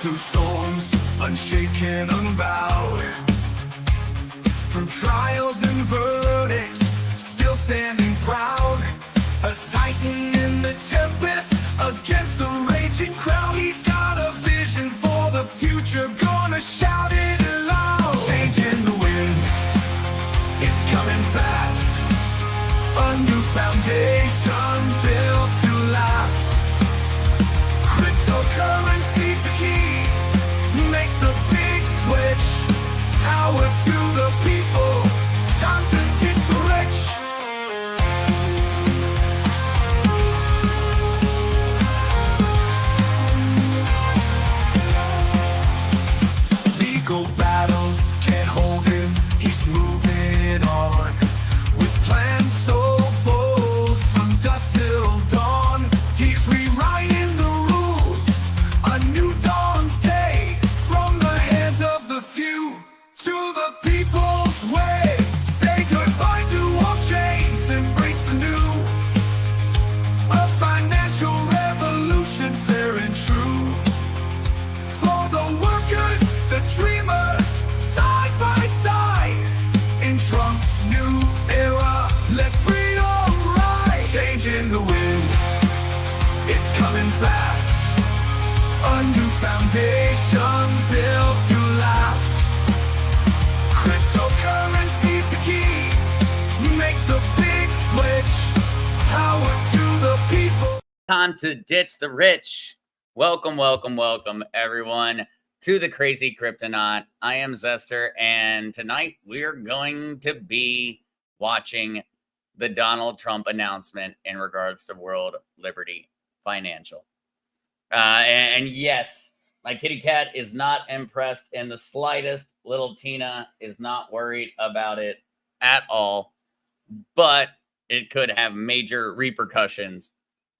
through storms, unshaken, unbowed, through trials and verdicts, still standing proud, a titan in the tempest, against the raging crowd. He's got a vision for the future, gonna shout it aloud. Change in the wind, it's coming fast, a new foundation built to last. Cryptocurrency's the key, make the big switch, power to the people, time to teach the rich. Legal battles can't hold him, he's moving on, with plans so bold, from dusk till dawn. He's rewriting the rules, a new dawn's day, from the hands of the few to the people's way. Say goodbye to all chains, embrace the new, a financial revolution, fair and true, for the workers, the dreamers, side by side, in Trump's new era, let freedom rise. Change in the wind, it's coming fast, a new foundation built to last. Cryptocurrency's the key, make the big switch, power to the people. Time to ditch the rich. Welcome, welcome, welcome, everyone, to the Crazy Kryptonaut. I am Zester, and tonight we are going to be watching the Donald Trump announcement in regards to World Liberty Financial. And yes, my kitty cat is not impressed in the slightest. Little Tina is not worried about it at all, but it could have major repercussions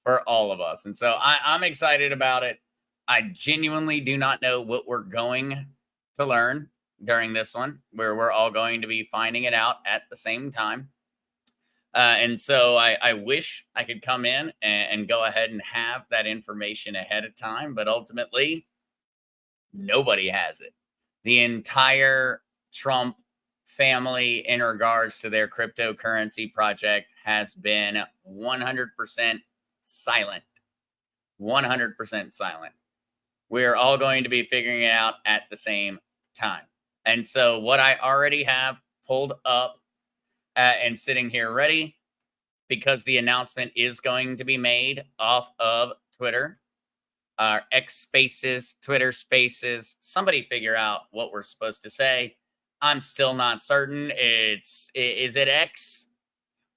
for all of us. And so I'm excited about it. I genuinely do not know what we're going to learn during this one, where we're all going to be finding it out at the same time. And so I wish I could come in and go ahead and have that information ahead of time, but ultimately, nobody has it. The entire Trump family, in regards to their cryptocurrency project, has been 100% silent. 100% silent. We're all going to be figuring it out at the same time. And so what I already have pulled up and sitting here ready, because the announcement is going to be made off of Twitter, X Spaces, Twitter Spaces. Somebody figure out what we're supposed to say. I'm still not certain. Is it X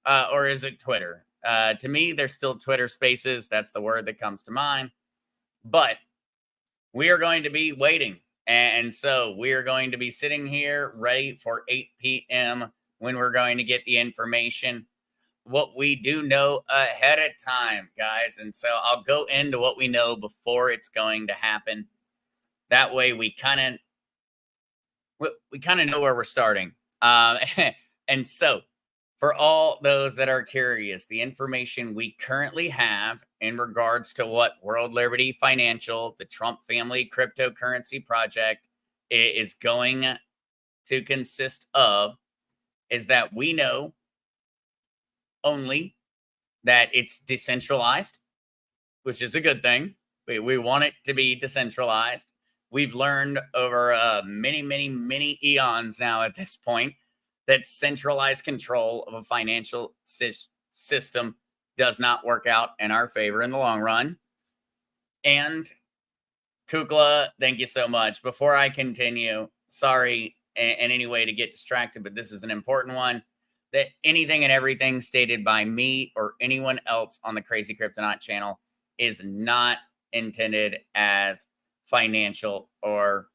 or is it Twitter? To me, there's still Twitter Spaces. That's the word that comes to mind. But we are going to be waiting. And so we are going to be sitting here ready for 8 p.m. when we're going to get the information, what we do know ahead of time, guys. And so I'll go into what we know before it's going to happen. That way we kind of know where we're starting. And so for all those that are curious, the information we currently have in regards to what World Liberty Financial, the Trump family cryptocurrency project, is going to consist of is that we know only that it's decentralized, which is a good thing. We want it to be decentralized. We've learned over many eons now at this point that centralized control of a financial system does not work out in our favor in the long run. And Kukla, thank you so much. Before I continue, sorry in any way to get distracted, but this is an important one, that anything and everything stated by me or anyone else on the Crazy Kryptonaut channel is not intended as financial or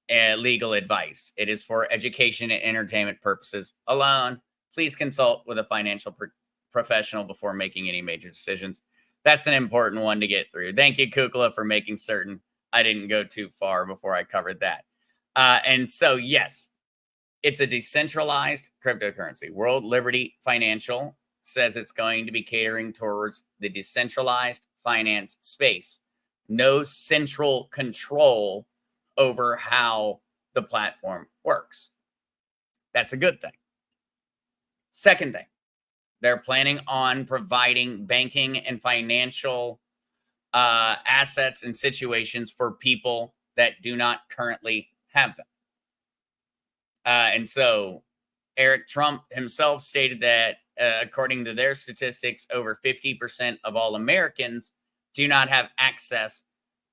legal advice. It is for education and entertainment purposes alone. Please consult with a financial professional before making any major decisions. That's an important one to get through. Thank you, Kukla, for making certain I didn't go too far before I covered that. And so, yes, it's a decentralized cryptocurrency. World Liberty Financial says it's going to be catering towards the decentralized finance space. no central control over how the platform works. That's a good thing. Second thing, they're planning on providing banking and financial assets and situations for people that do not currently have them. And so Eric Trump himself stated that, according to their statistics, over 50% of all Americans do not have access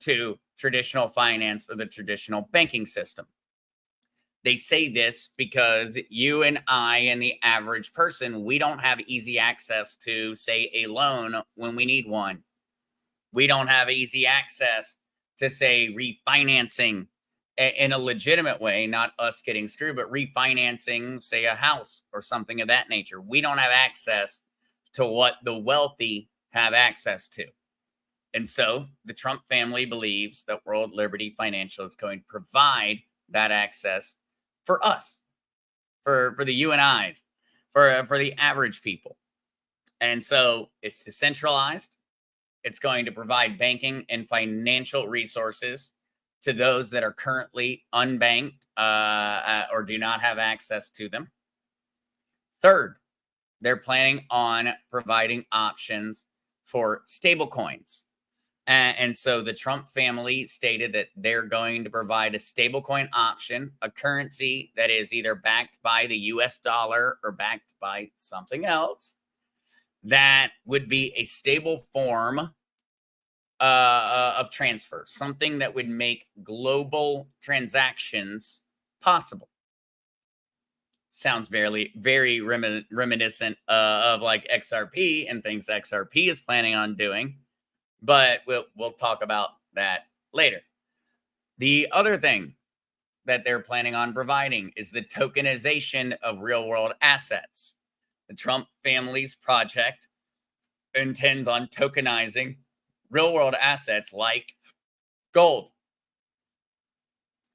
to traditional finance or the traditional banking system. They say this because you and I and the average person, we don't have easy access to, say, a loan when we need one. We don't have easy access to, say, refinancing in a legitimate way, not us getting screwed, but refinancing, say, a house or something of that nature. We don't have access to what the wealthy have access to. And so the Trump family believes that World Liberty Financial is going to provide that access for us, for the you and I's, for the average people. And so it's decentralized. It's going to provide banking and financial resources to those that are currently unbanked or do not have access to them. Third, they're planning on providing options for stablecoins. And so the Trump family stated that they're going to provide a stablecoin option, a currency that is either backed by the US dollar or backed by something else, that would be a stable form of transfer, something that would make global transactions possible. Sounds very, very reminiscent of like XRP and things XRP is planning on doing. But we'll talk about that later. The other thing that they're planning on providing is the tokenization of real-world assets. The Trump family's project intends on tokenizing real-world assets like gold,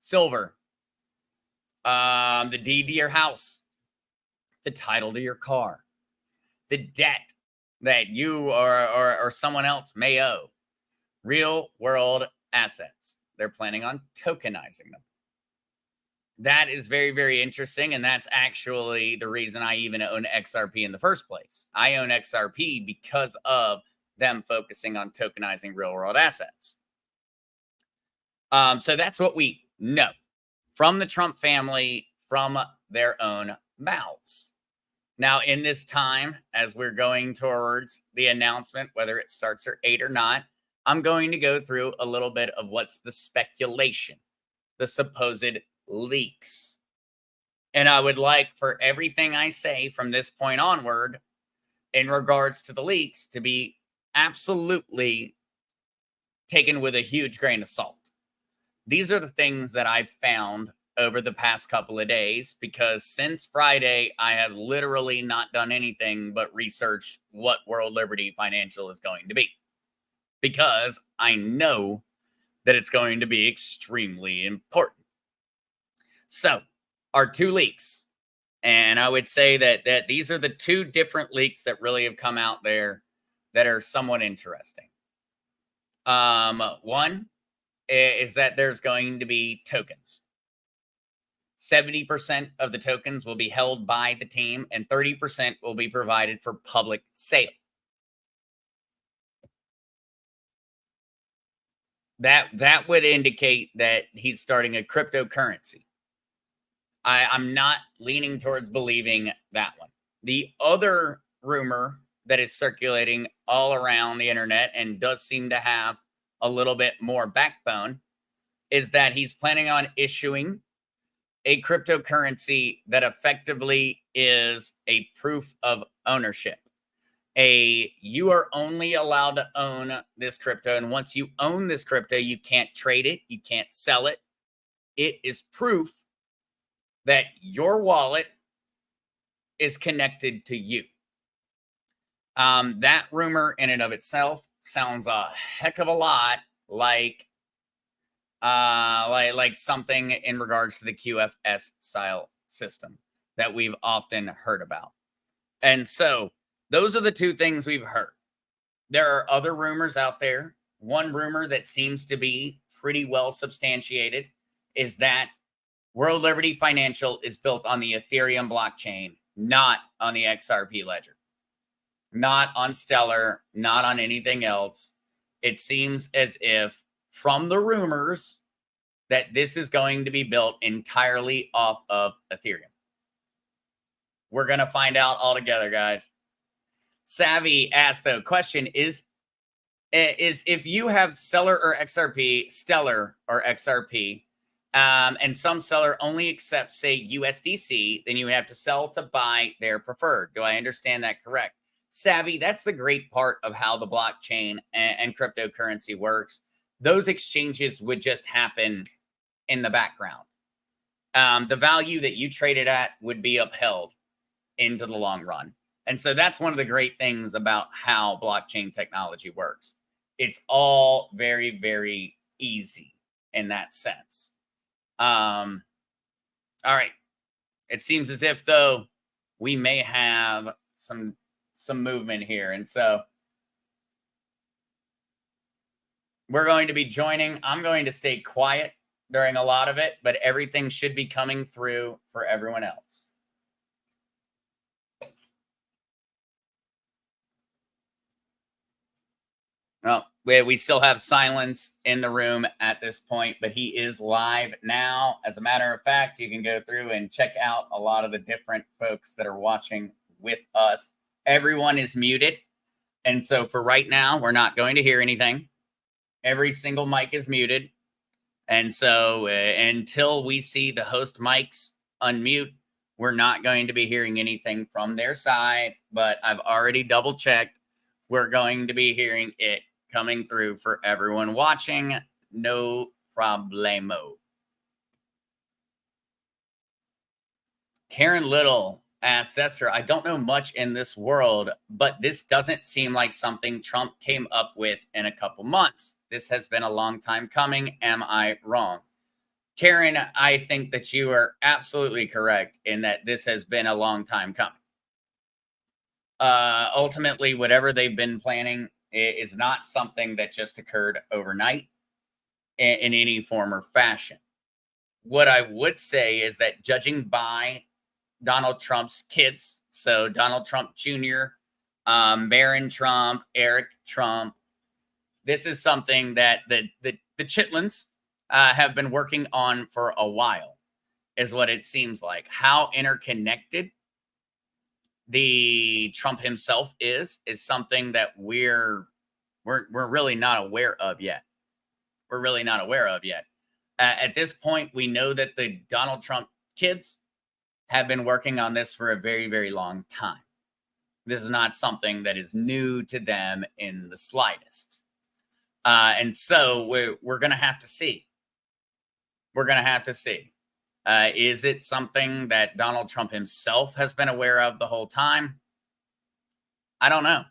silver, the deed to your house, the title to your car, the debt that you or someone else may owe. Real world assets. They're planning on tokenizing them. That is very, very interesting. And that's actually the reason I even own XRP in the first place. I own XRP because of them focusing on tokenizing real world assets. So that's what we know from the Trump family, from their own mouths. Now, in this time, as we're going towards the announcement, whether it starts at 8 or not, I'm going to go through a little bit of what's the speculation, the supposed leaks. And I would like for everything I say from this point onward in regards to the leaks to be absolutely taken with a huge grain of salt. These are the things that I've found over the past couple of days, because since Friday, I have literally not done anything but research what World Liberty Financial is going to be, because I know that it's going to be extremely important. So, our two leaks, and I would say that these are the two different leaks that really have come out there that are somewhat interesting. One is that there's going to be tokens. 70% of the tokens will be held by the team and 30% will be provided for public sale. That would indicate that he's starting a cryptocurrency. I'm not leaning towards believing that one. The other rumor that is circulating all around the internet and does seem to have a little bit more backbone is that he's planning on issuing a cryptocurrency that effectively is a proof of ownership. You are only allowed to own this crypto, and once you own this crypto, you can't trade it, you can't sell it. It is proof that your wallet is connected to you. That rumor in and of itself sounds a heck of a lot like something in regards to the QFS style system that we've often heard about. And so those are the two things we've heard. There are other rumors out there one rumor that seems to be pretty well substantiated is that World Liberty Financial is built on the Ethereum blockchain, not on the XRP ledger, not on Stellar, not on anything else. It seems as if, from the rumors, that this is going to be built entirely off of Ethereum. We're going to find out all together, guys. Savvy asked, the question is if you have Stellar or XRP, and some seller only accepts, say, USDC, then you would have to sell to buy their preferred. Do I understand that correct? Savvy, that's the great part of how the blockchain and cryptocurrency works. Those exchanges would just happen in the background. The value that you traded at would be upheld into the long run. And so that's one of the great things about how blockchain technology works. It's all very, very easy in that sense. All right. It seems as if, though, we may have some movement here. And so we're going to be joining. I'm going to stay quiet during a lot of it, but everything should be coming through for everyone else. Well, we still have silence in the room at this point, but he is live now. As a matter of fact, you can go through and check out a lot of the different folks that are watching with us. Everyone is muted. And so for right now, we're not going to hear anything. Every single mic is muted. And so until we see the host mics unmute, we're not going to be hearing anything from their side. But I've already double checked. We're going to be hearing it coming through for everyone watching. No problemo. Karen Little asks, Esther, I don't know much in this world, but this doesn't seem like something Trump came up with in a couple months. This has been a long time coming. Am I wrong? Karen, I think that you are absolutely correct in that this has been a long time coming. Ultimately, whatever they've been planning is not something that just occurred overnight in any form or fashion. What I would say is that, judging by Donald Trump's kids, so Donald Trump Jr., Barron Trump, Eric Trump, this is something that the Chitlins have been working on for a while, is what it seems like. How interconnected the Trump himself is something that we're really not aware of yet. We're really not aware of yet. At this point, we know that the Donald Trump kids have been working on this for a very, very long time. This is not something that is new to them in the slightest. And so we're going to have to see. We're going to have to see. Is it something that Donald Trump himself has been aware of the whole time? I don't know.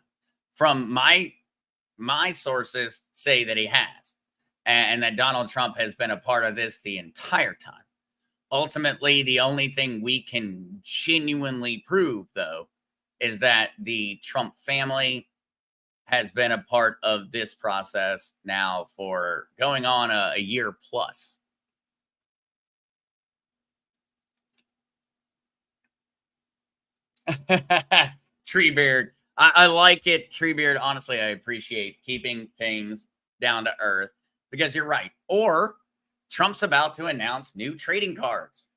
From my sources say that he has, and that Donald Trump has been a part of this the entire time. Ultimately, the only thing we can genuinely prove, though, is that the Trump family has been a part of this process now for going on a year plus. Treebeard, I like it. Treebeard, honestly, I appreciate keeping things down to earth, because you're right. Or Trump's about to announce new trading cards.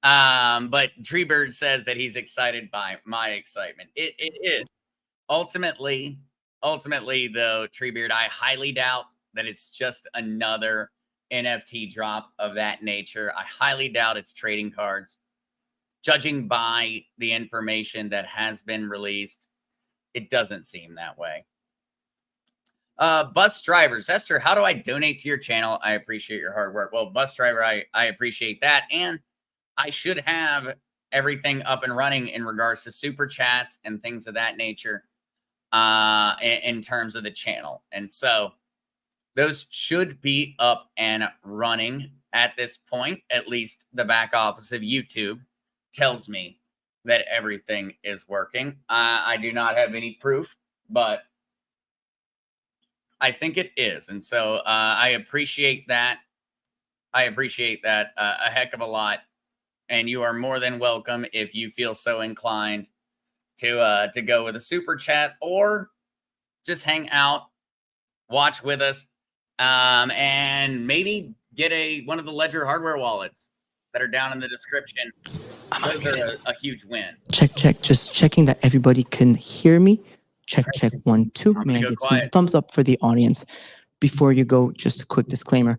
But Treebeard says that he's excited by my excitement. It is. Ultimately, though, Treebeard, I highly doubt that it's just another NFT drop of that nature. I highly doubt it's trading cards. Judging by the information that has been released, it doesn't seem that way. Bus drivers, Esther, how do I donate to your channel? I appreciate your hard work. Well, bus driver, I appreciate that. And I should have everything up and running in regards to super chats and things of that nature in terms of the channel. And so those should be up and running at this point. At least the back office of YouTube tells me that everything is working. I do not have any proof, but I think it is. And so I appreciate that. I appreciate that a heck of a lot. And you are more than welcome if you feel so inclined to go with a super chat or just hang out, watch with us, and maybe get one of the Ledger hardware wallets that are down in the description. Those are a huge win. Check. Just checking that everybody can hear me. Check. 1, 2. May I get some thumbs up for the audience? Before you go, just a quick disclaimer.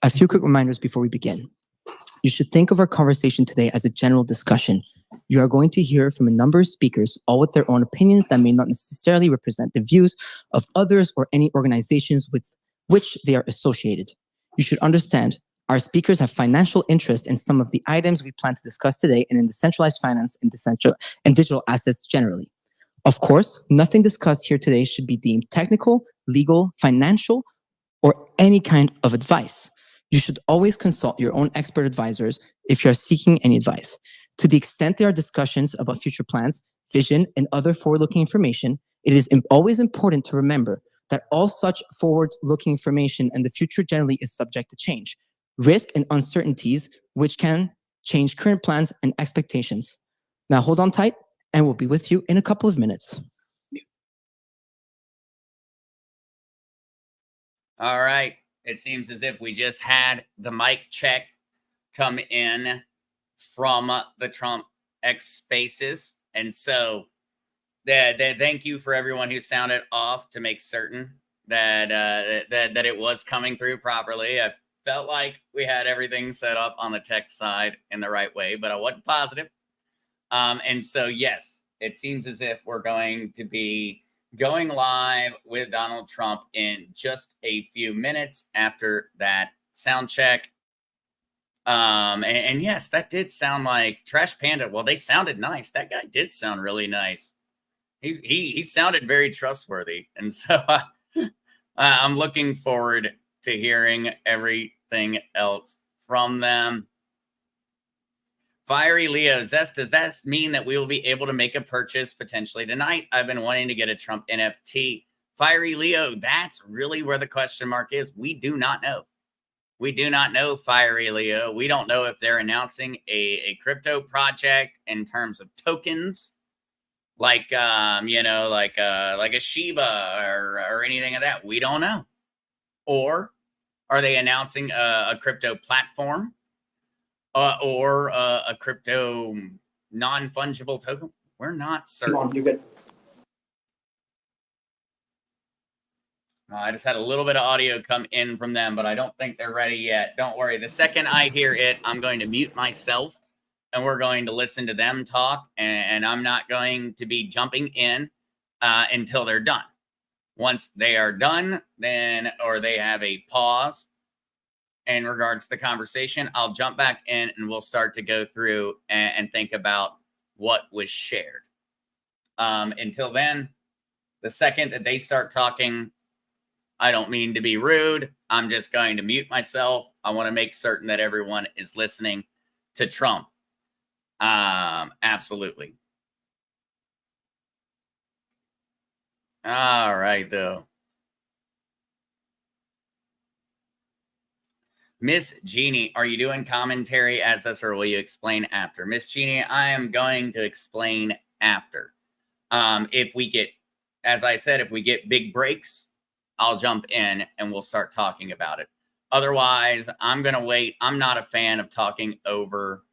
A few quick reminders before we begin. You should think of our conversation today as a general discussion. You are going to hear from a number of speakers, all with their own opinions that may not necessarily represent the views of others or any organizations with which they are associated. You should understand our speakers have financial interest in some of the items we plan to discuss today and in decentralized finance and digital assets generally. Of course, nothing discussed here today should be deemed technical, legal, financial, or any kind of advice. You should always consult your own expert advisors if you are seeking any advice. To the extent there are discussions about future plans, vision, and other forward-looking information, it is always important to remember that all such forward-looking information and the future generally is subject to change, risk, and uncertainties, which can change current plans and expectations. Now hold on tight, and we'll be with you in a couple of minutes. All right. It seems as if we just had the mic check come in from the Trump X Spaces. And so thank you for everyone who sounded off to make certain that that it was coming through properly. I felt like we had everything set up on the tech side in the right way, but I wasn't positive. And so, yes, it seems as if we're going to be going live with Donald Trump in just a few minutes after that sound check. And yes, that did sound like Trash Panda. Well, they sounded nice. That guy did sound really nice. He sounded very trustworthy. And so I'm looking forward to hearing everything else from them. Fiery Leo, Zest, does that mean that we will be able to make a purchase potentially tonight? I've been wanting to get a Trump NFT. Fiery Leo, that's really where the question mark is. We do not know. We do not know, Fiery Leo. We don't know if they're announcing a crypto project in terms of tokens, like like a Shiba or anything of that. We don't know. Or are they announcing a crypto platform? Or a crypto non-fungible token? We're not certain. Come on, you're good. I just had a little bit of audio come in from them, but I don't think they're ready yet. Don't worry. The second I hear it, I'm going to mute myself, and we're going to listen to them talk, and I'm not going to be jumping in until they're done. Once they are done, or they have a pause in regards to the conversation, I'll jump back in and we'll start to go through and think about what was shared. Until then, the second that they start talking, I don't mean to be rude. I'm just going to mute myself. I want to make certain that everyone is listening to Trump. Absolutely. All right, though. Miss Jeannie, are you doing commentary as us, or will you explain after? Miss Jeannie, I am going to explain after. If we get, as I said, if we get big breaks, I'll jump in and we'll start talking about it. Otherwise, I'm going to wait. I'm not a fan of talking over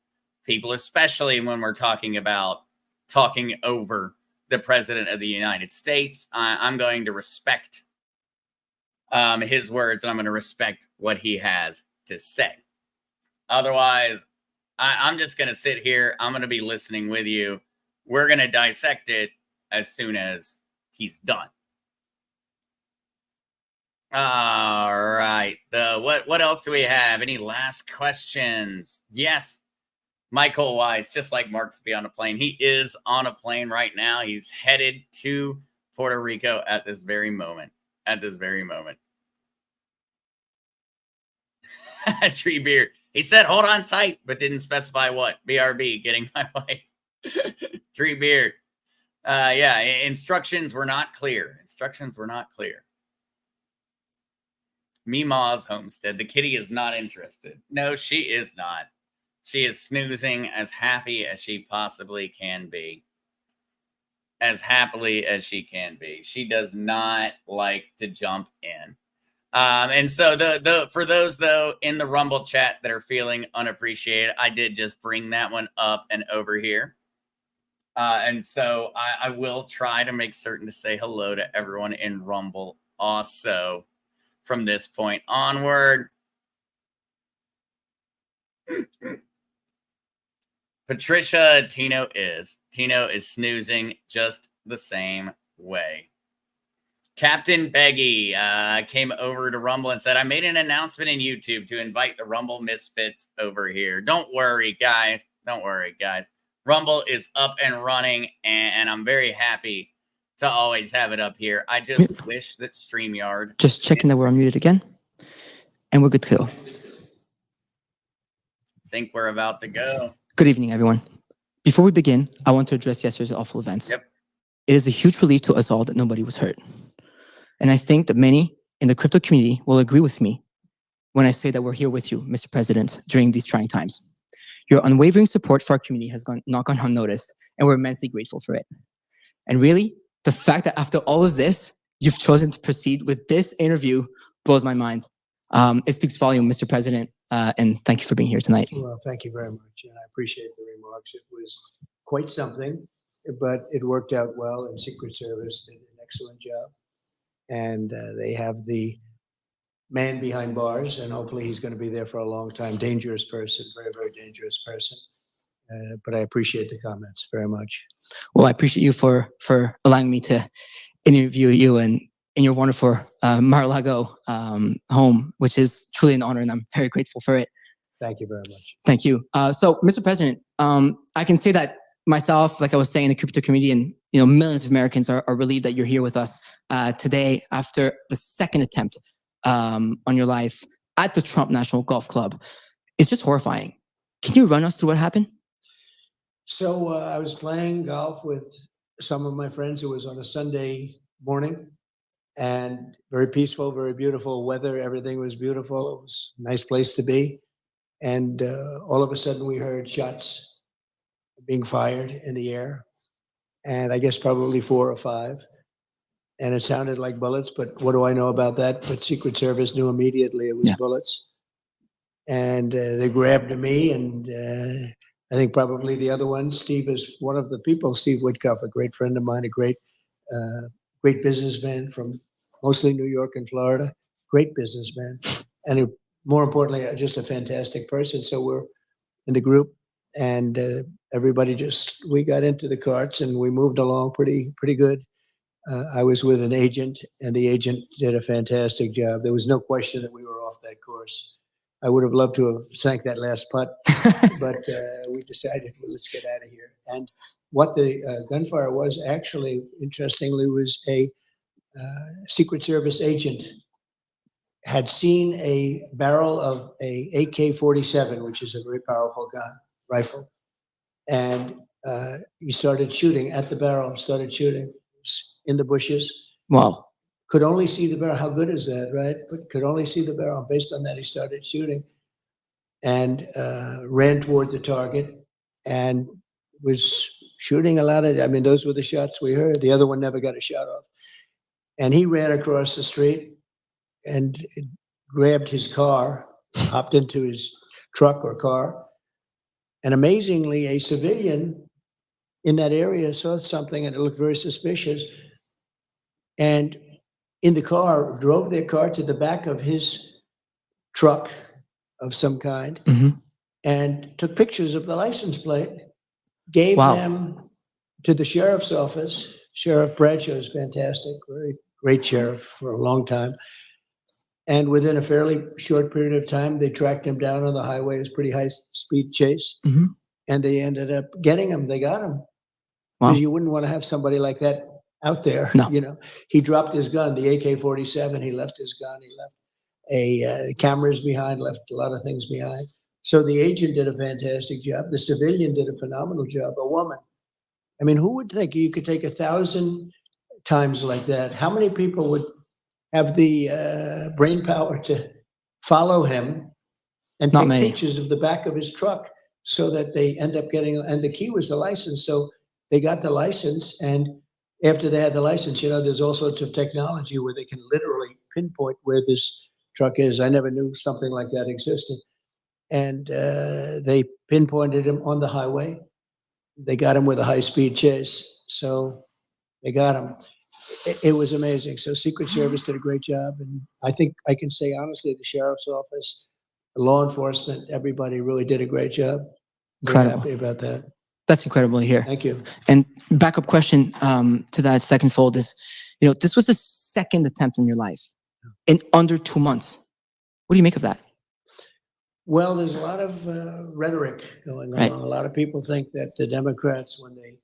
people, especially when we're talking about talking over the President of the United States. I'm going to respect his words, and I'm going to respect what he has to say. Otherwise, I'm just going to sit here. I'm going to be listening with you. We're going to dissect it as soon as he's done. All right. What else do we have? Any last questions? Yes. Michael Wise, just like Mark to be on a plane. He is on a plane right now. He's headed to Puerto Rico at this very moment. Tree Beard. He said, hold on tight, but didn't specify what. BRB, getting my way. Tree Beard. Yeah, instructions were not clear. Meemaw's homestead. The kitty is not interested. No, she is not. She is snoozing as happy as she possibly can be. As happily as she can be. She does not like to jump in. And so the for those though in the Rumble chat that are feeling unappreciated, I did just bring that one up and over here. And so I will try to make certain to say hello to everyone in Rumble also from this point onward. Patricia, Tino is snoozing just the same way. Captain Beggy came over to Rumble and said, I made an announcement in YouTube to invite the Rumble Misfits over here. Don't worry, guys. Don't worry, guys. Rumble is up and running, and I'm very happy to always have it up here. I just wish that StreamYard... Just checking that we're unmuted again. And we're good to go. I think we're about to go. Good evening, everyone. Before we begin, I want to address yesterday's awful events. Yep. It is a huge relief to us all that nobody was hurt. And I think that many in the crypto community will agree with me when I say that we're here with you, Mr. President, during these trying times. Your unwavering support for our community has not gone unnoticed, and we're immensely grateful for it. And really, the fact that after all of this, you've chosen to proceed with this interview blows my mind. It speaks volume, Mr. President, and thank you for being here tonight. Well, thank you very much, and I appreciate the remarks. It was quite something, but it worked out well, and Secret Service did an excellent job. And they have the man behind bars, and hopefully he's going to be there for a long time. Dangerous person, very, very dangerous person. But I appreciate the comments very much. Well, I appreciate you for allowing me to interview you in your wonderful Mar-a-Lago home, which is truly an honor, and I'm very grateful for it. Thank you very much. Thank you. So, Mr. President, I can say that myself, like I was saying, the crypto community and millions of Americans are relieved that you're here with us today after the second attempt on your life at the Trump National Golf Club. It's just horrifying. Can you run us through what happened? So I was playing golf with some of my friends. It was on a Sunday morning, and very peaceful, very beautiful weather. Everything was beautiful. It was a nice place to be. And all of a sudden we heard shots being fired in the air, and I guess probably 4 or 5. And it sounded like bullets, but what do I know about that? But Secret Service knew immediately it was bullets. And they grabbed me, and I think probably the other one, Steve is one of the people, Steve Witkoff, a great friend of mine, a great businessman from mostly New York and Florida, great businessman. And more importantly, just a fantastic person. So we're in the group, and everybody we got into the carts and we moved along pretty good. I was with an agent, and the agent did a fantastic job. There was no question that we were off that course. I would have loved to have sank that last putt, but we decided, well, let's get out of here. And what the gunfire was actually, interestingly, was a Secret Service agent had seen a barrel of a AK-47, which is a very powerful rifle. And he started shooting at the barrel, started shooting in the bushes. Wow. Could only see the barrel. How good is that, right? But could only see the barrel. Based on that, he started shooting and ran toward the target and was shooting a lot of, those were the shots we heard. The other one never got a shot off. And he ran across the street and grabbed his car, hopped into his truck or car. And amazingly, a civilian in that area saw something and it looked very suspicious. And in the car, drove their car to the back of his truck of some kind, and took pictures of the license plate, gave them to the sheriff's office. Sheriff Bradshaw is fantastic, very great sheriff for a long time. And within a fairly short period of time, they tracked him down on the highway. It was a pretty high-speed chase. And they ended up getting him. They got him. Because you wouldn't want to have somebody like that out there. No. He dropped his gun, the AK-47. He left his gun. He left cameras behind, left a lot of things behind. So the agent did a fantastic job. The civilian did a phenomenal job. A woman. Who would think you could take 1,000 times like that? How many people would have the brain power to follow him and Not take many. pictures of the back of his truck so that they end up getting, and the key was the license. So they got the license, and after they had the license, there's all sorts of technology where they can literally pinpoint where this truck is. I never knew something like that existed. And they pinpointed him on the highway. They got him with a high-speed chase. So they got him. It was amazing. So Secret Service did a great job. And I think I can say honestly, the sheriff's office, law enforcement, everybody really did a great job. Very Incredible. happy about that. That's incredible to hear. Thank you. And backup question to that second fold is, this was the second attempt in your life in under 2 months. What do you make of that? Well, there's a lot of rhetoric going on. Right. A lot of people think that the Democrats, when they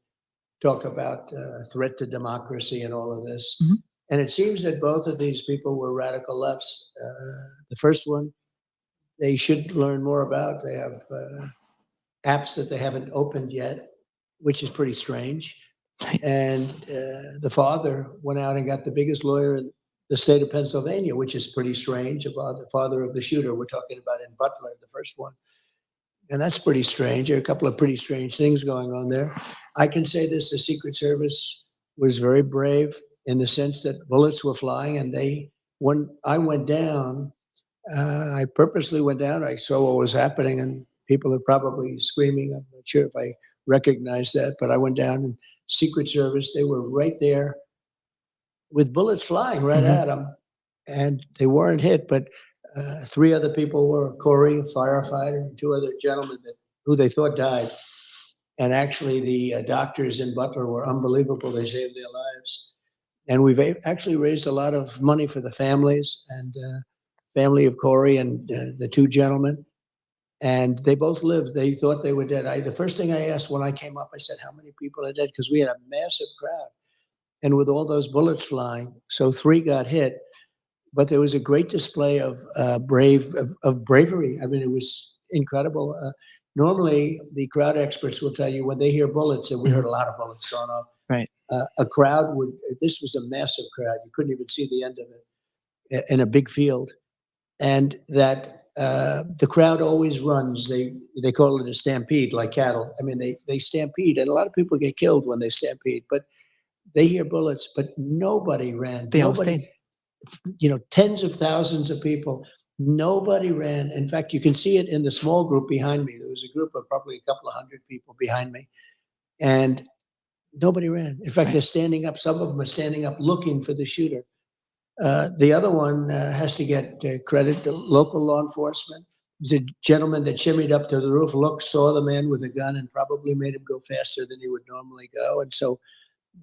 talk about threat to democracy and all of this, Mhm. and it seems that both of these people were radical lefts. The first one, they should learn more about. They have apps that they haven't opened yet, which is pretty strange. Right. And the father went out and got the biggest lawyer in the state of Pennsylvania, which is pretty strange, about the father of the shooter we're talking about in Butler, the first one. And that's pretty strange. There are a couple of pretty strange things going on there. I can say this, the Secret Service was very brave in the sense that bullets were flying, and when I went down, I purposely went down. I saw what was happening, and people are probably screaming. I'm not sure if I recognize that, but I went down, and Secret Service, they were right there with bullets flying right at them, and they weren't hit, but 3 other people were: Corey, a firefighter, and 2 other gentlemen who they thought died. And actually, the doctors in Butler were unbelievable. They saved their lives. And we've actually raised a lot of money for the families and family of Corey and the 2 gentlemen. And they both lived. They thought they were dead. The first thing I asked when I came up, I said, how many people are dead? Because we had a massive crowd. And with all those bullets flying, so 3 got hit. But there was a great display of bravery. I mean, it was incredible. Normally, the crowd experts will tell you when they hear bullets, and we heard a lot of bullets going off. Right. A crowd this was a massive crowd. You couldn't even see the end of it in a big field. And that the crowd always runs. They call it a stampede, like cattle. I mean, they stampede, and a lot of people get killed when they stampede, but they hear bullets, but nobody ran. They all stayed. Tens of thousands of people. Nobody ran. In fact, you can see it in the small group behind me. There was a group of probably a couple of hundred people behind me, and nobody ran. In fact, they're standing up. Some of them are standing up looking for the shooter. The other one has to get credit to local law enforcement. There's a gentleman that shimmied up to the roof, saw the man with a gun, and probably made him go faster than he would normally go. And so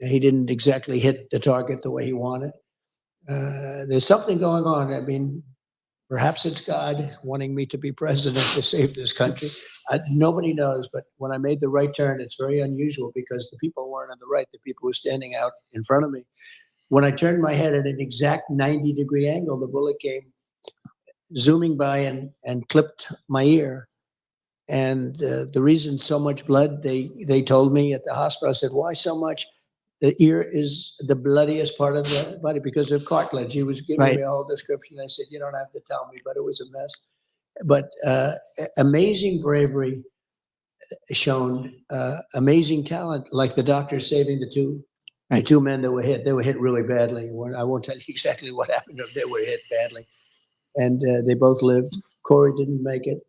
he didn't exactly hit the target the way he wanted. There's something going on. I mean, perhaps it's God wanting me to be president to save this country. Nobody knows, but when I made the right turn, it's very unusual because the people weren't on the right. The people were standing out in front of me. When I turned my head at an exact 90-degree angle, the bullet came zooming by and clipped my ear. And the reason so much blood, they told me at the hospital, I said, why so much? The ear is the bloodiest part of the body because of cartilage. He was giving me a whole description. I said, you don't have to tell me, but it was a mess. But amazing bravery shown, amazing talent, like the doctor saving the two men that were hit. They were hit really badly. I won't tell you exactly what happened to them. They were hit badly. And they both lived. Corey didn't make it.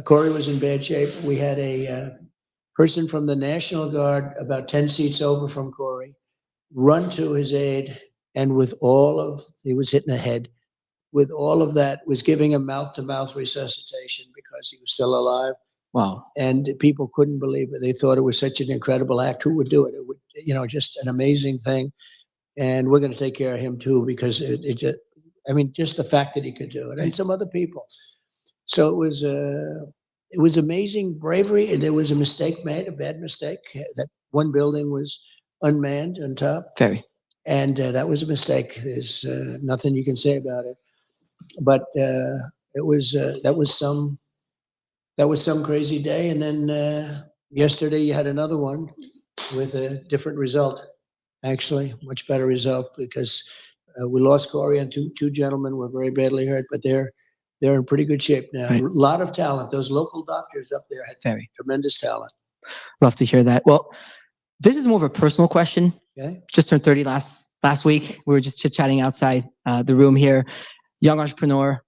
Corey was in bad shape. We had a person from the National Guard about 10 seats over from Corey run to his aid, and he was hitting the head, with all of that, was giving him mouth-to-mouth resuscitation because he was still alive. Wow. And people couldn't believe it. They thought it was such an incredible act. Who would do it? It would, just an amazing thing. And we're going to take care of him too, because just the fact that he could do it, and some other people. So it was amazing bravery. And there was a mistake made, a bad mistake. That one building was unmanned on top. Very. And that was a mistake. There's nothing you can say about it. But that was some crazy day. And then yesterday you had another one with a different result. Actually, much better result, because We lost Corey and two gentlemen were very badly hurt, but they're in pretty good shape now. Right. A lot of talent. Those local doctors up there had Very. tremendous talent. Love to hear that. Well, this is more of a personal question. Okay. Just turned 30 last week. We were just chit-chatting outside the room here. Young entrepreneur,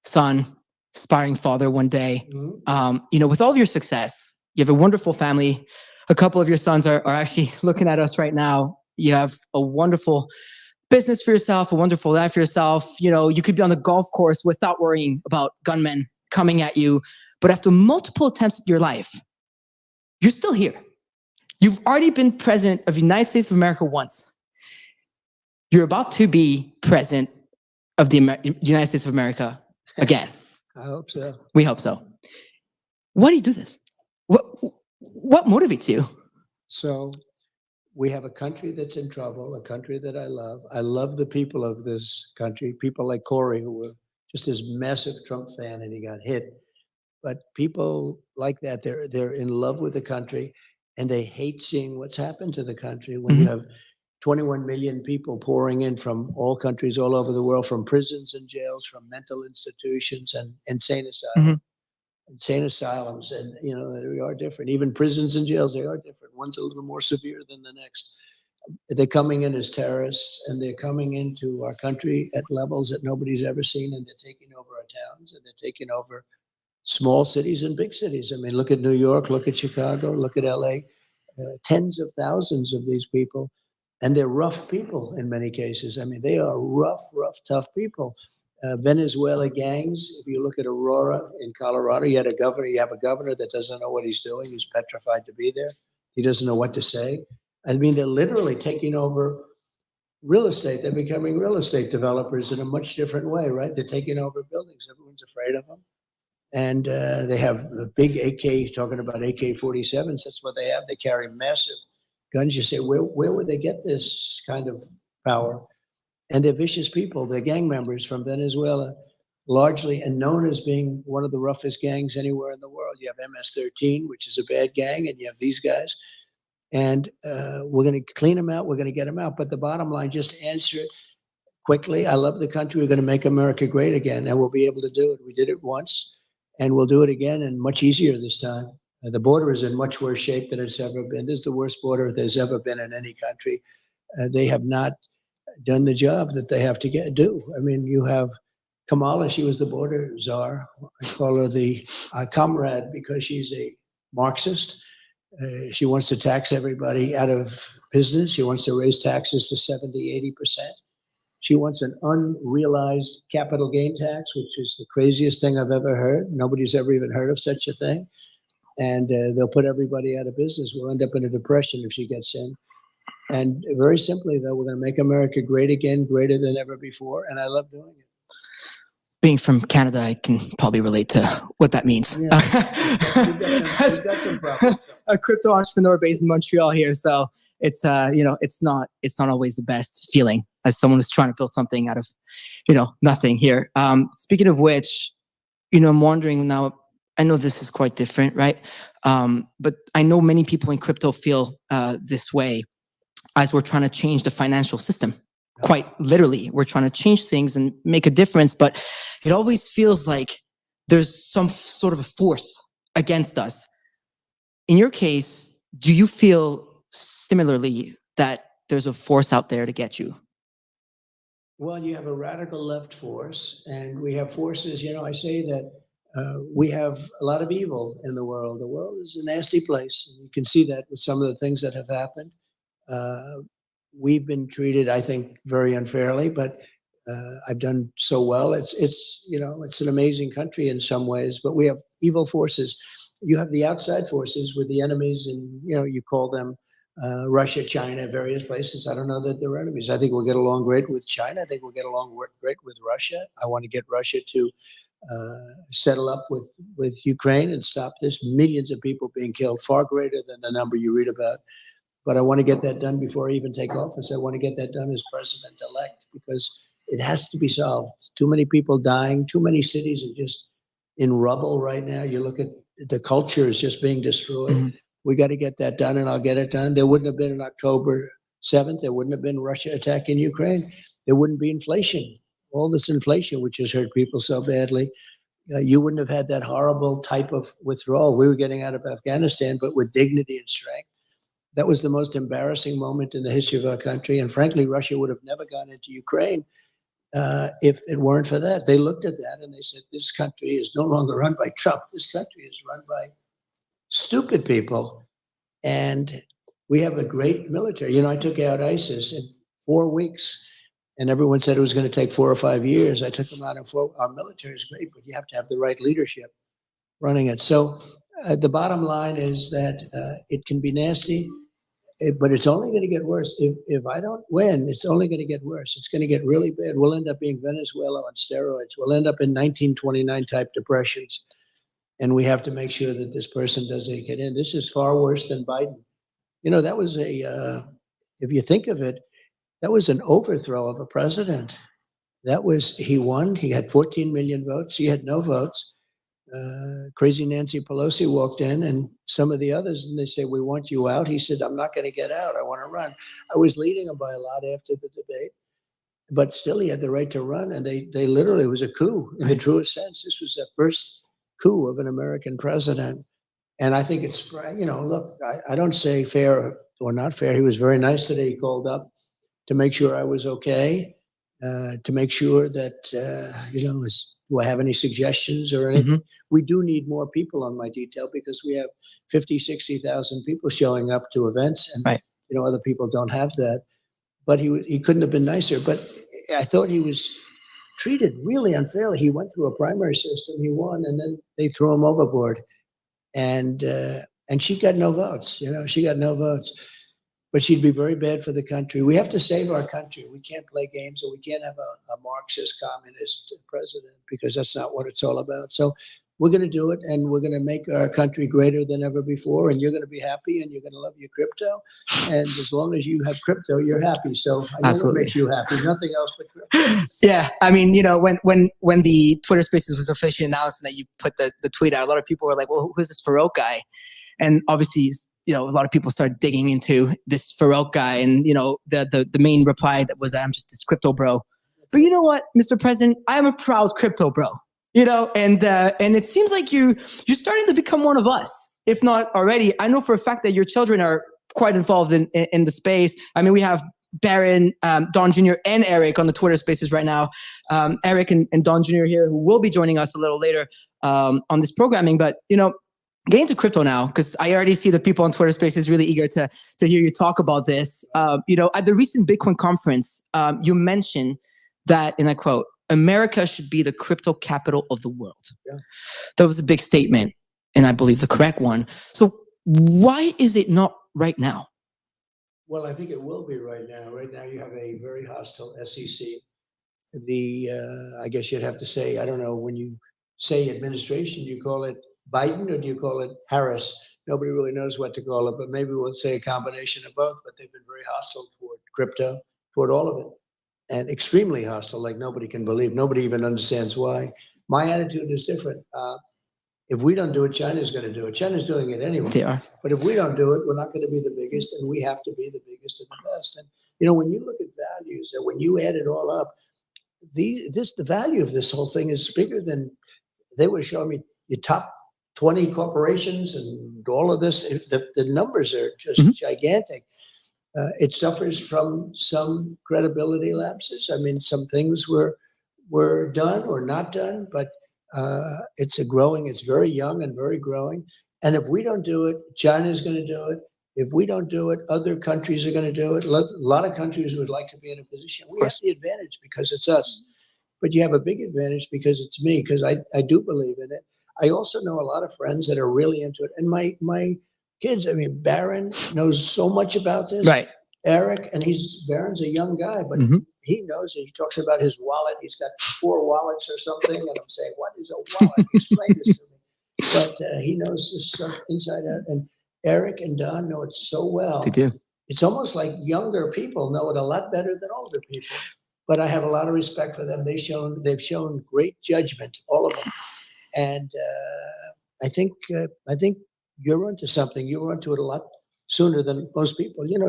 son, aspiring father one day. Mm-hmm. With all of your success, you have a wonderful family. A couple of your sons are actually looking at us right now. You have a wonderful business for yourself, a wonderful life for yourself. You could be on the golf course without worrying about gunmen coming at you. But after multiple attempts at your life, you're still here. You've already been president of the United States of America once. You're about to be president of the United States of America again. I hope so. We hope so. Why do you do this? What motivates you? So we have a country that's in trouble, a country that I love. I love the people of this country, people like Corey, who were just this massive Trump fan and he got hit. But people like that, they're in love with the country and they hate seeing what's happened to the country when you have 21 million people pouring in from all countries all over the world, from prisons and jails, from mental institutions and insane asylums. Insane asylums, and they are different. Even prisons and jails, they are different. One's a little more severe than the next. They're coming in as terrorists, and they're coming into our country at levels that nobody's ever seen, and they're taking over our towns, and they're taking over small cities and big cities. I mean, look at New York, look at Chicago, look at LA. Tens of thousands of these people, and they're rough people in many cases. I mean, they are rough, tough people. Venezuela gangs. If you look at Aurora in Colorado, you have a governor that doesn't know what he's doing. He's petrified to be there. He doesn't know what to say. I mean, they're literally taking over real estate. They're becoming real estate developers in a much different way, right? They're taking over buildings. Everyone's afraid of them. And they have a big AK, talking about AK-47s. That's what they have. They carry massive guns. You say, where would they get this kind of power? And they're vicious people. They're gang members from Venezuela, largely, and known as being one of the roughest gangs anywhere in the world. You have MS-13, which is a bad gang, and you have these guys. And we're going to clean them out. We're going to get them out. But the bottom line, just answer it quickly. I love the country. We're going to make America great again, and we'll be able to do it. We did it once, and we'll do it again, and much easier this time. The border is in much worse shape than it's ever been. This is the worst border there's ever been in any country. They have not done the job that they have to do. I mean, you have Kamala, she was the border czar. I call her the comrade because she's a Marxist. She wants to tax everybody out of business. She wants to raise taxes to 70, 80%. She wants an unrealized capital gain tax, which is the craziest thing I've ever heard. Nobody's ever even heard of such a thing. And they'll put everybody out of business. We'll end up in a depression if she gets in. And very simply, though, we're going to make America great again, greater than ever before. And I love doing it. Being from Canada, I can probably relate to what that means. Yeah. We've got some problems. A crypto entrepreneur based in Montreal here. So it's, it's not always the best feeling as someone who's trying to build something out of, nothing here. Speaking of which, I'm wondering now, I know this is quite different, right? But I know many people in crypto feel this way as we're trying to change the financial system. Quite literally, we're trying to change things and make a difference, but it always feels like there's some sort of a force against us. In your case, do you feel similarly that there's a force out there to get you? Well, you have a radical left force, and we have forces, I say that we have a lot of evil in the world. The world is a nasty place, and you can see that with some of the things that have happened. We've been treated, I think, very unfairly, but I've done so well. It's an amazing country in some ways, but we have evil forces. You have the outside forces with the enemies, and you call them Russia, China, various places. I don't know that they're enemies. I think we'll get along great with China. I think we'll get along great with Russia. I want to get Russia to settle up with Ukraine and stop this. Millions of people being killed, far greater than the number you read about. But I want to get that done before I even take office. I want to get that done as president-elect because it has to be solved. Too many people dying. Too many cities are just in rubble right now. You look at the culture is just being destroyed. Mm-hmm. We got to get that done, and I'll get it done. There wouldn't have been an October 7th. There wouldn't have been Russia attacking Ukraine. there wouldn't be inflation. All this inflation, which has hurt people so badly, you wouldn't have had that horrible type of withdrawal we were getting out of Afghanistan, but with dignity and strength. That was the most embarrassing moment in the history of our country. And frankly, Russia would have never gone into Ukraine if it weren't for that. They looked at that and they said, this country is no longer run by Trump. This country is run by stupid people. And we have a great military. You know, I took out ISIS in 4 weeks, and everyone said it was going to take 4 or 5 years. I took them out in 4. Our military is great, but you have to have the right leadership running it. So the bottom line is that it can be nasty, but it's only going to get worse. If I don't win, it's only going to get worse. It's going to get really bad. We'll end up being Venezuela on steroids. We'll end up in 1929 type depressions. And we have to make sure that this person doesn't get in. This is far worse than Biden. You know, that was if you think of it, that was an overthrow of a president. He won. He had 14 million votes. He had no votes. Crazy Nancy Pelosi walked in, and some of the others, and they say, we want you out. He said, I'm not going to get out. I want to run. I was leading him by a lot after the debate, but still he had the right to run. And they literally, it was a coup in the truest sense. This was the first coup of an American president. And I think it's, you know, look, I don't say fair or not fair. He was very nice today. He called up to make sure I was okay, to make sure that, you know, do I have any suggestions or anything? Mm-hmm. We do need more people on my detail because we have 50, 60,000 people showing up to events, and right. You know, other people don't have that. But he couldn't have been nicer. But I thought he was treated really unfairly. He went through a primary system, he won, and then they threw him overboard. And she got no votes. You know, she got no votes. But she'd be very bad for the country. We have to save our country. We can't play games, and we can't have a Marxist communist president, because that's not what it's all about. So we're going to do it, and we're going to make our country greater than ever before, and you're going to be happy, and you're going to love your crypto. And as long as you have crypto, you're happy. So I know what makes you happy. Nothing else but crypto. Yeah. I mean, you know, when the Twitter Spaces was officially announced and that you put the tweet out, a lot of people were like, well, who's this Farouk guy? And obviously, you know, a lot of people started digging into this Farouk guy, and, you know, the main reply that was that I'm just this crypto bro. But you know what, Mr. President, I am a proud crypto bro, you know, and it seems like you're starting to become one of us, if not already. I know for a fact that your children are quite involved in the space. I mean, we have Baron, Don Jr., and Eric on the Twitter Spaces right now. Eric and Don Jr. here, who will be joining us a little later on this programming. But, you know, get into crypto now, because I already see the people on Twitter Spaces really eager to hear you talk about this. You know, at the recent Bitcoin conference, you mentioned that, and I quote, America should be the crypto capital of the world. Yeah. That was a big statement, and I believe the correct one. So why is it not right now? Well, I think it will be right now. Right now you have a very hostile SEC. I guess you'd have to say, I don't know, when you say administration, you call it Biden or do you call it Harris? Nobody really knows what to call it, but maybe we'll say a combination of both. But they've been very hostile toward crypto, toward all of it, and extremely hostile, like nobody can believe. Nobody even understands why. My attitude is different. If we don't do it, China's going to do it. China's doing it anyway. They are. But if we don't do it, we're not going to be the biggest, and we have to be the biggest and the best. And, you know, when you look at values, and when you add it all up, the value of this whole thing is bigger than, they were showing me your top 20 corporations and all of this. The numbers are just gigantic. It suffers from some credibility lapses. I mean, some things were done or not done, but it's very young and very growing. And if we don't do it, China's going to do it. If we don't do it, other countries are going to do it. A lot of countries would like to be in a position. We have the advantage because it's us. But you have a big advantage because it's me, because I do believe in it. I also know a lot of friends that are really into it. And my kids, I mean, Baron knows so much about this. Right. Eric, and Baron's a young guy, but he knows it. He talks about his wallet. He's got 4 wallets or something. And I'm saying, what is a wallet? Explain this to me. But he knows this stuff inside out. And Eric and Don know it so well. They do. It's almost like younger people know it a lot better than older people. But I have a lot of respect for them. They've shown great judgment, all of them. And I think you're onto something. You're onto it a lot sooner than most people. You know,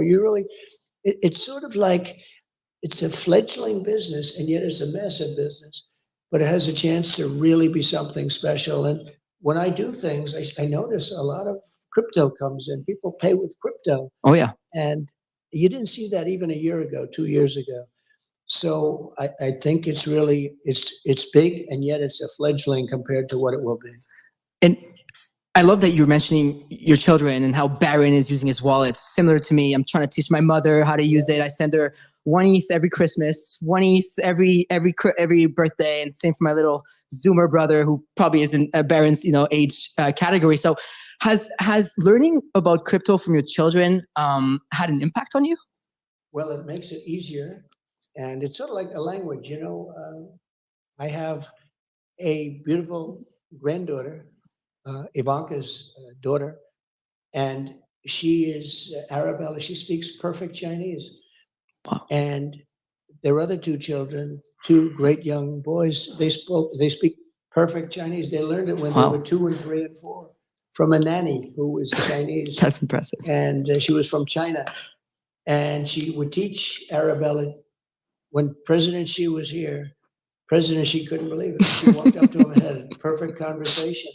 it's sort of like it's a fledgling business, and yet it's a massive business, but it has a chance to really be something special. And when I do things, I notice a lot of crypto comes in. People pay with crypto. Oh yeah. And you didn't see that even a year ago, 2 years ago. So I think it's really, it's big, and yet it's a fledgling compared to what it will be. And I love that you're mentioning your children and how Barron is using his wallet. Similar to me, I'm trying to teach my mother how to use it. I send her 1 ETH every Christmas, 1 ETH every birthday, and same for my little Zoomer brother, who probably isn't Barron's age category. So has learning about crypto from your children had an impact on you? Well, it makes it easier, and it's sort of like a language. I have a beautiful granddaughter, Ivanka's daughter, and she is Arabella. She speaks perfect Chinese. Wow. And their other two children, two great young boys, they speak perfect Chinese. They learned it when Wow. they were 2 and 3 and 4 from a nanny who was Chinese. That's impressive. And she was from China. And she would teach Arabella. When President Xi was here, President Xi couldn't believe it. She walked up to him and had a perfect conversation.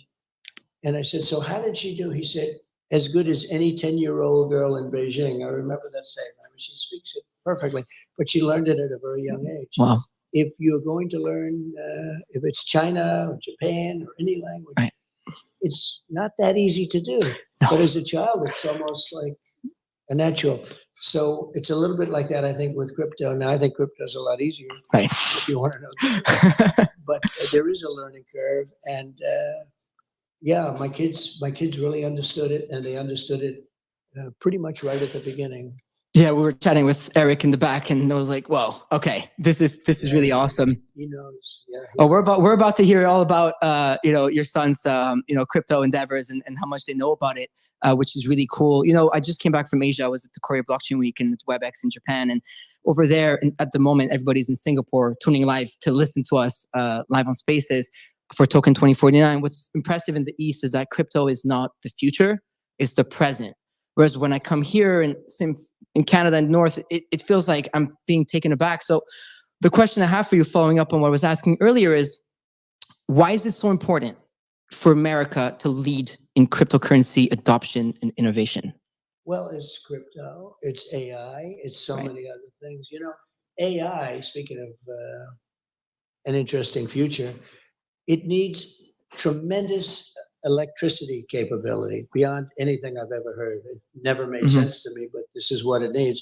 And I said, so how did she do? He said, as good as any 10-year-old girl in Beijing. I remember that statement. I mean, she speaks it perfectly, but she learned it at a very young age. Wow. If you're going to learn, if it's China or Japan or any language, right. It's not that easy to do. No. But as a child, it's almost like a natural. So it's a little bit like that, I think, with crypto. Now, I think crypto is a lot easier, right, if you want to know. But there is a learning curve. And yeah, my kids really understood it, and they understood it pretty much right at the beginning. Yeah, we were chatting with Eric in the back, and I was like, "Whoa, okay, this is really awesome." He knows. Yeah. Oh, we're about to hear all about your son's crypto endeavors and how much they know about it, which is really cool. I just came back from Asia. I was at the Korea Blockchain Week and at WebEx in Japan, and over there, and at the moment, everybody's in Singapore tuning live to listen to us live on Spaces for Token 2049. What's impressive in the East is that crypto is not the future; it's the present. Whereas when I come here and in Canada and North, it feels like I'm being taken aback. So the question I have for you, following up on what I was asking earlier, is why is it so important for America to lead in cryptocurrency adoption and innovation? Well, it's crypto, it's AI, it's so many other things. AI, speaking of an interesting future, it needs tremendous electricity capability beyond anything I've ever heard. It never made sense to me, but this is what it needs.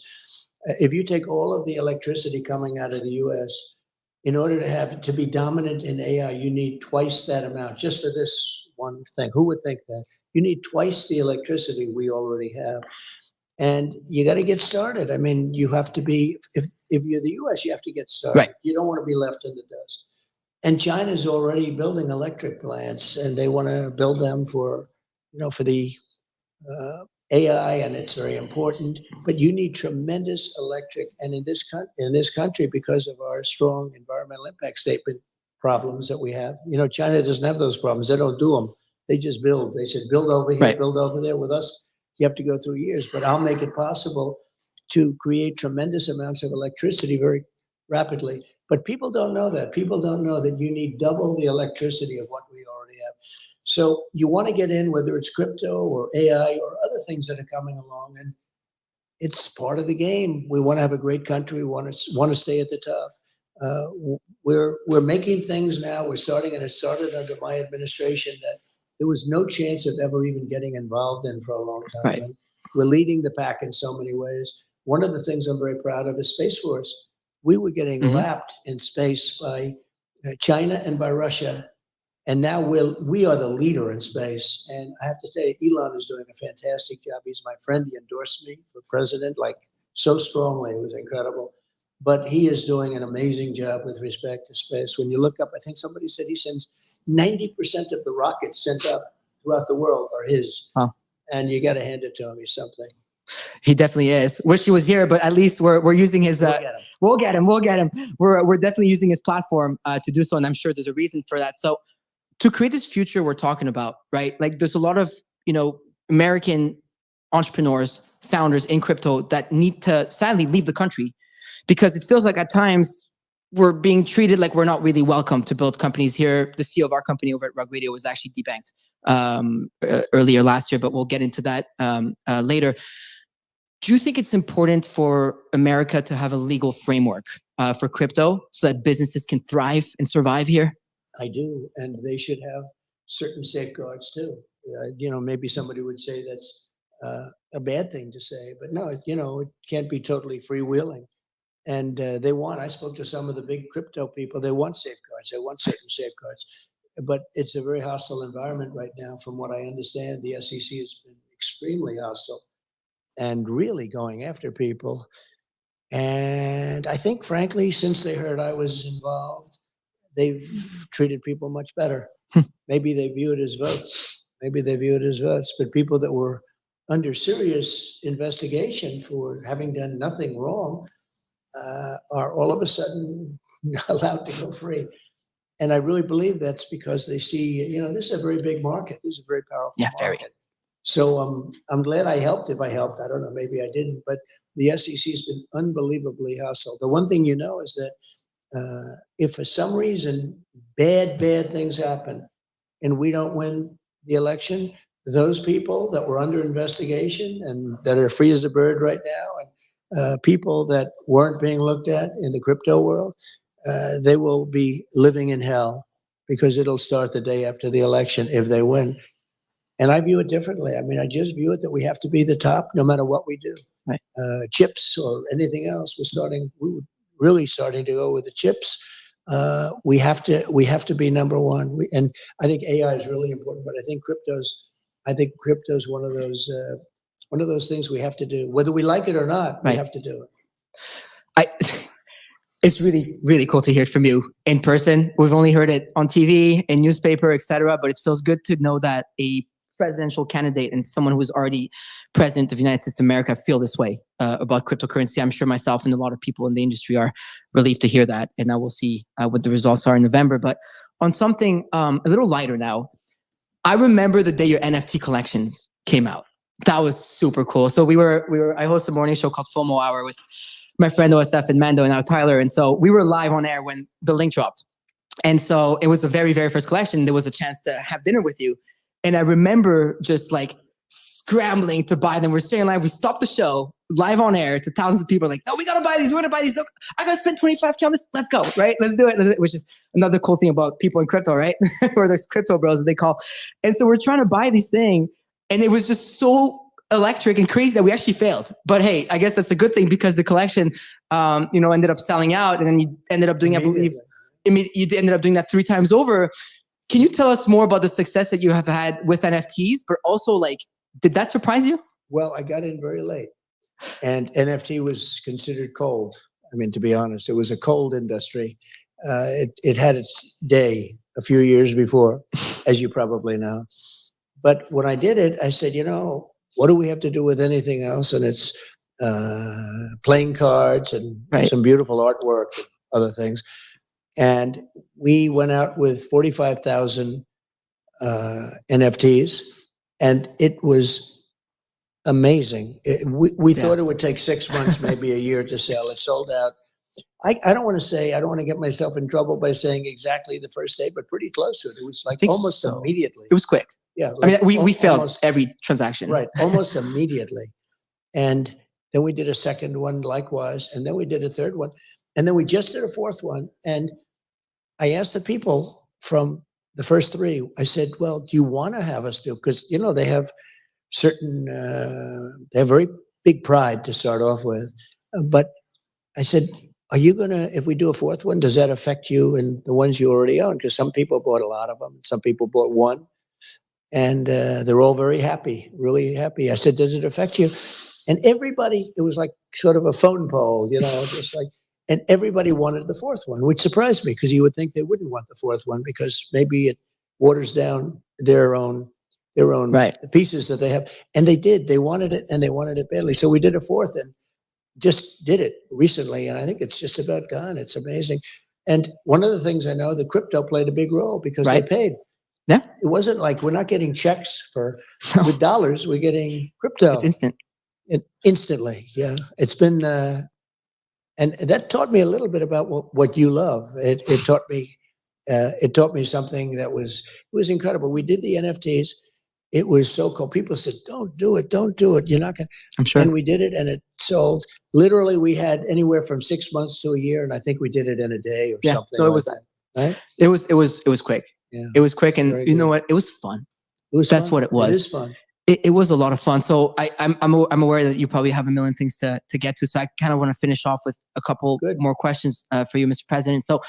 If you take all of the electricity coming out of the US, in order to be dominant in AI, you need twice that amount just for this one thing. Who would think that? You need twice the electricity we already have. And you got to get started. I mean, you have to be, if you're the US, you have to get started. Right. You don't want to be left in the dust. And China's already building electric plants, and they want to build them for the AI, and it's very important. But you need tremendous electric, and in this country, because of our strong environmental impact statement problems that we have, China doesn't have those problems. They don't do them. They just build. They said, build over here, build over there. With us, you have to go through years. But I'll make it possible to create tremendous amounts of electricity very rapidly. But people don't know that. People don't know that you need double the electricity of what we already have. So you want to get in, whether it's crypto or AI or other things that are coming along, and it's part of the game. We want to have a great country. We want to stay at the top. We're making things now. We're starting, and it started under my administration, that there was no chance of ever even getting involved in for a long time. Right. And we're leading the pack in so many ways. One of the things I'm very proud of is Space Force. We were getting lapped in space by China and by Russia. And now we are the leader in space. And I have to tell you, Elon is doing a fantastic job. He's my friend. He endorsed me for president, so strongly. It was incredible. But he is doing an amazing job with respect to space. When you look up, I think somebody said he sends 90% of the rockets sent up throughout the world are his. Huh. And you got to hand it to him. He's something. He definitely is. Wish he was here, but at least we're using his. We'll get him. We're definitely using his platform to do so, and I'm sure there's a reason for that. So, to create this future we're talking about, right? Like, there's a lot of American entrepreneurs, founders in crypto that need to sadly leave the country because it feels like at times we're being treated like we're not really welcome to build companies here. The CEO of our company over at Rug Radio was actually debanked earlier last year, but we'll get into that later. Do you think it's important for America to have a legal framework for crypto so that businesses can thrive and survive here? I do, and they should have certain safeguards too. Maybe somebody would say that's a bad thing to say, but no, it can't be totally freewheeling. And I spoke to some of the big crypto people, they want safeguards, they want certain safeguards. But it's a very hostile environment right now. From what I understand, the SEC has been extremely hostile and really going after people. And I think, frankly, since they heard I was involved, they've treated people much better. Maybe they view it as votes. But people that were under serious investigation for having done nothing wrong are all of a sudden allowed to go free. And I really believe that's because they see, this is a very big market. This is a very powerful market. Very. So I'm glad I helped. If I helped, I don't know, maybe I didn't. But the SEC has been unbelievably hostile. The one thing is that if for some reason bad things happen and we don't win the election, those people that were under investigation and that are free as a bird right now, and people that weren't being looked at in the crypto world, they will be living in hell because it'll start the day after the election if they win. And I view it differently. I mean, I just view it that we have to be the top no matter what we do. Right. Chips or anything else, we were really starting to go with the chips. We have to be number one. And I think AI is really important, but I think crypto's one of those things we have to do. Whether we like it or not, we have to do it. It's really, really cool to hear it from you in person. We've only heard it on TV, in newspaper, etc. But it feels good to know that a presidential candidate and someone who is already president of the United States of America feel this way about cryptocurrency. I'm sure myself and a lot of people in the industry are relieved to hear that. And now we'll see what the results are in November. But on something a little lighter now, I remember the day your NFT collections came out. That was super cool. So I host a morning show called FOMO Hour with my friend OSF and Mando and now Tyler. And so we were live on air when the link dropped. And so it was the very, very first collection. There was a chance to have dinner with you. And I remember just like scrambling to buy them. We're staying live. We stopped the show live on air to thousands of people like, no, we got to buy these. We're going to buy these. I got to spend $25K on this. Let's go. Right. Let's do it. Which is another cool thing about people in crypto, right? Or there's crypto bros that they call. And so we're trying to buy these things. And it was just so electric and crazy that we actually failed. But hey, I guess that's a good thing because the collection, ended up selling out, and then you ended up doing, you ended up doing that 3 times over. Can you tell us more about the success that you have had with NFTs, but also like, did that surprise you? Well, I got in very late, and NFT was considered cold. I mean, to be honest, it was a cold industry. It had its day a few years before, as you probably know. But when I did it, I said, what do we have to do with anything else? And it's playing cards and some beautiful artwork and other things. And we went out with 45,000 NFTs, and it was amazing. We thought it would take 6 months, maybe a year to sell. It sold out. I don't want to get myself in trouble by saying exactly the first day, but pretty close to it. It was like almost immediately. It was quick. Yeah. Like we failed every transaction. Right. Almost immediately. And then we did a second one likewise. And then we did a third one. And then we just did a fourth one. And I asked the people from the first 3, I said, well, do you want to have us do? Because, they have they have very big pride to start off with. But I said, are you going to, if we do a fourth one, does that affect you and the ones you already own? Because some people bought a lot of them. Some people bought one. And they're all very happy, really happy. I said, does it affect you? And everybody, it was like sort of a phone poll, just like, and everybody wanted the fourth one, which surprised me because you would think they wouldn't want the fourth one because maybe it waters down their own pieces that they have. And they did. They wanted it, and they wanted it badly. So we did a fourth and just did it recently. And I think it's just about gone. It's amazing. And one of the things I know, the crypto played a big role because they paid. Yeah. It wasn't like we're not getting checks with dollars. We're getting crypto. It's instant. Instantly. Yeah. It's been, And that taught me a little bit about what you love. It taught me something that was incredible. We did the NFTs. It was so cool. People said, "Don't do it, don't do it. You're not going." I'm sure. And we did it, and it sold. Literally, we had anywhere from 6 months to a year, and I think we did it in a day or something. No, it like was that. Right? It was quick. Yeah. It was quick, and Very you know good. what? It was fun. That's what it was. It is fun. It was a lot of fun. So I'm aware that you probably have a million things to get to. So I kind of want to finish off with a couple more questions for you, Mr. President. So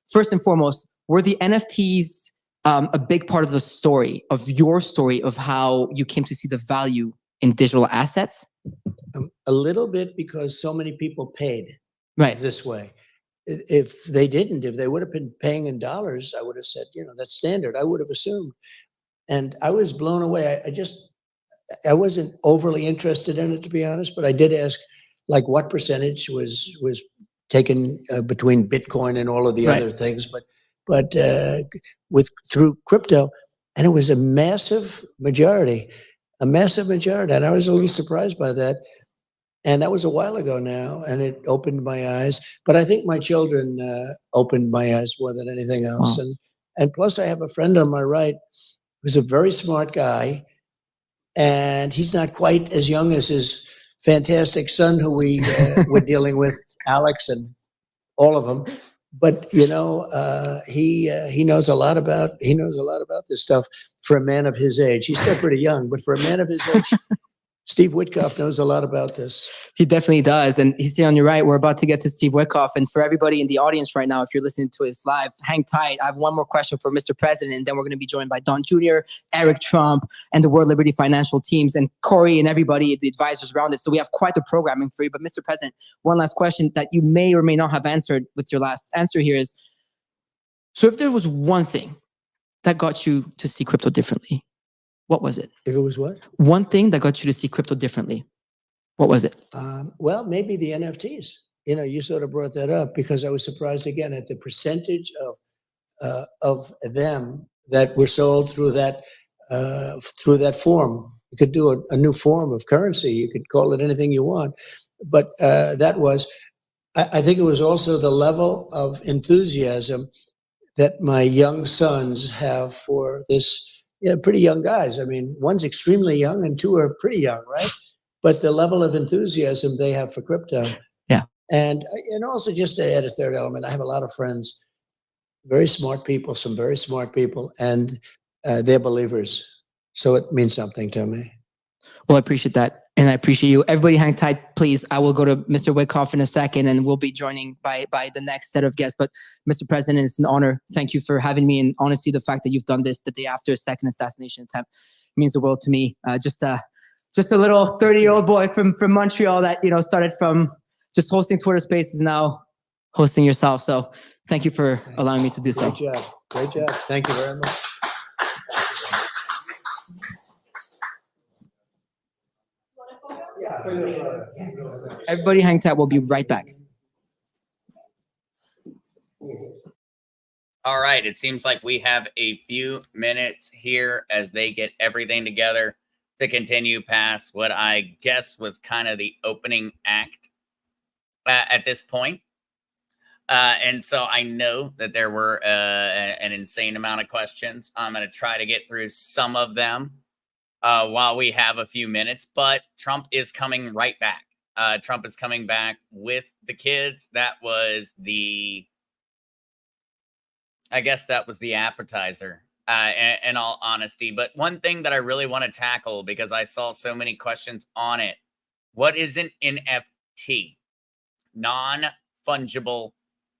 first and foremost, were the NFTs a big part of the story, of your story, of how you came to see the value in digital assets? A little bit, because so many people paid this way. If they didn't, if they would have been paying in dollars, I would have said, that's standard. I would have assumed. And I was blown away. I wasn't overly interested in it, to be honest, but I did ask, like, what percentage was taken between Bitcoin and all of the other things, but through crypto, and it was a massive majority, and I was a little surprised by that. And that was a while ago now, and it opened my eyes. But I think my children opened my eyes more than anything else. Wow. And plus, I have a friend on my right who's a very smart guy, and he's not quite as young as his fantastic son, who we were dealing with, Alex, and all of them. But he knows a lot about this stuff for a man of his age. He's still pretty young, but for a man of his age, Steve Witkoff knows a lot about this. He definitely does. And he's sitting on your right. We're about to get to Steve Witkoff. And for everybody in the audience right now, if you're listening to us live, hang tight. I have one more question for Mr. President, and then we're going to be joined by Don Jr., Eric Trump, and the World Liberty Financial teams, and Corey and everybody, the advisors around it. So we have quite the programming for you. But Mr. President, one last question that you may or may not have answered with your last answer here is, so if there was one thing that got you to see crypto differently, what was it? If it was what? One thing that got you to see crypto differently. What was it? Well, maybe the NFTs. You sort of brought that up, because I was surprised again at the percentage of them that were sold through that form. You could do a new form of currency. You could call it anything you want, but that was. I think it was also the level of enthusiasm that my young sons have for this. Pretty young guys. I mean, one's extremely young and two are pretty young, right? But the level of enthusiasm they have for crypto. Yeah. And also, just to add a third element, I have a lot of friends, very smart people, and they're believers. So it means something to me. Well, I appreciate that. And I appreciate you. Everybody hang tight, please. I will go to Mr. Witkoff in a second, and we'll be joining by the next set of guests. But Mr. President, it's an honor. Thank you for having me. And honestly, the fact that you've done this the day after a second assassination attempt means the world to me. Just a little 30-year-old boy from Montreal that, started from just hosting Twitter Spaces, now hosting yourself. So thank you for allowing me to do so. Great job. Thank you very much. Everybody hang tight. We'll be right back. All right. It seems like we have a few minutes here as they get everything together to continue past what I guess was kind of the opening act at this point. And so I know that there were an insane amount of questions. I'm going to try to get through some of them while we have a few minutes, but Trump is coming right back. Trump is coming back with the kids. That was I guess that was the appetizer, in all honesty. But one thing that I really want to tackle, because I saw so many questions on it, what is an NFT? Non-fungible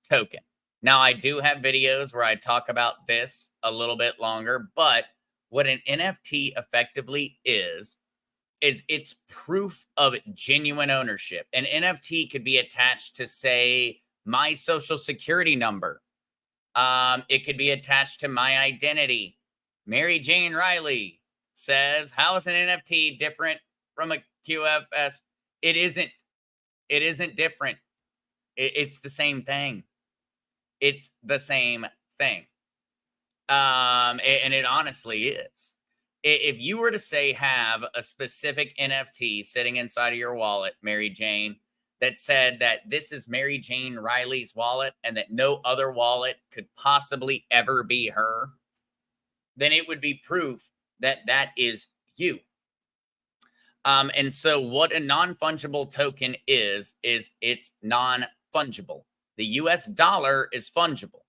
token. Now, I do have videos where I talk about this a little bit longer, but what an NFT effectively is it's proof of genuine ownership. An NFT could be attached to, say, my social security number. It could be attached to my identity. Mary Jane Riley says, how is an NFT different from a QFS? It isn't. It isn't different. It's the same thing. It's the same thing. And it honestly is. If you were to say have a specific NFT sitting inside of your wallet, Mary Jane, that said that this is Mary Jane Riley's wallet and that no other wallet could possibly ever be her, then it would be proof that that is you. And so what a non-fungible token is it's non-fungible. The US dollar is fungible.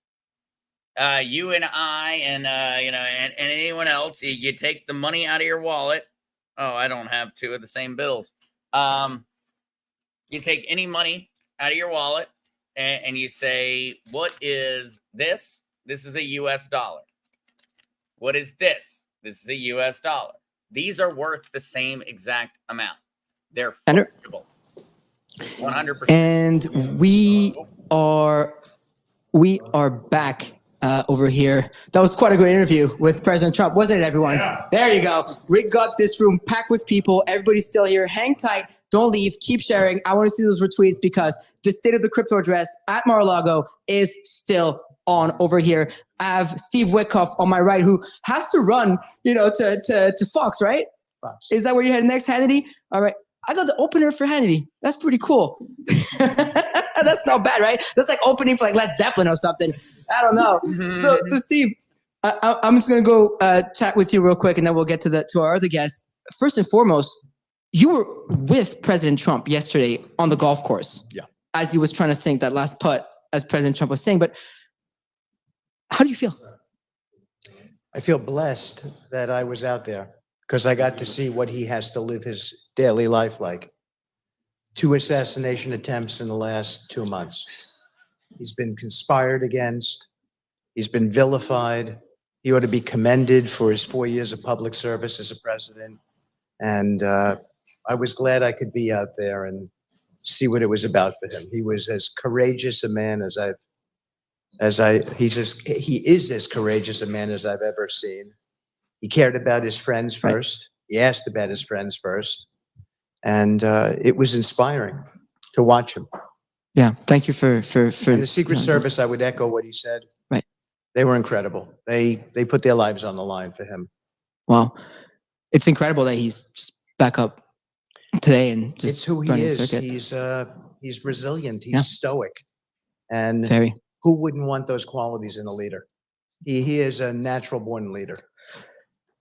You and I and and anyone else, you take the money out of your wallet. Oh, I don't have two of the same bills. You take any money out of your wallet and you say, what is this? This is a US dollar. What is this? This is a US dollar. These are worth the same exact amount. They're fungible. 100%. And we are back over here. That was quite a good interview with President Trump, wasn't it, everyone? Yeah. There you go. Rick got this room packed with people. Everybody's still here. Hang tight. Don't leave. Keep sharing. I want to see those retweets because the State of the Crypto address at Mar-a-Lago is still on over here. I have Steve Witkoff on my right, who has to run, to Fox, right? Fox. Is that where you're headed next, Hannity? All right. I got the opener for Hannity. That's pretty cool. That's not bad, right? That's like opening for like Led Zeppelin or something. I don't know. So Steve, I'm just gonna go chat with you real quick, and then we'll get to our other guests. First and foremost, you were with President Trump yesterday on the golf course. Yeah. As he was trying to sink that last putt, as President Trump was saying. But how do you feel? I feel blessed that I was out there because I got to see what he has to live his daily life like. 2 assassination attempts in the last 2 months. He's been conspired against. He's been vilified. He ought to be commended for his 4 years of public service as a president. And I was glad I could be out there and see what it was about for him. He was as courageous a man he is as courageous a man as I've ever seen. He cared about his friends first. He asked about his friends first. And it was inspiring to watch him. Yeah, thank you for And the Secret Service, I would echo what he said. Right. They were incredible. They put their lives on the line for him. Wow. It's incredible that he's just back up today and just It's who he is. He's resilient. He's stoic. And who wouldn't want those qualities in a leader? He is a natural born leader.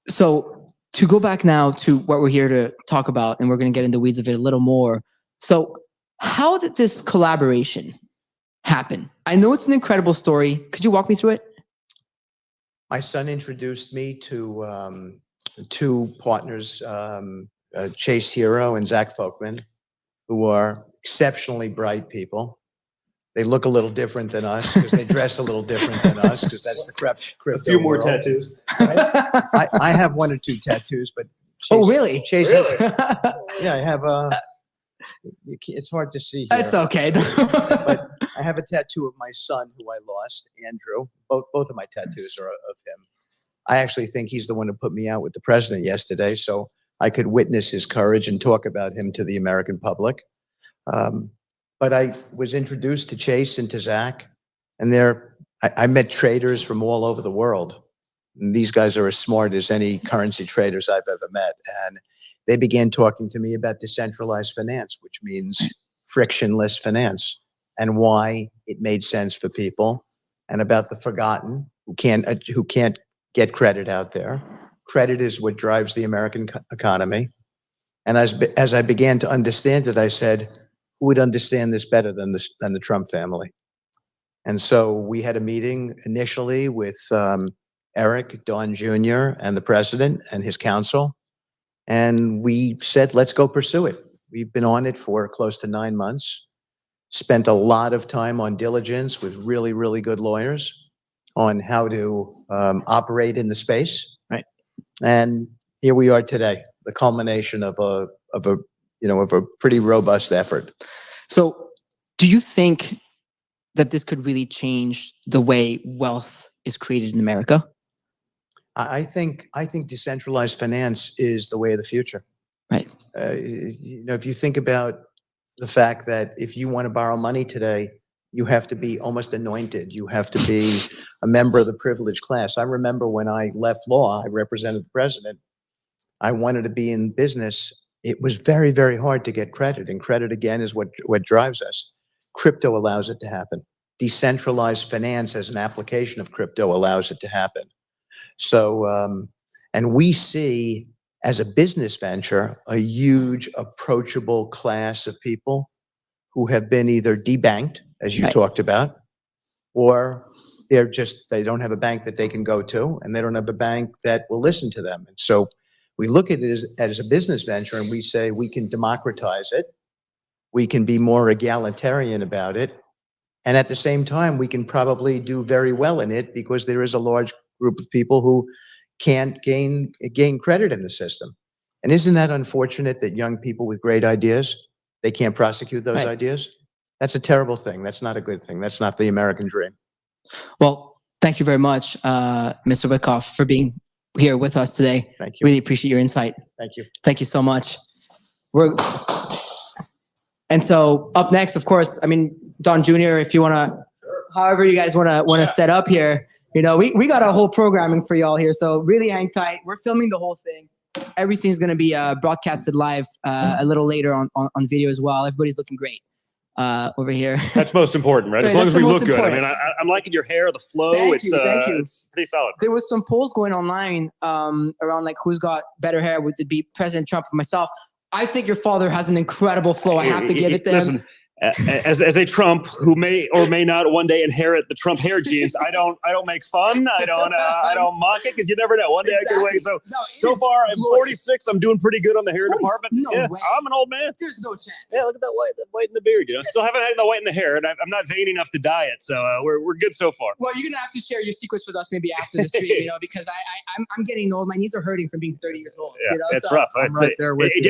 So to go back now to what we're here to talk about, and we're going to get in the weeds of it a little more. So how did this collaboration happen? I know it's an incredible story. Could you walk me through it? My son introduced me to 2 partners, Chase Hero and Zach Folkman, who are exceptionally bright people. They look a little different than us because they dress a little different than us because that's the crypto A few more world. tattoos. Right? I have 1 or 2 tattoos, but Oh, really? Chase Really? yeah, I have it's hard to see here. That's okay. But I have a tattoo of my son who I lost, Andrew. Both of my tattoos are of him. I actually think he's the one who put me out with the president yesterday, so I could witness his courage and talk about him to the American public. But I was introduced to Chase and to Zach, and I met traders from all over the world. And these guys are as smart as any currency traders I've ever met. And they began talking to me about decentralized finance, which means frictionless finance, and why it made sense for people, and about the forgotten who can't get credit out there. Credit is what drives the American economy. And as I began to understand it, I said, who would understand this better than the Trump family? And so we had a meeting initially with Eric, Don Jr., and the president and his counsel. And we said, let's go pursue it. We've been on it for close to 9 months, spent a lot of time on diligence with really, really good lawyers on how to operate in the space. Right. And here we are today, the culmination of a pretty robust effort. So do you think that this could really change the way wealth is created in America? I think decentralized finance is the way of the future. Right. If you think about the fact that if you want to borrow money today, you have to be almost anointed. You have to be a member of the privileged class. I remember when I left law, I represented the president. I wanted to be in business it was very, very hard to get credit. And credit, again, is what drives us. Crypto allows it to happen. Decentralized finance as an application of crypto allows it to happen. So, and we see as a business venture, a huge approachable class of people who have been either debanked, as you talked about, or they don't have a bank that they can go to, and they don't have a bank that will listen to them. And so we look at it as a business venture, and we say we can democratize it. We can be more egalitarian about it. And at the same time, we can probably do very well in it because there is a large group of people who can't gain credit in the system. And isn't that unfortunate that young people with great ideas, they can't prosecute those ideas? That's a terrible thing. That's not a good thing. That's not the American dream. Well, thank you very much, Mr. Witkoff, for being here with us today. Thank you. Really appreciate your insight. Thank you. Thank you so much. And so up next, of course, I mean, Don Jr., if you want to, however you guys want to set up here, you know, we got a whole programming for y'all here. So really hang tight. We're filming the whole thing. Everything's going to be broadcasted live a little later on video as well. Everybody's looking great over here. That's most important, right? As long as we look good. I mean, I'm liking your hair, the flow. Thank you. It's pretty solid. There was some polls going online around like who's got better hair. Would it be President Trump or myself? I think your father has an incredible flow. I have to give it to him. Listen, as a Trump who may or may not one day inherit the Trump hair genes, I don't make fun. I don't mock it because you never know. One day I could wait. So far I'm 46. I'm doing pretty good on the hair department. No way. I'm an old man. There's no chance. Yeah, look at that white in the beard. You know, still haven't had the white in the hair, and I'm not vain enough to dye it. So we're good so far. Well, you're gonna have to share your secrets with us maybe after the stream, you know, because I'm getting old. My knees are hurting from being 30 years old. Yeah, you know? it's rough. It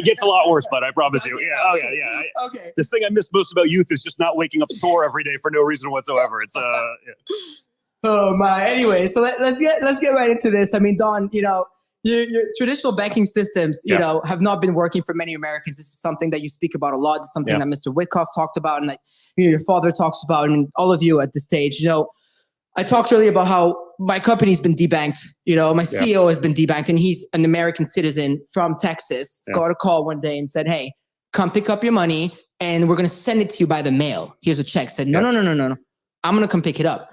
gets a lot worse, but I promise you. Yeah. Oh yeah. Okay. This thing I miss most about youth is just not waking up sore every day for no reason whatsoever. It's Oh my. Anyway, so let's get right into this. I mean, Don, you know, your traditional banking systems, you know, have not been working for many Americans. This is something that you speak about a lot. It's something that Mr. Witkoff talked about, and that your father talks about, and all of you at this stage. You know, I talked earlier about how my company's been debanked. You know, my CEO has been debanked, and he's an American citizen from Texas. Got a call one day and said, "Hey, come pick up your money, and we're gonna send it to you by the mail. Here's a check." Said, no. I'm gonna come pick it up.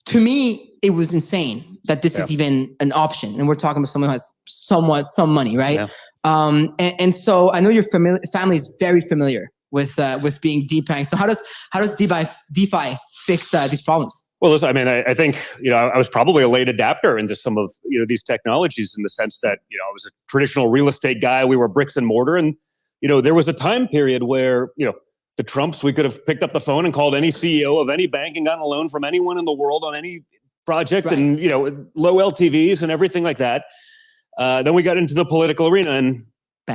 To me, it was insane that this is even an option. And we're talking about someone who has some money, right? Yeah. And so I know your family is very familiar with being debanked. So how does DeFi fix these problems? Well, listen, I mean, I think, you know, I was probably a late adapter into some of, you know, these technologies in the sense that, you know, I was a traditional real estate guy. We were bricks and mortar. And, you know, there was a time period where, you know, the Trumps, we could have picked up the phone and called any CEO of any bank and gotten a loan from anyone in the world on any project and, you know, low LTVs and everything like that. Then we got into the political arena and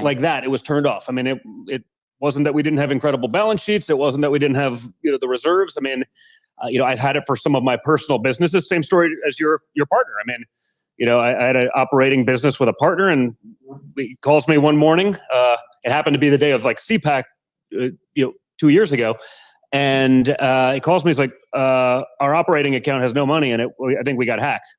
like that, it was turned off. I mean, it wasn't that we didn't have incredible balance sheets. It wasn't that we didn't have, you know, the reserves. I mean, you know, I've had it for some of my personal businesses. Same story as your partner. I mean, you know, I had an operating business with a partner, and he calls me one morning. It happened to be the day of like CPAC, you know, 2 years ago. And he calls me, he's like, our operating account has no money in it. I think we got hacked.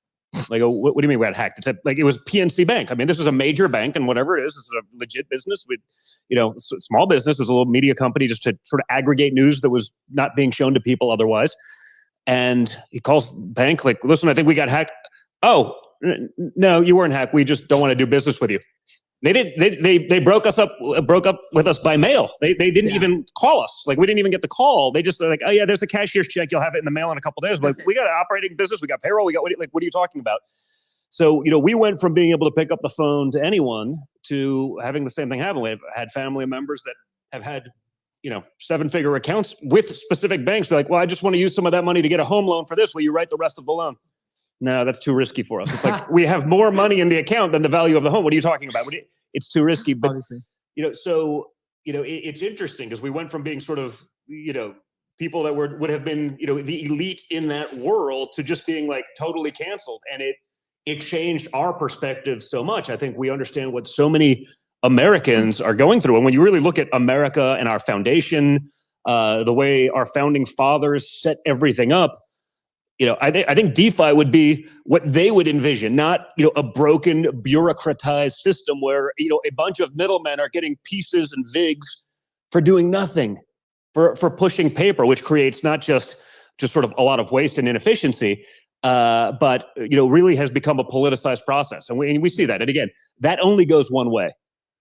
Like, what do you mean we got hacked? It's like, it was PNC Bank. I mean, this is a major bank, and whatever it is, this is a legit business with, you know, small business. It was a little media company just to sort of aggregate news that was not being shown to people otherwise. And he calls bank like, listen, I think we got hacked. Oh, no, you weren't hacked. We just don't want to do business with you. They didn't. They broke up with us by mail. They didn't even call us. Like, we didn't even get the call. They just like, oh yeah, there's a cashier's check. You'll have it in the mail in a couple of days. But we got an operating business. We got payroll. We got what are you talking about? So, you know, we went from being able to pick up the phone to anyone to having the same thing happen. We've had family members that have had, you know, 7-figure accounts with specific banks. Be like, well, I just want to use some of that money to get a home loan for this. Will you write the rest of the loan? No, that's too risky for us. It's like, we have more money in the account than the value of the home. What are you talking about? It's too risky. But, obviously, you know, so, you know, it's interesting because we went from being sort of, you know, people that would have been, you know, the elite in that world to just being like totally canceled. And it changed our perspective so much. I think we understand what so many Americans are going through. And when you really look at America and our foundation, the way our founding fathers set everything up, I think DeFi would be what they would envision, not, a broken, bureaucratized system where, a bunch of middlemen are getting pieces and VIGs for doing nothing, for pushing paper, which creates not just sort of a lot of waste and inefficiency, but, really has become a politicized process. And we see that. And again, that only goes one way.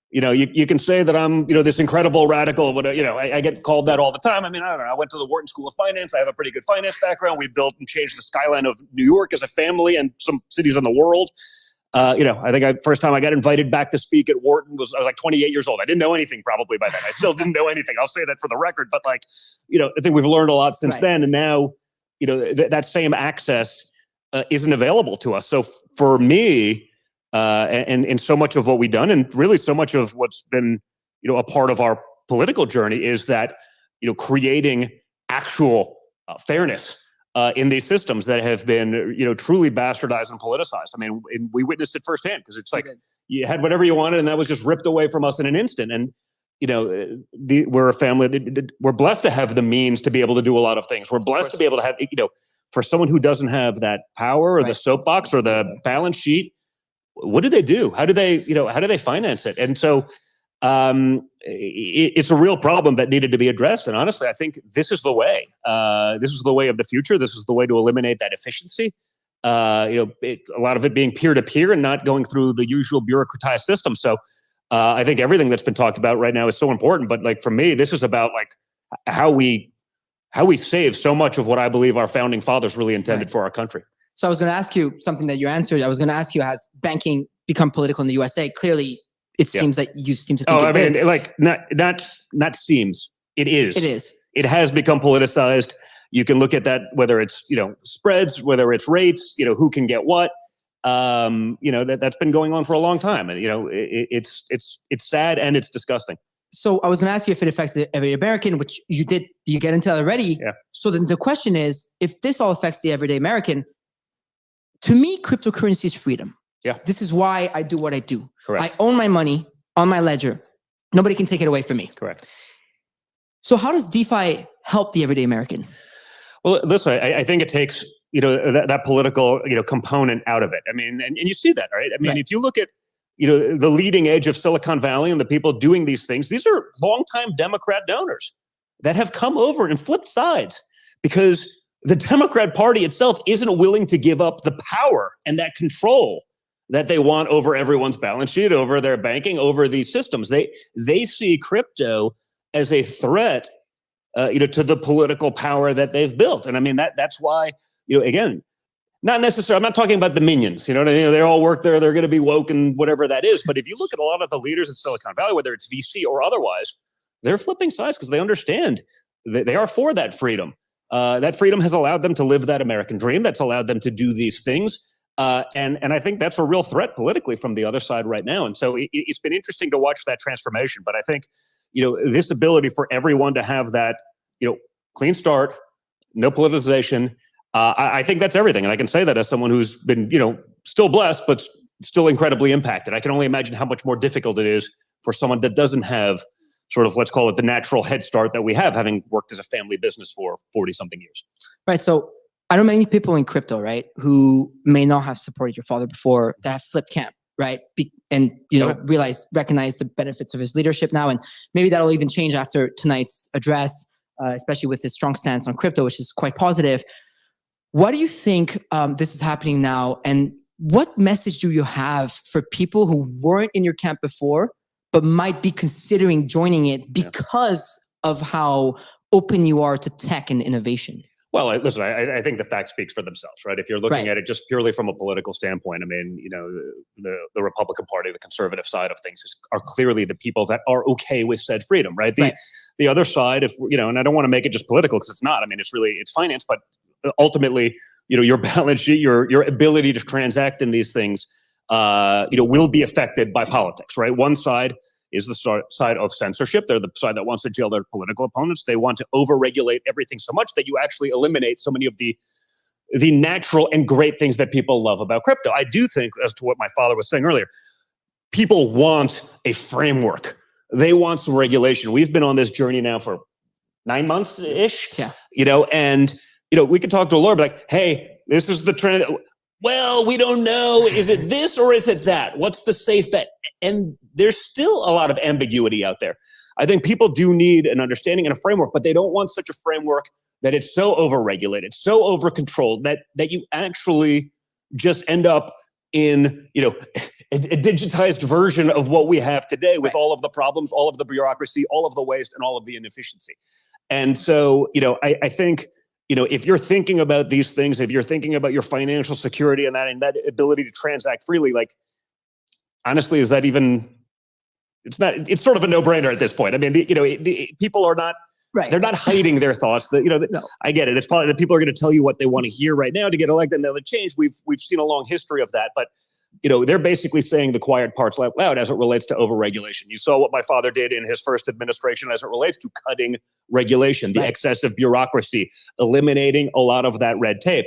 You can say that I'm, this incredible radical, but, I get called that all the time. I mean, I don't know. I went to the Wharton School of Finance. I have a pretty good finance background. We built and changed the skyline of New York as a family and some cities in the world. I think first time I got invited back to speak at Wharton I was like 28 years old. I didn't know anything probably by then. I still didn't know anything. I'll say that for the record. But I think we've learned a lot since then. And now, that same access isn't available to us. So for me, and so much of what we've done, and really so much of what's been, a part of our political journey is that, creating actual fairness in these systems that have been, truly bastardized and politicized. I mean, we witnessed it firsthand because it's like you had whatever you wanted, and that was just ripped away from us in an instant. And we're a family that we're blessed to have the means to be able to do a lot of things. We're blessed to be able to have, for someone who doesn't have that power or the soapbox or the balance sheet. What do they do? How do they finance it? And so it's a real problem that needed to be addressed. And honestly, I think this is the way. This is the way of the future. This is the way to eliminate that efficiency. A lot of it being peer-to-peer and not going through the usual bureaucratized system. So I think everything that's been talked about right now is so important. But for me, this is about how we save so much of what I believe our founding fathers really intended for our country. So I was going to ask you something that you answered. I was going to ask you, has banking become political in the USA? Clearly, it seems that you seem to think it did. Not seems. It is. It is. It has become politicized. You can look at that, whether it's, spreads, whether it's rates, who can get what. That's been going on for a long time. And, it's sad and it's disgusting. So I was going to ask you if it affects the everyday American, which you did. You get into that already. Yeah. So then the question is, if this all affects the everyday American, to me, cryptocurrency is freedom. Yeah. This is why I do what I do. Correct. I own my money on my ledger. Nobody can take it away from me. Correct. So how does DeFi help the everyday American? Well, listen, I think it takes, that political, component out of it. I mean, and you see that, right? I mean, if you look at, the leading edge of Silicon Valley and the people doing these things, these are longtime Democrat donors that have come over and flipped sides because the Democrat Party itself isn't willing to give up the power and that control that they want over everyone's balance sheet, over their banking, over these systems. They see crypto as a threat, to the political power that they've built. And I mean, that's why, again, not necessarily, I'm not talking about the minions, they all work there, they're going to be woke and whatever that is. But if you look at a lot of the leaders in Silicon Valley, whether it's VC or otherwise, they're flipping sides because they understand that they are for that freedom. That freedom has allowed them to live that American dream. That's allowed them to do these things. And I think that's a real threat politically from the other side right now. And so it's been interesting to watch that transformation. But I think, this ability for everyone to have that, clean start, no politicization, I think that's everything. And I can say that as someone who's been, still blessed, but still incredibly impacted. I can only imagine how much more difficult it is for someone that doesn't have sort of, let's call it the natural head start that we have, having worked as a family business for 40 something years. Right. So I know many people in crypto, right, who may not have supported your father before, that have flipped camp, right? Recognize the benefits of his leadership now. And maybe that'll even change after tonight's address, especially with his strong stance on crypto, which is quite positive. Why do you think this is happening now? And what message do you have for people who weren't in your camp before, but might be considering joining it because of how open you are to tech and innovation? Well, listen, I think the facts speaks for themselves, right? If you're looking at it just purely from a political standpoint, I mean, the Republican Party, the conservative side of things are clearly the people that are okay with said freedom, right? The other side, and I don't want to make it just political because it's not. I mean, it's finance, but ultimately, your balance sheet, your ability to transact in these things, will be affected by politics, right? One side is the side of censorship. They're the side that wants to jail their political opponents. They want to overregulate everything so much that you actually eliminate so many of the natural and great things that people love about crypto. I do think, as to what my father was saying earlier, people want a framework. They want some regulation. We've been on this journey now for 9 months-ish, and we could talk to a lawyer, like, hey, this is the trend. Well, we don't know. Is it this or is it that? What's the safe bet? And there's still a lot of ambiguity out there. I think people do need an understanding and a framework, but they don't want such a framework that it's so overregulated, so over-controlled that you actually just end up in, a digitized version of what we have today with all of the problems, all of the bureaucracy, all of the waste, and all of the inefficiency. And so, I think, if you're thinking about these things, if you're thinking about your financial security and that ability to transact freely, like, honestly, is that even, it's sort of a no-brainer at this point. I mean, people are not, they're not hiding their thoughts. No. I get it. It's probably that people are going to tell you what they want to hear right now to get elected, and they'll change. We've seen a long history of that, but they're basically saying the quiet parts out loud as it relates to overregulation. You saw what my father did in his first administration as it relates to cutting regulation, the excessive bureaucracy, eliminating a lot of that red tape.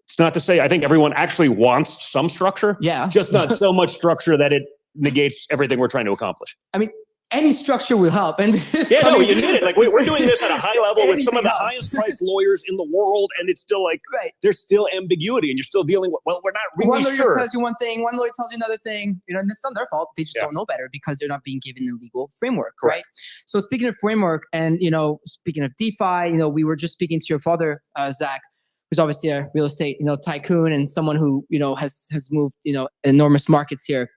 It's not to say I think everyone actually wants some structure, just not so much structure that it negates everything we're trying to accomplish. I mean, any structure will help. And you need it. Like we're doing this at a high level with some of the highest priced lawyers in the world, and it's still like there's still ambiguity, and you're still dealing with. Well, we're not really one lawyer sure. tells you one thing, one lawyer tells you another thing. And it's not their fault. They just don't know better because they're not being given a legal framework, right? So speaking of framework, and speaking of DeFi, we were just speaking to your father, Zach, who's obviously a real estate tycoon and someone who has moved enormous markets here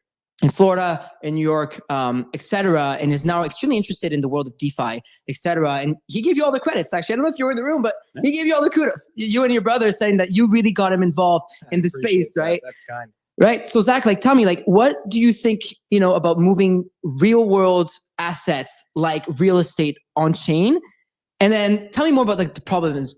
in Florida, in New York, et cetera, and is now extremely interested in the world of DeFi, et cetera. And he gave you all the credits, actually. I don't know if you were in the room, but he gave you all the kudos. You and your brother saying that you really got him involved in the space, right? That's kind. Right. So Zach, tell me, what do you think, about moving real world assets like real estate on chain? And then tell me more about the problems,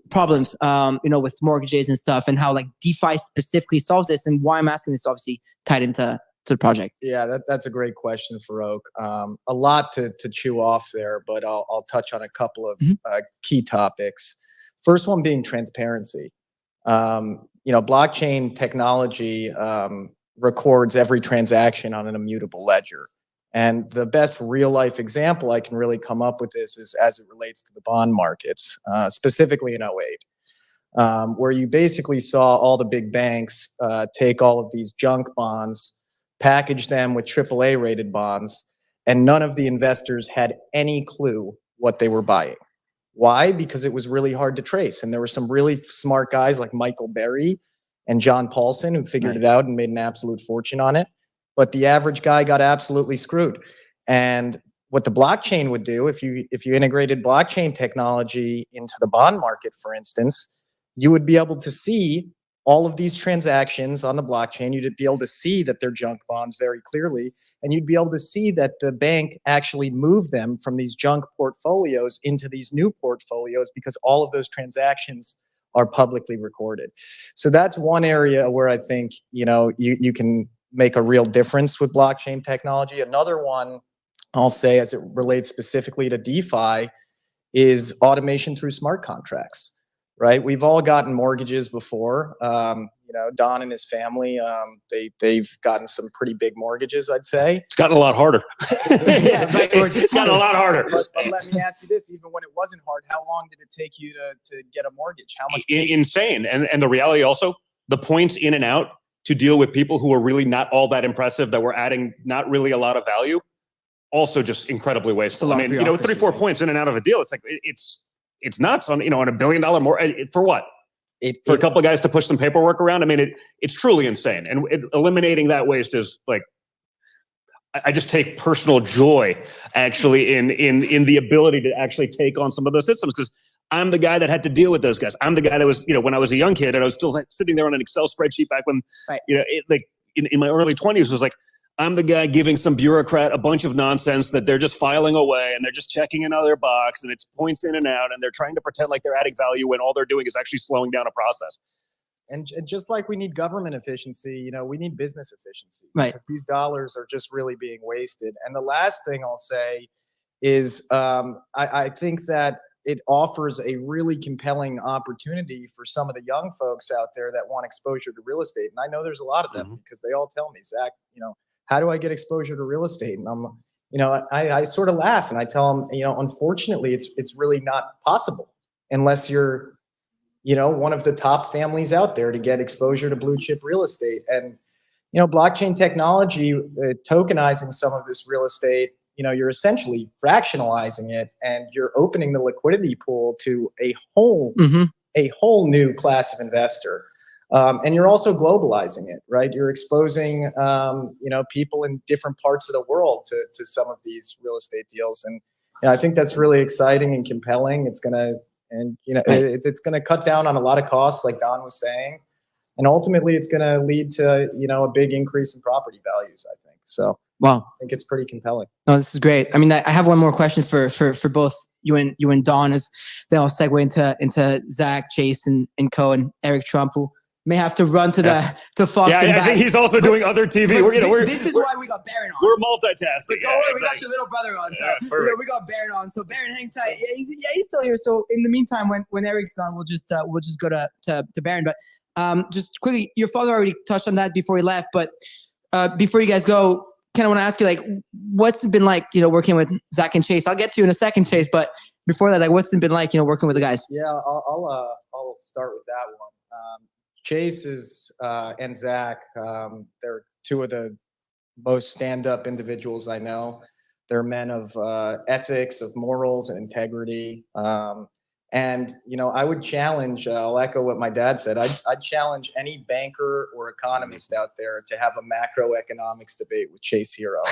with mortgages and stuff, and how DeFi specifically solves this, and why I'm asking this, obviously tied into the project. Yeah, that's a great question, Farouk. A lot to chew off there, but I'll touch on a couple of key topics. First one being transparency. Blockchain technology records every transaction on an immutable ledger. And the best real life example I can really come up with this is as it relates to the bond markets, specifically in 2008, where you basically saw all the big banks take all of these junk bonds, package them with AAA rated bonds, and none of the investors had any clue what they were buying. Why? Because it was really hard to trace. And there were some really smart guys like Michael Berry and John Paulson who figured it out and made an absolute fortune on it. But the average guy got absolutely screwed. And what the blockchain would do, if you integrated blockchain technology into the bond market, for instance, you would be able to see all of these transactions on the blockchain. You'd be able to see that they're junk bonds very clearly, and you'd be able to see that the bank actually moved them from these junk portfolios into these new portfolios because all of those transactions are publicly recorded. So that's one area where I think you can make a real difference with blockchain technology. Another one I'll say as it relates specifically to DeFi is automation through smart contracts. Right, we've all gotten mortgages before. Don and his family, they've gotten some pretty big mortgages, I'd say. It's gotten a lot harder. It's gotten a lot harder. But let me ask you this: even when it wasn't hard, how long did it take you to get a mortgage? How much? Insane. And the reality also, the points in and out to deal with people who are really not all that impressive, that were adding not really a lot of value, also just incredibly wasteful. I mean, 3-4 points in and out of a deal. It's like it's nuts on on $1 billion more for what? For a couple of guys to push some paperwork around. I mean, it's truly insane. And eliminating that waste is like, I just take personal joy actually in the ability to actually take on some of those systems, because I'm the guy that had to deal with those guys. I'm the guy that was, when I was a young kid and I was still sitting there on an Excel spreadsheet back when, in my early 20s, was like, I'm the guy giving some bureaucrat a bunch of nonsense that they're just filing away and they're just checking another box and it's points in and out and they're trying to pretend like they're adding value when all they're doing is actually slowing down a process. And just like we need government efficiency, we need business efficiency. Right. Because these dollars are just really being wasted. And the last thing I'll say is I think that it offers a really compelling opportunity for some of the young folks out there that want exposure to real estate. And I know there's a lot of them because they all tell me, Zach, how do I get exposure to real estate? And I sort of laugh and I tell them, unfortunately, it's really not possible unless you're one of the top families out there to get exposure to blue chip real estate. And, blockchain technology, tokenizing some of this real estate, you're essentially fractionalizing it, and you're opening the liquidity pool to a whole new class of investor. And you're also globalizing it, right? You're exposing, people in different parts of the world to some of these real estate deals. And I think that's really exciting and compelling. It's going to, it's going to cut down on a lot of costs, like Don was saying. And ultimately, it's going to lead to, a big increase in property values, I think. So wow, I think it's pretty compelling. No, this is great. I mean, I have one more question for both you and Don, as then I'll segue into Zach, Chase, and Co, and Eric Trump, who may have to run to Fox. Yeah, I think he's also doing other TV. This is why we got Baron on. We're multitasking. But don't worry, we got your little brother on. So we got Baron on. So Baron, hang tight. Yeah, he's still here. So in the meantime, when Eric's gone, we'll just go to Baron. But just quickly, your father already touched on that before he left. But before you guys go, kind of want to ask you, like, what's it been like, working with Zach and Chase? I'll get to you in a second, Chase. But before that, like, what's it been like, working with the guys? Yeah, I'll start with that one. Chase and Zach, they're two of the most stand-up individuals I know. They're men of ethics, of morals, and integrity. And I would challenge. I'll echo what my dad said. I'd challenge any banker or economist out there to have a macroeconomics debate with Chase Hero.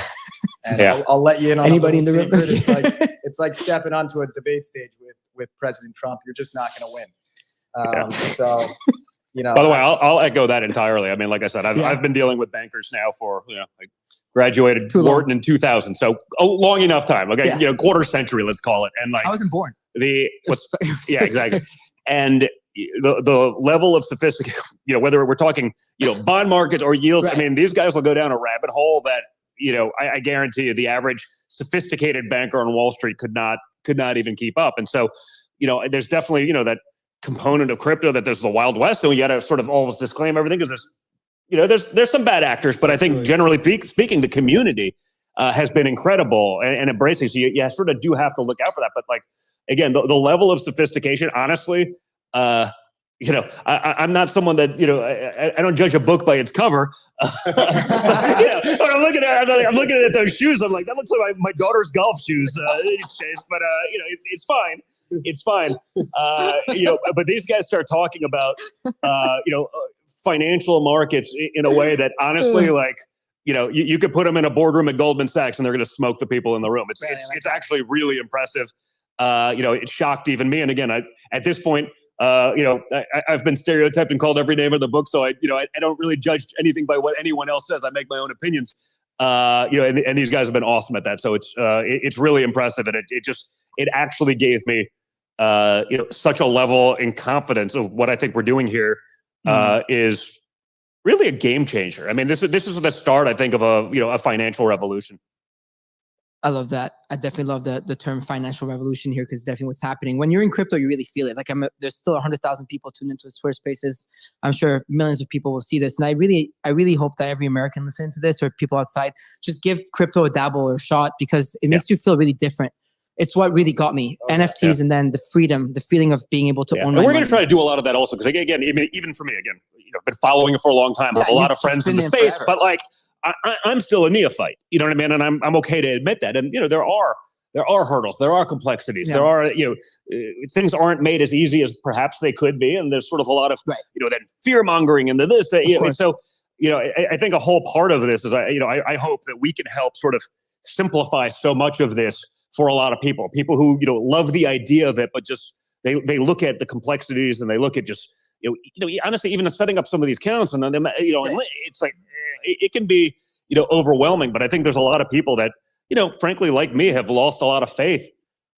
And I'll let you in on anybody in the room. It's like stepping onto a debate stage with President Trump. You're just not going to win. So. By the way, I'll echo that entirely. I mean, like I said, I've been dealing with bankers now for, I graduated Wharton in 2000. So a long enough time. Okay. Quarter century, let's call it. And like, I wasn't born. Yeah, exactly. And the level of sophistication, whether we're talking, bond markets or yields, right. I mean, these guys will go down a rabbit hole that, I guarantee you the average sophisticated banker on Wall Street could not even keep up. And so, there's definitely, that component of crypto that there's the Wild West, and we got to sort of always disclaim everything because there's some bad actors, but I think generally speaking, the community has been incredible and embracing. So you sort of do have to look out for that. But like, again, the level of sophistication, honestly, I'm not someone that, I don't judge a book by its cover. But I'm looking at those shoes. I'm like, that looks like my daughter's golf shoes, Chase. But it's fine. It's fine. But these guys start talking about, financial markets in a way that honestly, like, you could put them in a boardroom at Goldman Sachs and they're going to smoke the people in the room. It's actually really impressive. It shocked even me. And again, at this point, I've been stereotyped and called every name in the book. So I don't really judge anything by what anyone else says. I make my own opinions. And these guys have been awesome at that. So it's really impressive. And it actually gave me, such a level and confidence of what I think we're doing here is really a game changer. I mean, this is the start, I think, of a financial revolution. I love that. I definitely love the term financial revolution here, because definitely what's happening. When you're in crypto, you really feel it. Like there's still 100,000 people tuned into Twitter Spaces. I'm sure millions of people will see this. And I really hope that every American listening to this, or people outside, just give crypto a dabble or a shot, because it makes you feel really different. It's what really got me. NFTs, and then the freedom, the feeling of being able to own. And we're going to try to do a lot of that also, because again, even for me, been following it for a long time. I have a lot of friends in the space, forever. But like, I'm still a neophyte, you know what I mean? And I'm okay to admit that. And, there are hurdles, there are complexities, there are, things aren't made as easy as perhaps they could be. And there's sort of a lot of, that fear mongering and this, so, I think a whole part of this is, I hope that we can help sort of simplify so much of this for a lot of people who, love the idea of it, but just, they look at the complexities and they look at just, honestly, even setting up some of these accounts and then, it's like, it can be, overwhelming, but I think there's a lot of people that, frankly, like me, have lost a lot of faith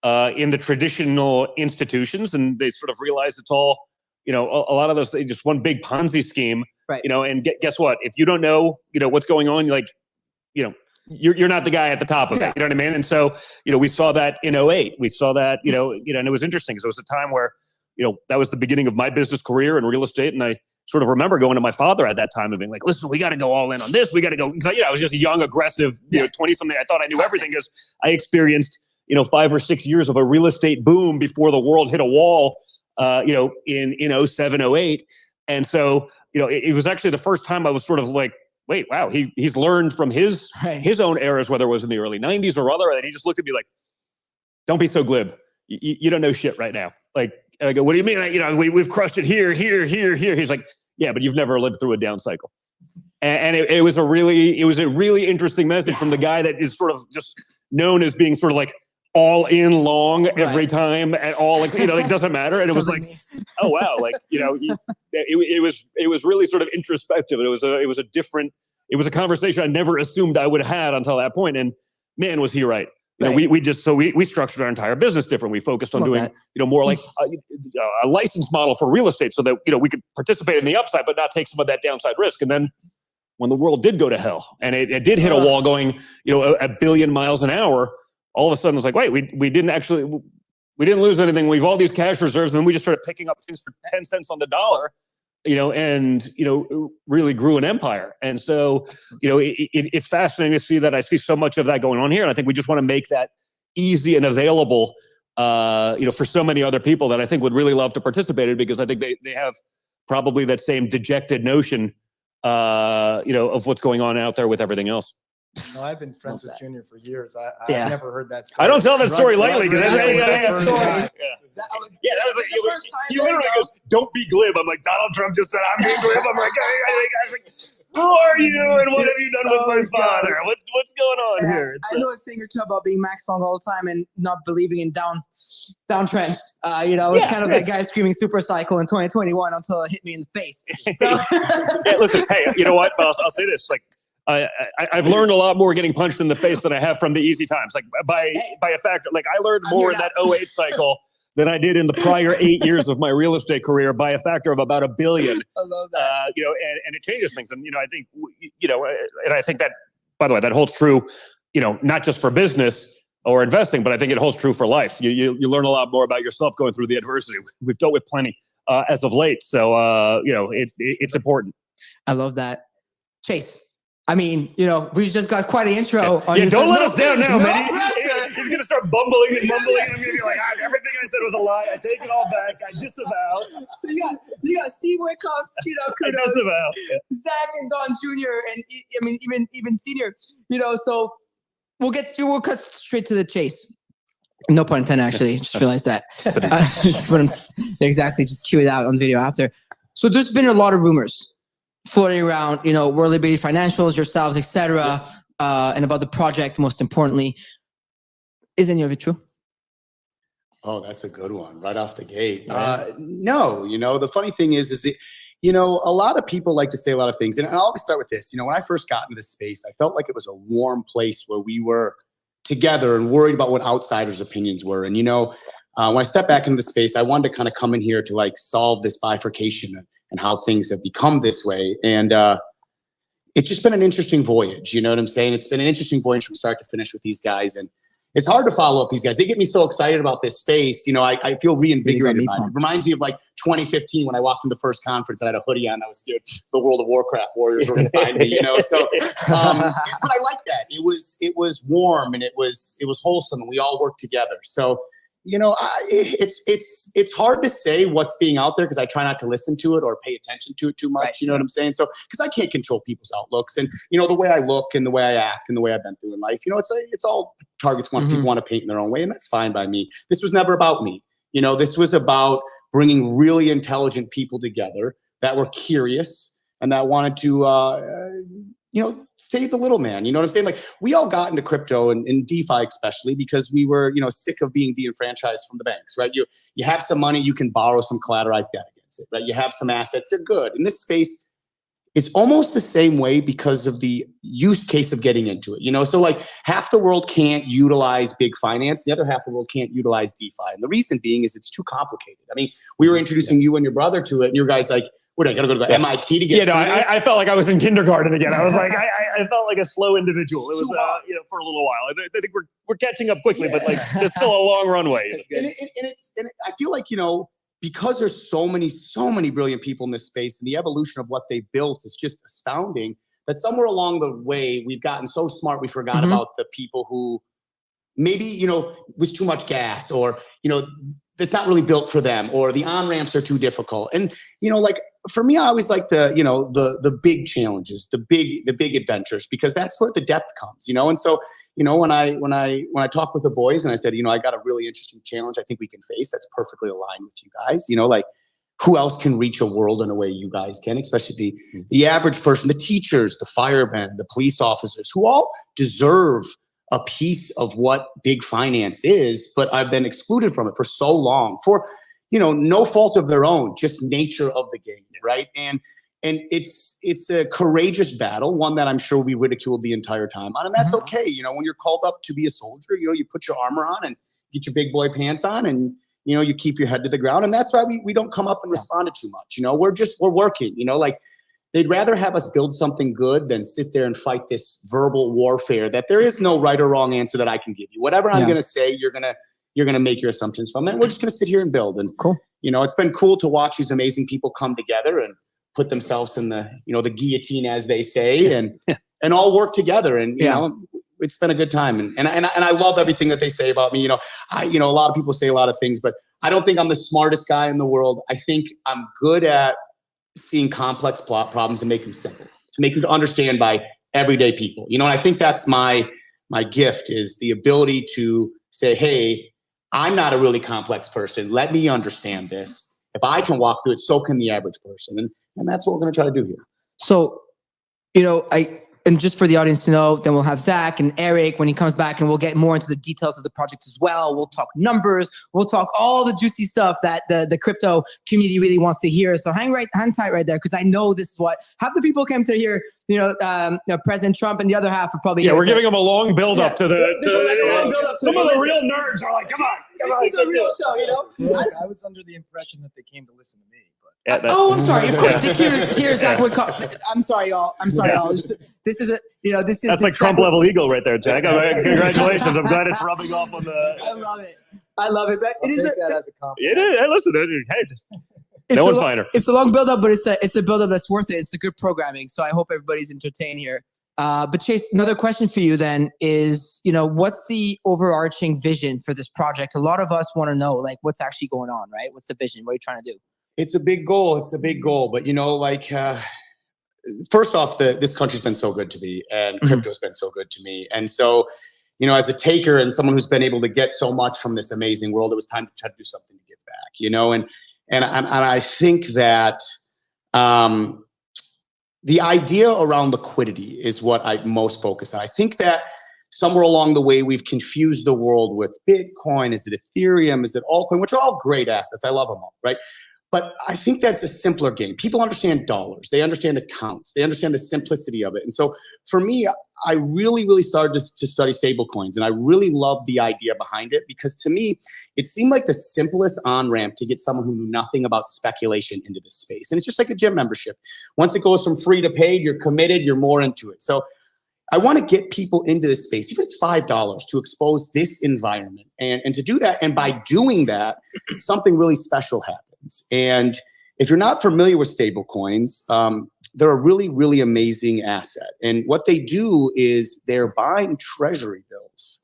in the traditional institutions, and they sort of realize it's all, a lot of those, just one big Ponzi scheme, right? And guess what? If you don't know, what's going on, you're not the guy at the top of it, you know what I mean? And so, we saw that in 2008, we saw that, and it was interesting because it was a time where, that was the beginning of my business career in real estate. And I sort of remember going to my father at that time and being like, listen, we got to go all in on this. We got to go. Because I was just a young, aggressive, 20-something. I thought I knew everything because I experienced, 5 or 6 years of a real estate boom before the world hit a wall. in 07, 08. And so, it was actually the first time I was sort of like, wait, wow, he's learned from his own errors, whether it was in the early 90s or other. And he just looked at me like, don't be so glib. You don't know shit right now. Like, I go, what do you mean? We've crushed it here. He's like, yeah, but you've never lived through a down cycle. And it was a really interesting message from the guy that is sort of just known as being sort of like all in long every time and all like, it doesn't matter. And it was like, oh wow. Like, it was really sort of introspective. It was a conversation I never assumed I would have had until that point. And man, was he right. We structured our entire business different. We focused on doing, more like a license model for real estate so that, we could participate in the upside, but not take some of that downside risk. And then when the world did go to hell and it did hit a wall going, a billion miles an hour, all of a sudden it was like, wait, we didn't lose anything. We've all these cash reserves. And then we just started picking up things for 10 cents on the dollar, and, really grew an empire. And so, it's fascinating to see that. I see so much of that going on here. And I think we just want to make that easy and available, for so many other people that I think would really love to participate in, because I think they have probably that same dejected notion, of what's going on out there with everything else. No, I've been friends with Junior for years. I've never heard that story. I don't tell that story lightly. You literally goes, don't be glib. I'm like, Donald Trump just said I'm being glib. I'm like, who are you and what have you done with my father? What's going on here? I know a thing or two about being Max Long all the time and not believing in downtrends. I was kind of that guy screaming super cycle in 2021 until it hit me in the face. So listen, hey, you know what? I'll say this, like, I've learned a lot more getting punched in the face than I have from the easy times. Like by a factor, like I learned more in that 08 cycle than I did in the prior 8 years of my real estate career by a factor of about $1 billion. I love that. And it changes things. And, I think, and I think that, by the way, that holds true, not just for business or investing, but I think it holds true for life. You learn a lot more about yourself going through the adversity. We've dealt with plenty as of late. So, it's important. I love that. Chase. I mean, we just got quite an intro. Don't let us down now, man. He's going to start bumbling and mumbling. I'm going to be like, everything I said was a lie. I take it all back. I disavow. So you got Steve Witkoff, kudos. I disavow. Zach and Don Jr. and even Senior. So we'll cut straight to the chase. No pun intended, actually. Just realized that. Just cue it out on the video after. So there's been a lot of rumors floating around, World Liberty Financials, yourselves, etc., and about the project, most importantly. Is any of it true? Oh, that's a good one right off the gate. No, the funny thing is a lot of people like to say a lot of things. And I'll always start with this. When I first got into this space, I felt like it was a warm place where we were together and worried about what outsiders' opinions were. And, when I stepped back into the space, I wanted to kind of come in here to like solve this bifurcation and how things have become this way. And it's just been an interesting voyage. You know what I'm saying? It's been an interesting voyage from start to finish with these guys. And it's hard to follow up these guys. They get me so excited about this space. I feel reinvigorated by it. It reminds me of like 2015 when I walked in the first conference and I had a hoodie on. I was scared the World of Warcraft warriors were going to find me, So, but I like that. It was warm and it was wholesome and we all worked together. So, it's hard to say what's being out there because I try not to listen to it or pay attention to it too much. Right. You know what I'm saying? So, because I can't control people's outlooks and, the way I look and the way I act and the way I've been through in life, it's all targets people want to paint in their own way. And that's fine by me. This was never about me. This was about bringing really intelligent people together that were curious and that wanted to, save the little man. You know what I'm saying? Like we all got into crypto and DeFi especially because we were, sick of being de-enfranchised from the banks, right? You have some money, you can borrow some collateralized debt against it, right? You have some assets, they're good. In this space, it's almost the same way because of the use case of getting into it, So like half the world can't utilize big finance. The other half of the world can't utilize DeFi. And the reason being is it's too complicated. I mean, we were introducing you and your brother to it and your guys like, what, I gotta go to MIT to get through this? I felt like I was in kindergarten again. I was like, I felt like a slow individual. It was, for a little while. I think we're catching up quickly, but like there's still a long runway. And I feel like, because there's so many brilliant people in this space and the evolution of what they built is just astounding that somewhere along the way, we've gotten so smart, we forgot about the people who maybe, was too much gas or, that's not really built for them, or the on-ramps are too difficult. And, you know, like for me, I always like the big challenges, the big adventures, because that's where the depth comes, you know? And so, you know, when I talk with the boys and I said, you know, I got a really interesting challenge I think we can face that's perfectly aligned with you guys, you know, like who else can reach a world in a way you guys can, especially the average person, the teachers, the firemen, the police officers, who all deserve a piece of what big finance is, but I've been excluded from it for so long for, you know, no fault of their own, just nature of the game, right? And it's a courageous battle, one that I'm sure we ridiculed the entire time on, and that's okay. You know, when you're called up to be a soldier, you know, you put your armor on and get your big boy pants on, and you know, you keep your head to the ground, and that's why we don't come up and respond to too much. You know, we're working. You know, like they'd rather have us build something good than sit there and fight this verbal warfare that there is no right or wrong answer that I can give you. Whatever I'm going to say, you're gonna make your assumptions from it. And we're just going to sit here and build. And cool. You know, it's been cool to watch these amazing people come together and put themselves in the, you know, the guillotine, as they say, and all work together. And you know, it's been a good time. And I love everything that they say about me. You know, a lot of people say a lot of things, but I don't think I'm the smartest guy in the world. I think I'm good at seeing complex plot problems and make them simple, to make them understand by everyday people. You know, and I think that's my gift, is the ability to say, hey, I'm not a really complex person. Let me understand this. If I can walk through it, so can the average person. And that's what we're going to try to do here. So, you know, and just for the audience to know, then we'll have Zach and Eric when he comes back, and we'll get more into the details of the project as well. We'll talk numbers. We'll talk all the juicy stuff that the crypto community really wants to hear. So hang tight right there, because I know this is what half the people came to hear. You know, President Trump, and the other half are probably we're giving them a long build up to the. Some of the real nerds are like, come on, This is a real show, you know. I was under the impression that they came to listen to me. I'm sorry. Of course, here's Zach Witkoff. I'm sorry, y'all. This is That's like Trump level ego right there, Jack. Congratulations. I'm glad it's rubbing off on the. I love it. But I'll take that as a compliment. It is. Hey, listen. Hey, no one's finer. It's a long build up, but it's a build up that's worth it. It's a good programming. So I hope everybody's entertained here. But Chase, another question for you then is, you know, what's the overarching vision for this project? A lot of us want to know, like, what's actually going on, right? What's the vision? What are you trying to do? It's a big goal. But, you know, like, first off, this country's been so good to me, and crypto's been so good to me. And so, you know, as a taker and someone who's been able to get so much from this amazing world, it was time to try to do something to give back, you know? And I think that the idea around liquidity is what I most focus on. I think that somewhere along the way, we've confused the world with Bitcoin. Is it Ethereum? Is it altcoin? Which are all great assets. I love them all, right? But I think that's a simpler game. People understand dollars. They understand accounts. They understand the simplicity of it. And so for me, I really started to study stable coins. And I really loved the idea behind it, because to me, it seemed like the simplest on-ramp to get someone who knew nothing about speculation into this space. And it's just like a gym membership. Once it goes from free to paid, you're committed, you're more into it. So I want to get people into this space, even if it's $5, to expose this environment. And to do that, and by doing that, something really special happens. And if you're not familiar with stable coins, they're a really amazing asset. And what they do is they're buying treasury bills.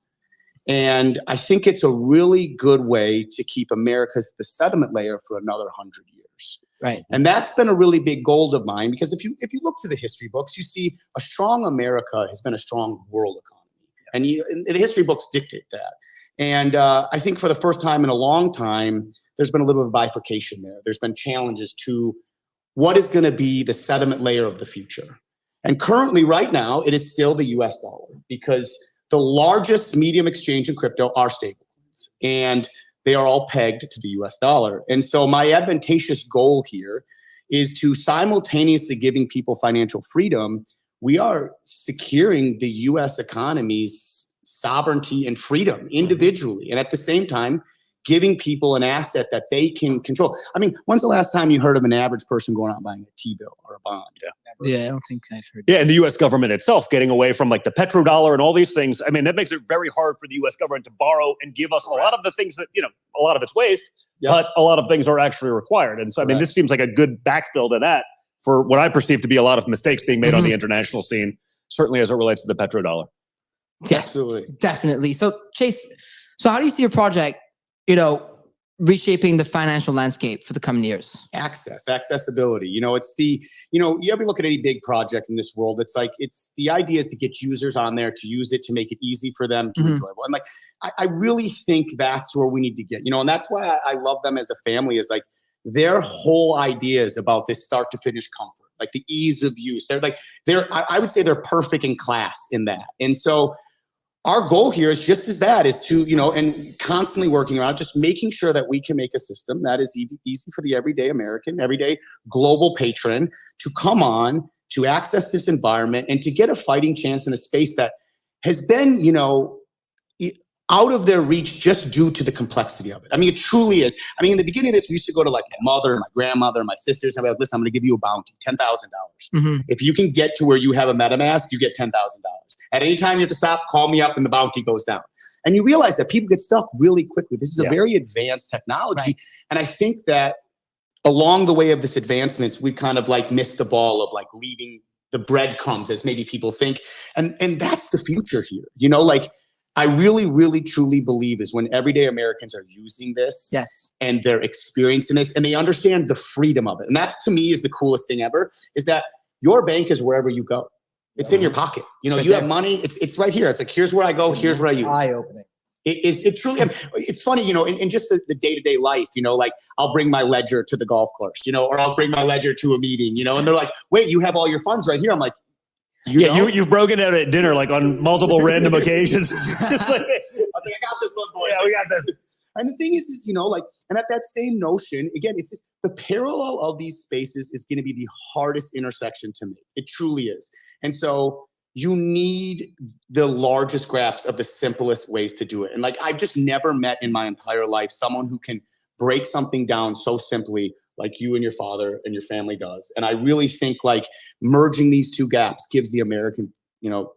And I think it's a really good way to keep America's the sediment layer for another 100 years. Right. And that's been a really big goal of mine, because if you look through the history books, you see a strong America has been a strong world economy. And the history books dictate that. And I think for the first time in a long time, there's been a little bit of bifurcation there. There's been challenges to what is going to be the sediment layer of the future. And currently, right now, it is still the US dollar, because the largest medium exchange in crypto are stablecoins, and they are all pegged to the US dollar. And so my advantageous goal here is to simultaneously giving people financial freedom, we are securing the US economy's sovereignty and freedom individually, and at the same time, giving people an asset that they can control. I mean, when's the last time you heard of an average person going out and buying a T-bill or a bond? Yeah, I don't think I've heard. Yeah, and the U.S. government itself getting away from like the petrodollar and all these things. I mean, that makes it very hard for the U.S. government to borrow and give us a lot of the things that, you know, a lot of it's waste, but a lot of things are actually required. And so, I mean, this seems like a good backfill to that for what I perceive to be a lot of mistakes being made on the international scene, certainly as it relates to the petrodollar. Yes, absolutely. Definitely. So Chase, so how do you see your project, you know, reshaping the financial landscape for the coming years? Accessibility. It's you ever look at any big project in this world, it's the idea is to get users on there to use it, to make it easy for them to enjoyable. And I really think that's where we need to get, and that's why I love them as a family, is their whole idea is about this start to finish comfort, the ease of use. I would say they're perfect in class in that. And so our goal here is to, and constantly working around just making sure that we can make a system that is easy for the everyday American, everyday global patron to come on, to access this environment, and to get a fighting chance in a space that has been, out of their reach just due to the complexity of it. I mean, it truly is. I mean, in the beginning of this, we used to go to my mother, my grandmother, my sisters, and I'd be like, listen, I'm going to give you a bounty, $10,000. If you can get to where you have a MetaMask, you get $10,000. At any time you have to stop, call me up and the bounty goes down. And you realize that people get stuck really quickly. This is a very advanced technology. Right. And I think that along the way of this advancements, we've kind of missed the ball of leaving the breadcrumbs as maybe people think. And that's the future here. I really, really, truly believe is when everyday Americans are using this and they're experiencing this and they understand the freedom of it. And that's, to me, is the coolest thing ever, is that your bank is wherever you go. It's in your pocket. You have money. It's right here. It's here's where I go. Here's what I use. Eye-opening. It truly, it's funny, in just the day-to-day life, I'll bring my ledger to the golf course, or I'll bring my ledger to a meeting, and they're like, wait, you have all your funds right here. I'm like, you've broken out at dinner on multiple random occasions. I was like, I got this one, boys. Yeah, we got this. And the thing is, and at that same notion, again, it's just the parallel of these spaces is going to be the hardest intersection to make. It truly is. And so you need the largest grasp of the simplest ways to do it. And I've just never met in my entire life someone who can break something down so simply like you and your father and your family does. And I really think merging these two gaps gives the American,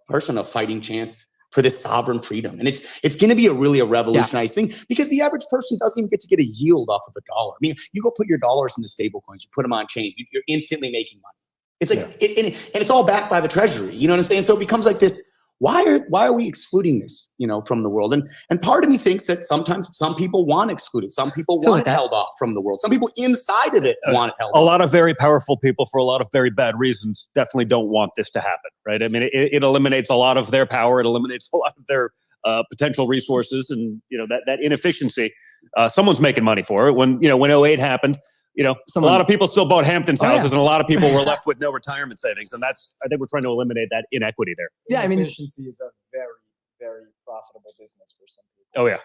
person a fighting chance for this sovereign freedom. And it's going to be a revolutionized thing, because the average person doesn't even get to get a yield off of a dollar. I mean, you go put your dollars in the stable coins, you put them on chain, you're instantly making money. It's and it's all backed by the treasury. You know what I'm saying? So it becomes this, why are we excluding this, from the world? And part of me thinks that sometimes some people want excluded. Some people want it held off from the world. Some people inside of it want it held off. A lot of very powerful people, for a lot of very bad reasons, definitely don't want this to happen, right? I mean, it eliminates a lot of their power. It eliminates a lot of their potential resources, and that inefficiency. Someone's making money for it. When 2008 happened, a lot of people still bought Hamptons houses, and a lot of people were left with no retirement savings. And I think we're trying to eliminate that inequity there. Yeah, I mean, efficiency is a very, very profitable business for some people. Oh yeah,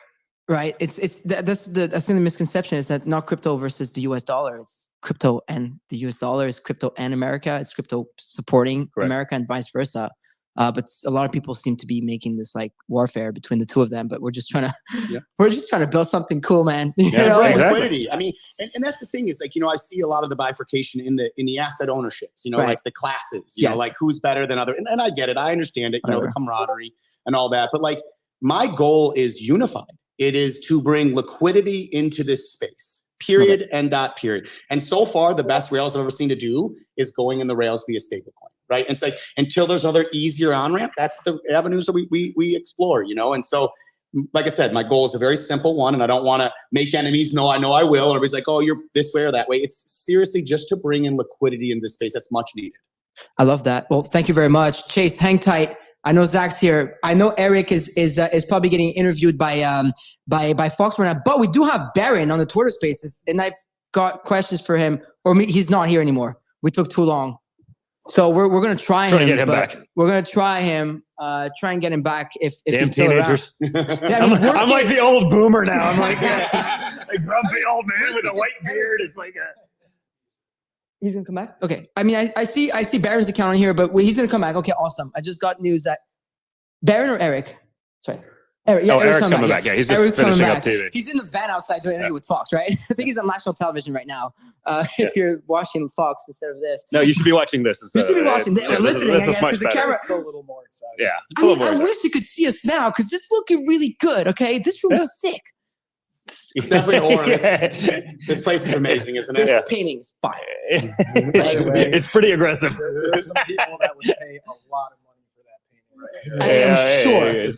right. I think the misconception is that not crypto versus the US dollar. It's crypto and the US dollar. It's crypto and America. It's crypto supporting America and vice versa. But a lot of people seem to be making this warfare between the two of them. But we're just trying to build something cool, man. Exactly. Liquidity. I mean, and that's the thing is I see a lot of the bifurcation in the asset ownerships. The classes. Who's better than other. And I get it. I understand it. The camaraderie and all that. But my goal is unified. It is to bring liquidity into this space. Period and dot period. And so far, the best Rails I've ever seen to do is going in the Rails via stablecoin. Right. And it's until there's other easier on ramp, that's the avenues that we explore, And so, like I said, my goal is a very simple one, and I don't want to make enemies. No, I know I will. And everybody's like, oh, you're this way or that way. It's seriously just to bring in liquidity in this space that's much needed. I love that. Well, thank you very much. Chase, hang tight. I know Zach's here. I know Eric is probably getting interviewed by Fox right now, but we do have Baron on the Twitter Spaces, and I've got questions for him. Or he's not here anymore. We took too long. So we're gonna try to get him back. We're gonna try and get him back if he's still teenagers. around. Yeah, I'm like the old boomer now. I'm like a grumpy old man with a white beard. It's he's gonna come back. Okay. I mean, I see Baron's account on here, but he's gonna come back. Okay, awesome. I just got news that Baron or Eric. Sorry. Eric, Eric's coming back. Yeah, he's just finishing up TV. He's in the van outside doing an interview with Fox, right? I think he's on national television right now. If you're watching Fox instead of this. No, you should be watching this instead. You should be watching this. Listening, this I guess, because the camera. It's a little more exciting. Yeah. I wish you could see us now, because this is looking really good, okay? This room is sick. It's definitely horror. This place is amazing, isn't it? This painting is fire. It's pretty aggressive. There are some people that would pay a lot of money for that painting. I am sure.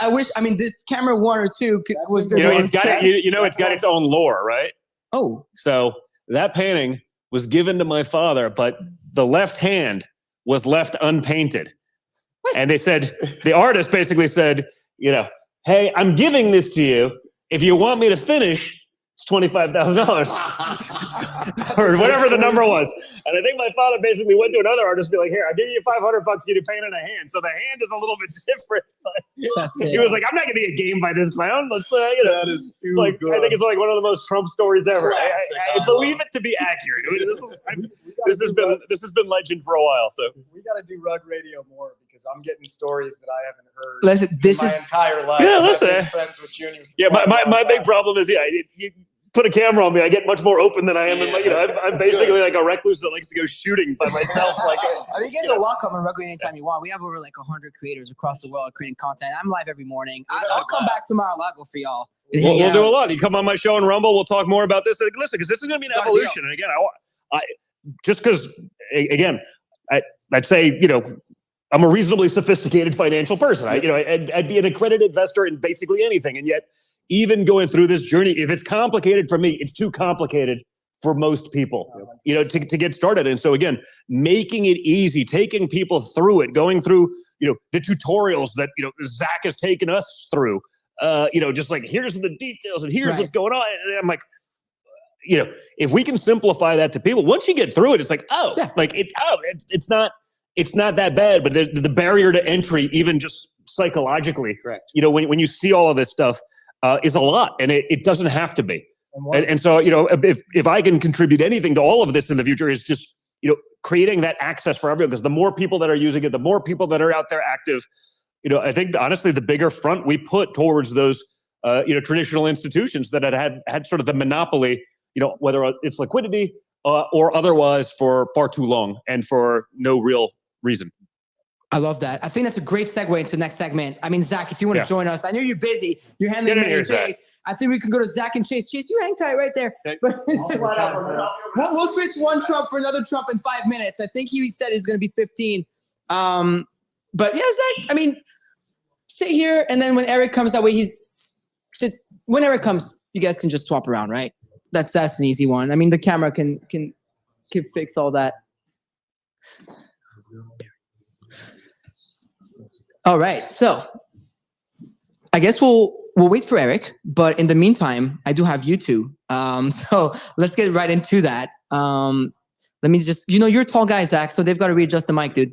I wish. I mean, this camera 1 or 2 was good. It's got it's got its own lore, right? Oh, So that painting was given to my father, but the left hand was left unpainted. And they said, the artist basically said, hey, I'm giving this to you. If you want me to finish, it's $25,000 or whatever the number was. And I think my father basically went to another artist and be like, here, I'll give you $500 to get a paint in a hand. So the hand is a little bit different. He was like, I'm not going to get game by this clown. Let's, That is too good. I think it's like one of the most Trump stories ever. I believe it to be accurate. This has been legend for a while. So we got to do Rug Radio more because I'm getting stories that I haven't heard listen, my entire life. Yeah, listen. I've been friends with Junior. Yeah, my big problem is, you put a camera on me, I get much more open than I am. I'm basically like a recluse that likes to go shooting by myself. I mean, you guys are welcome on Rug Radio anytime you want. We have over like 100 creators across the world creating content. I'm live every morning. I'll come back to Mar-a-Lago for y'all. We'll do a lot. You come on my show and Rumble, we'll talk more about this. And listen, because this is going to be an evolution. And again, I just because, again, I'd say, I'm a reasonably sophisticated financial person. I'd be an accredited investor in basically anything. And yet, even going through this journey, if it's complicated for me, it's too complicated for most people, to get started. And so again, making it easy, taking people through it, going through, the tutorials that, Zach has taken us through, just like, here's the details and here's what's going on. And I'm like, if we can simplify that to people, once you get through it, it's like, it's not that bad. But the barrier to entry, even just psychologically, correct. When you see all of this stuff, is a lot, and it doesn't have to be. And so, if I can contribute anything to all of this in the future, is just, creating that access for everyone. Because the more people that are using it, the more people that are out there active, I think honestly, the bigger front we put towards those, traditional institutions that had sort of the monopoly, whether it's liquidity or otherwise for far too long and for no real reason. I love that. I think that's a great segue into the next segment. I mean, Zach, if you want to join us, I know you're busy. You're handling many days. I think we can go to Zach and Chase. Chase, you hang tight right there. Okay. We'll switch one Trump for another Trump in 5 minutes. I think he said he's going to be 15. But yeah, Zach, I mean, sit here, and then when Eric comes, that way when Eric comes, you guys can just swap around, right? That's an easy one. I mean, the camera can fix all that. All right, so I guess we'll wait for Eric, but in the meantime, I do have you two. So let's get right into that. Let me just, you're a tall guy, Zach, so they've got to readjust the mic, dude.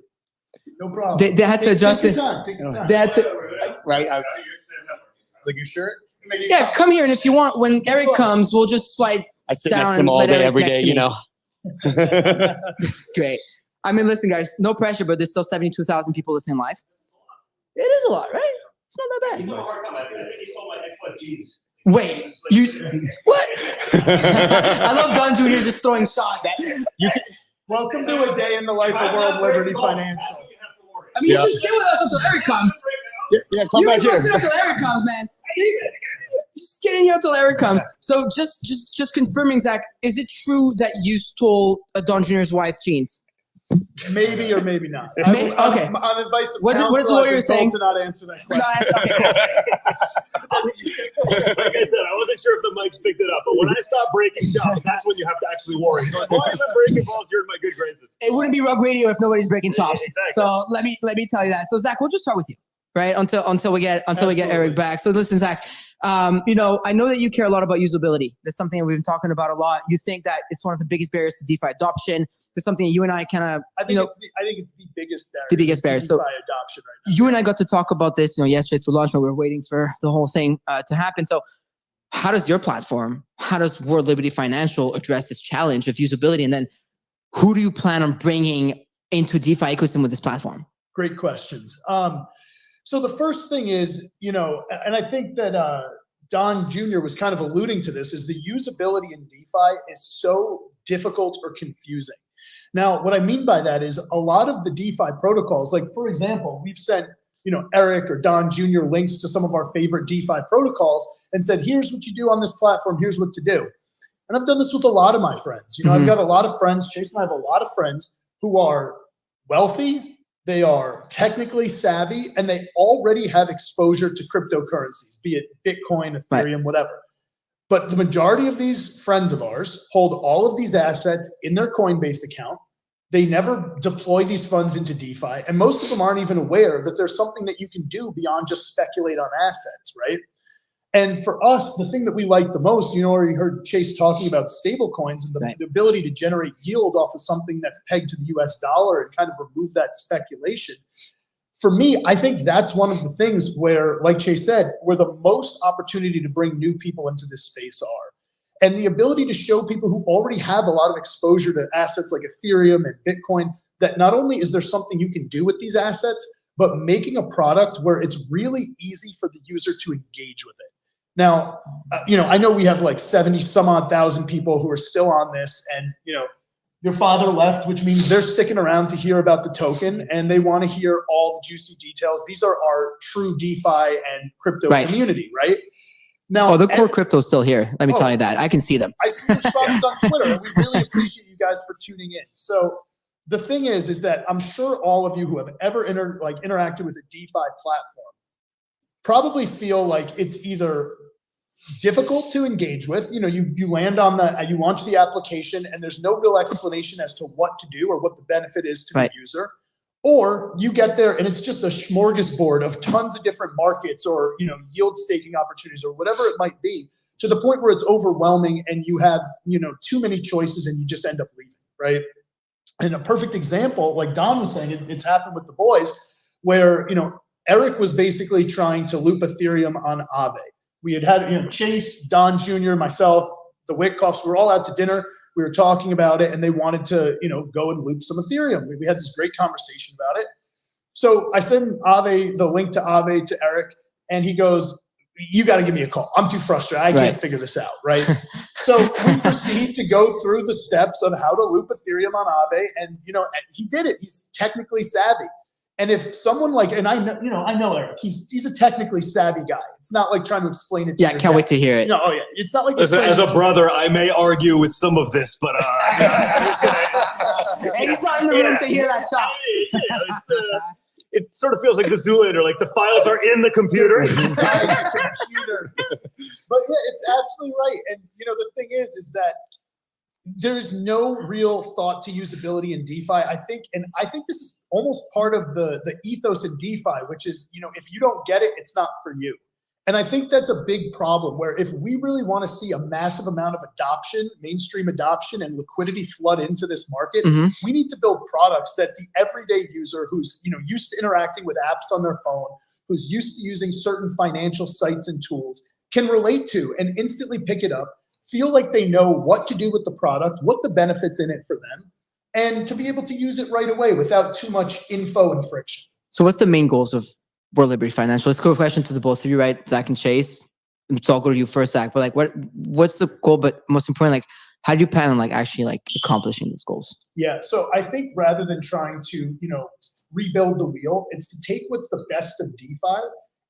No problem. They had to adjust it. Take your time. They had to, Right. Like, you sure? yeah, come here, and if you want, when Eric comes, we'll just slide. I sit down next to him and all let day, Eric every next day, to me. This is great. I mean, listen, guys, no pressure, but there's still 72,000 people listening live. It is a lot, right? It's not that bad. Wait, what? I love Don Jr. just throwing shots. Welcome to a day in the life of World Liberty Financial. I mean, you should sit with us until Eric comes. Yeah, come back here. Sit until Eric comes, man. Just get in here until Eric comes. So just confirming, Zach, is it true that you stole Don Jr.'s wife's jeans? Maybe or maybe not. Okay. On advice of what is the counsel, lawyer I've been told saying? to not answer that question. Like I said, I wasn't sure if the mics picked it up, but when I stop breaking chops, that's when you have to actually worry. So as long as I'm breaking balls, you're in my good graces. It wouldn't be Rug Radio if nobody's breaking chops. Exactly. So let me tell you that. So Zach, we'll just start with you, right? Until we get Eric back. So listen, Zach. I know that you care a lot about usability. That's something that we've been talking about a lot. You think that it's one of the biggest barriers to DeFi adoption. It's something that you and I kind of, I think it's the biggest barrier. The biggest barrier. So adoption right now. You and I got to talk about this, yesterday through launch, but we were waiting for the whole thing to happen. So how does your platform, how does World Liberty Financial address this challenge of usability? And then who do you plan on bringing into DeFi ecosystem with this platform? Great questions. So the first thing is, and I think that Don Jr. was kind of alluding to this, is the usability in DeFi is so difficult or confusing. Now, what I mean by that is a lot of the DeFi protocols, like for example, we've sent, Eric or Don Jr. links to some of our favorite DeFi protocols and said, here's what you do on this platform, here's what to do. And I've done this with a lot of my friends. I've got a lot of friends, Chase and I have a lot of friends who are wealthy. they are technically savvy, and they already have exposure to cryptocurrencies, be it Bitcoin, Ethereum, whatever. But the majority of these friends of ours hold all of these assets in their Coinbase account. They never deploy these funds into DeFi, and most of them aren't even aware that there's something that you can do beyond just speculate on assets, right? And for us, the thing that we like the most, you already heard Chase talking about stable coins and the ability to generate yield off of something that's pegged to the US dollar and kind of remove that speculation. For me, I think that's one of the things where, like Chase said, where the most opportunity to bring new people into this space are. And the ability to show people who already have a lot of exposure to assets like Ethereum and Bitcoin, that not only is there something you can do with these assets, but making a product where it's really easy for the user to engage with it. Now, I know we have like 70 some odd thousand people who are still on this, and your father left, which means they're sticking around to hear about the token, and they want to hear all the juicy details. These are our true DeFi and crypto community, right? Now, the core crypto is still here. Let me tell you that. I can see them. I see your responses on Twitter, and we really appreciate you guys for tuning in. So the thing is that I'm sure all of you who have ever interacted with a DeFi platform probably feel like it's either difficult to engage with. You land on you launch the application, and there's no real explanation as to what to do or what the benefit is to the user. Or you get there and it's just a smorgasbord of tons of different markets or yield staking opportunities or whatever it might be, to the point where it's overwhelming and you have too many choices and you just end up leaving, right? And a perfect example, like Don was saying, it's happened with the boys, where Eric was basically trying to loop Ethereum on Aave. We had Chase, Don Jr., myself, the Witkoffs, we were all out to dinner. We were talking about it, and they wanted to, go and loop some Ethereum. We had this great conversation about it. So I send the link to Aave to Eric, and he goes, "You got to give me a call. I'm too frustrated. I can't figure this out." Right. So we proceed to go through the steps of how to loop Ethereum on Aave, and he did it. He's technically savvy. And if someone and I know Eric, he's a technically savvy guy. It's not like trying to explain it to I can't wait to hear it. It's not like as a brother, I may argue with some of this, but and he's not in the room to hear that shot. It sort of feels like the Zoolander, like the files are in the computer. Inside the computer. But it's absolutely right. And the thing is that there's no real thought to usability in DeFi. I think this is almost part of the ethos in DeFi, which is, if you don't get it, it's not for you. And I think that's a big problem, where if we really want to see a massive amount of adoption, mainstream adoption, and liquidity flood into this market, we need to build products that the everyday user who's used to interacting with apps on their phone, who's used to using certain financial sites and tools, can relate to and instantly pick it up, feel like they know what to do with the product, what the benefits in it for them, and to be able to use it right away without too much info and friction. So what's the main goals of World Liberty Financial? Let's go a question to the both of you, right? Zach and Chase. So I'll go to you first, Zach. But what's the goal? But most important, how do you plan on actually accomplishing these goals? Yeah. So I think rather than trying to, rebuild the wheel, it's to take what's the best of DeFi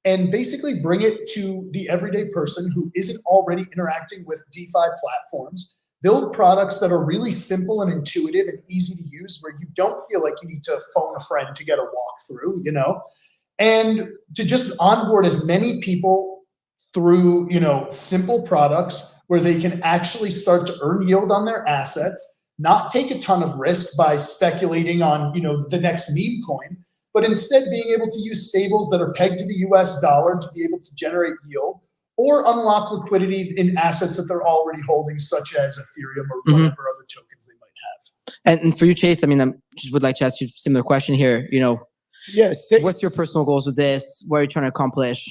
and basically bring it to the everyday person who isn't already interacting with DeFi platforms. Build products that are really simple and intuitive and easy to use, where you don't feel like you need to phone a friend to get a walkthrough, and to just onboard as many people through, simple products where they can actually start to earn yield on their assets, not take a ton of risk by speculating on, the next meme coin, but instead being able to use stables that are pegged to the US dollar to be able to generate yield or unlock liquidity in assets that they're already holding, such as Ethereum or whatever other tokens they might have. And for you, Chase, I just would like to ask you a similar question here. Yes. What's your personal goals with this? What are you trying to accomplish?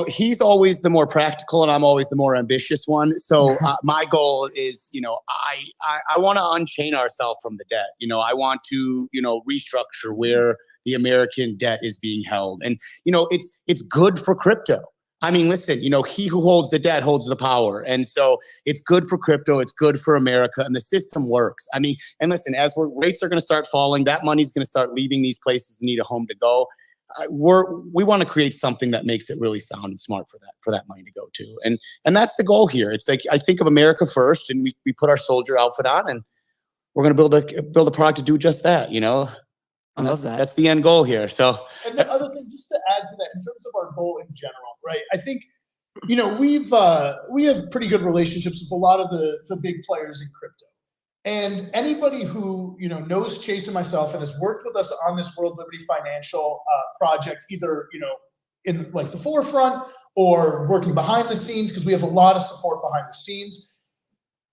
He's always the more practical and I'm always the more ambitious one. So my goal is, I want to unchain ourselves from the debt. I want to, restructure where the American debt is being held. And, it's good for crypto. Listen, he who holds the debt holds the power. And so it's good for crypto. It's good for America. And the system works. And listen, as rates are going to start falling, that money's going to start leaving these places and need a home to go. We want to create something that makes it really sound and smart for that money to go to. And that's the goal here. It's I think of America first, and we put our soldier outfit on, and we're going to build a product to do just that, I love that. That's the end goal here. So, And the other thing, just to add to that, in terms of our goal in general, right? I think, we have pretty good relationships with a lot of the big players in crypto. And anybody who, knows Chase and myself and has worked with us on this World Liberty Financial project, either, in like the forefront or working behind the scenes, because we have a lot of support behind the scenes.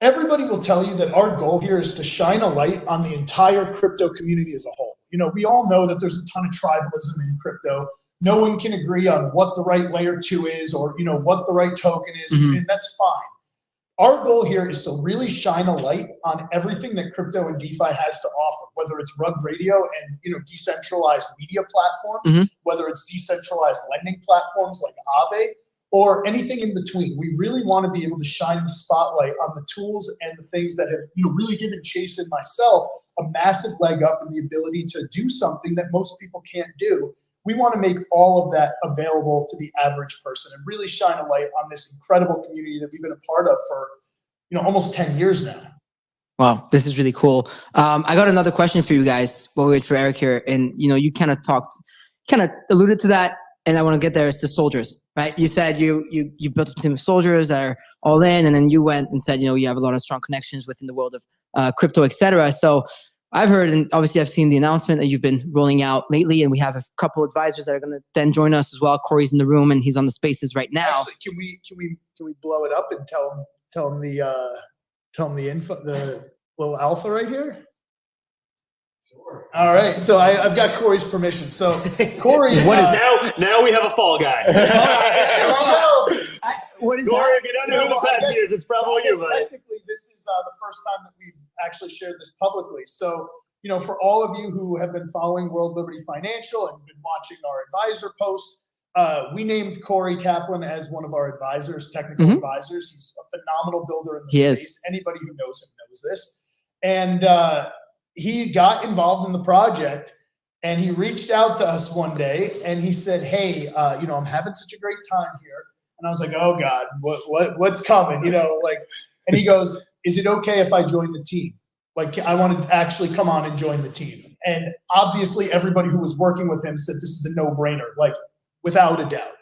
Everybody will tell you that our goal here is to shine a light on the entire crypto community as a whole. We all know that there's a ton of tribalism in crypto. No one can agree on what the right layer 2 is or, what the right token is, and that's fine. Our goal here is to really shine a light on everything that crypto and DeFi has to offer, whether it's Rug Radio and, decentralized media platforms, whether it's decentralized lending platforms like Aave, or anything in between. We really want to be able to shine the spotlight on the tools and the things that have, really given Chase and myself a massive leg up in the ability to do something that most people can't do. We want to make all of that available to the average person and really shine a light on this incredible community that we've been a part of for, almost 10 years now. Wow, this is really cool. I got another question for you guys while we wait for Eric here. And, you kind of alluded to that, and I want to get there. It's the soldiers, right? You said you built a team of soldiers that are all in, and then you went and said, you have a lot of strong connections within the world of crypto, et cetera. So I've heard, and obviously I've seen the announcement that you've been rolling out lately, and we have a couple advisors that are going to then join us as well. Corey's in the room, and he's on the spaces right now. Actually, can we blow it up and tell him the info, the little alpha right here? Sure. All right, so I've got Corey's permission. So Corey, What is now we have a fall guy. What is Corey, that? if you don't know who the patch is, it's probably you, buddy. Technically, this is the first time that we've actually shared this publicly. So, for all of you who have been following World Liberty Financial and been watching our advisor posts, we named Corey Kaplan as one of our advisors, technical advisors. He's a phenomenal builder in the space. Anybody who knows him knows this. And he got involved in the project, and he reached out to us one day, and he said, "Hey, I'm having such a great time here." And I was like, "Oh God, what's coming?" And he goes, "Is it okay if I join the team? Like, I want to actually come on and join the team." And obviously everybody who was working with him said this is a no-brainer, like without a doubt.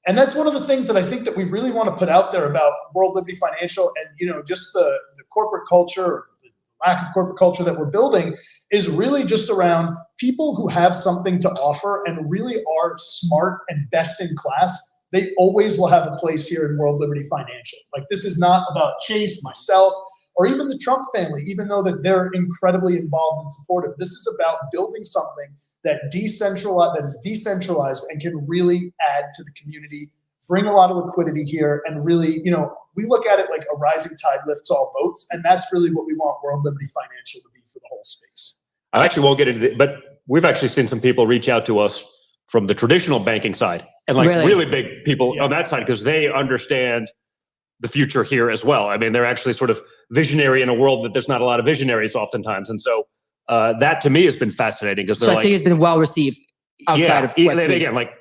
And that's one of the things that I think that we really want to put out there about World Liberty Financial and, just the corporate culture, the lack of corporate culture that we're building is really just around people who have something to offer and really are smart and best in class. They always will have a place here in World Liberty Financial. Like, this is not about Chase, myself, or even the Trump family, even though that they're incredibly involved and supportive. This is about building something that is decentralized and can really add to the community, bring a lot of liquidity here, and really, we look at it like a rising tide lifts all boats, and that's really what we want World Liberty Financial to be for the whole space. I actually won't get into it, but we've actually seen some people reach out to us from the traditional banking side, and really big people on that side, because they understand the future here as well. I mean, they're actually sort of visionary in a world that there's not a lot of visionaries oftentimes. And so that to me has been fascinating, because I think it's been well received outside of Web3. Again, like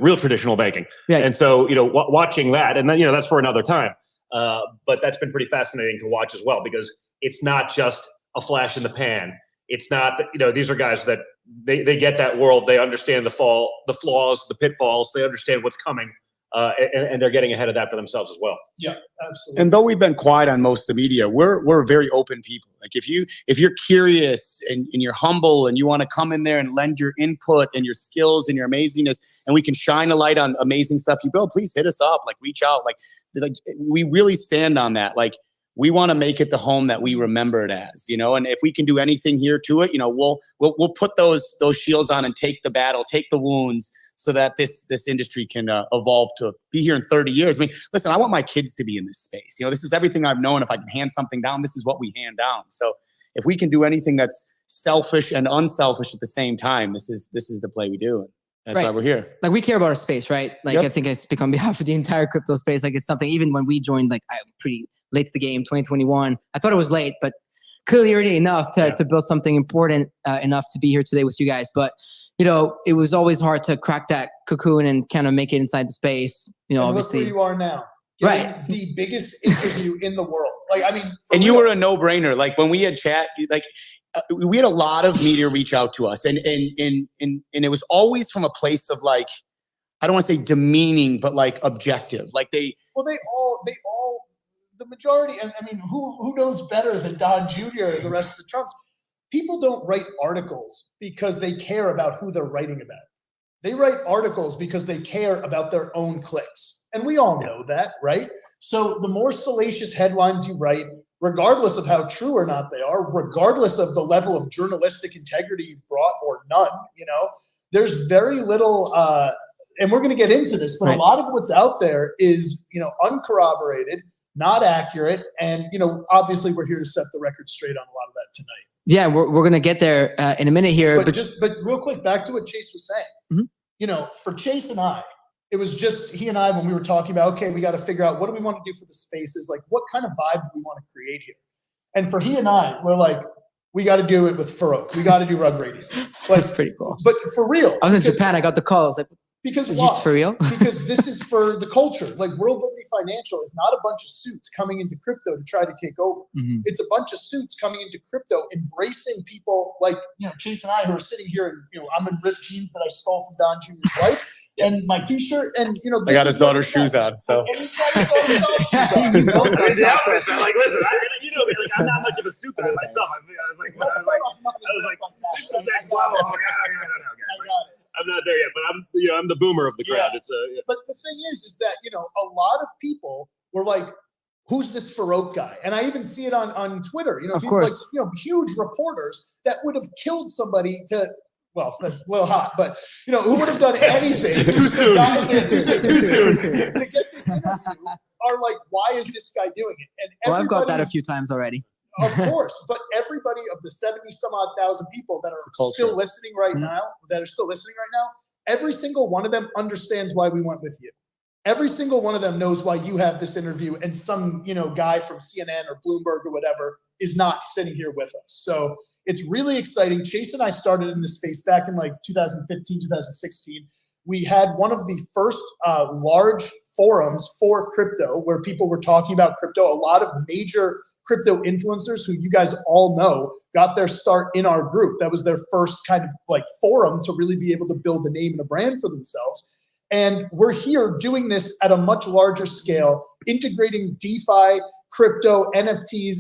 real traditional banking. Right. And so, watching that, and then, that's for another time. But that's been pretty fascinating to watch as well, because it's not just a flash in the pan. It's not, these are guys that they get that world. They understand the flaws, the pitfalls. They understand what's coming, and they're getting ahead of that for themselves as well. Yeah, absolutely. And though we've been quiet on most of the media, we're very open people. Like, if you're curious and you're humble and you want to come in there and lend your input and your skills and your amazingness, and we can shine a light on amazing stuff you build, please hit us up. Like, reach out. Like we really stand on that. Like, we want to make it the home that we remember it as, and if we can do anything here to it, we'll put those shields on and take the battle, take the wounds, so that this industry can evolve to be here in 30 years. I mean, listen, I want my kids to be in this space. This is everything I've known. If I can hand something down, this is what we hand down. So if we can do anything that's selfish and unselfish at the same time, this is the play we do. That's why we're here. Like, we care about our space, right? Like, I think I speak on behalf of the entire crypto space. Like, it's something, even when we joined, like, I'm pretty late to the game, 2021. I thought it was late, but clearly already enough to build something important enough to be here today with you guys. But, it was always hard to crack that cocoon and kind of make it inside the space. And obviously. look where you are now. Right. The biggest interview in the world. Like, I mean, And you were a no-brainer. Like when we had chat, like we had a lot of media reach out to us, and it was always from a place of like, I don't want to say demeaning, but like objective. Like they all, the majority, and I mean, who knows better than Don Jr. and the rest of the Trumps? People don't write articles because they care about who they're writing about. They write articles because they care about their own clicks. And we all know that, right? So the more salacious headlines you write, regardless of how true or not they are, regardless of the level of journalistic integrity you've brought or none, there's very little, and we're going to get into this, but a lot of what's out there is, uncorroborated, not accurate. And, obviously we're here to set the record straight on a lot of that tonight. Yeah, we're going to get there in a minute here. But real quick, back to what Chase was saying. For Chase and I, it was just he and I when we were talking about, okay, we got to figure out what do we want to do for the spaces, like what kind of vibe do we want to create here? And for he and I, we're like, we got to do it with Farouk. We got to do Rug Radio. That's pretty cool. But for real, I was in Japan. I got the call. I was like, because is why? this for real? Because this is for the culture. Like World Liberty Financial is not a bunch of suits coming into crypto to try to take over. Mm-hmm. It's a bunch of suits coming into crypto, embracing people like Chase and I who are sitting here, and I'm in ripped jeans that I stole from Don Jr.'s wife, and my T-shirt, and I got his daughter's shoes on. So and he's got his daughter's shoes on. Crazy outfits. I'm like, listen, I'm not much of a suit guy myself. I was like, this is next level. I got it. I'm not there yet, but I'm the boomer of the crowd. Yeah. It's But the thing is that a lot of people were like, "Who's this Farouk guy?" And I even see it on Twitter. Of course, like, huge reporters that would have killed somebody to. Well, that's a little hot, but who would have done anything too soon. Too soon to get this interview are like, why is this guy doing it? And I've got that a few times already. Of course, but everybody of the 70 some odd thousand people that are still listening right now, every single one of them understands why we went with you. Every single one of them knows why you have this interview, and some guy from CNN or Bloomberg or whatever is not sitting here with us. So it's really exciting. Chase and I started in this space back in like 2015, 2016. We had one of the first large forums for crypto where people were talking about crypto. A lot of major crypto influencers who you guys all know got their start in our group. That was their first kind of like forum to really be able to build a name and a brand for themselves. And we're here doing this at a much larger scale, integrating DeFi, crypto, NFTs,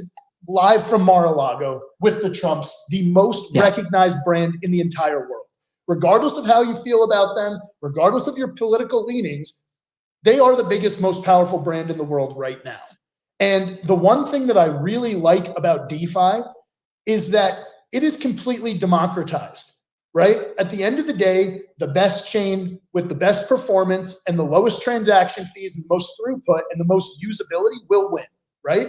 live from Mar-a-Lago with the Trumps, the most recognized brand in the entire world. Regardless of how you feel about them, regardless of your political leanings, they are the biggest, most powerful brand in the world right now. And the one thing that I really like about DeFi is that it is completely democratized, right? At the end of the day, the best chain with the best performance and the lowest transaction fees and most throughput and the most usability will win, right?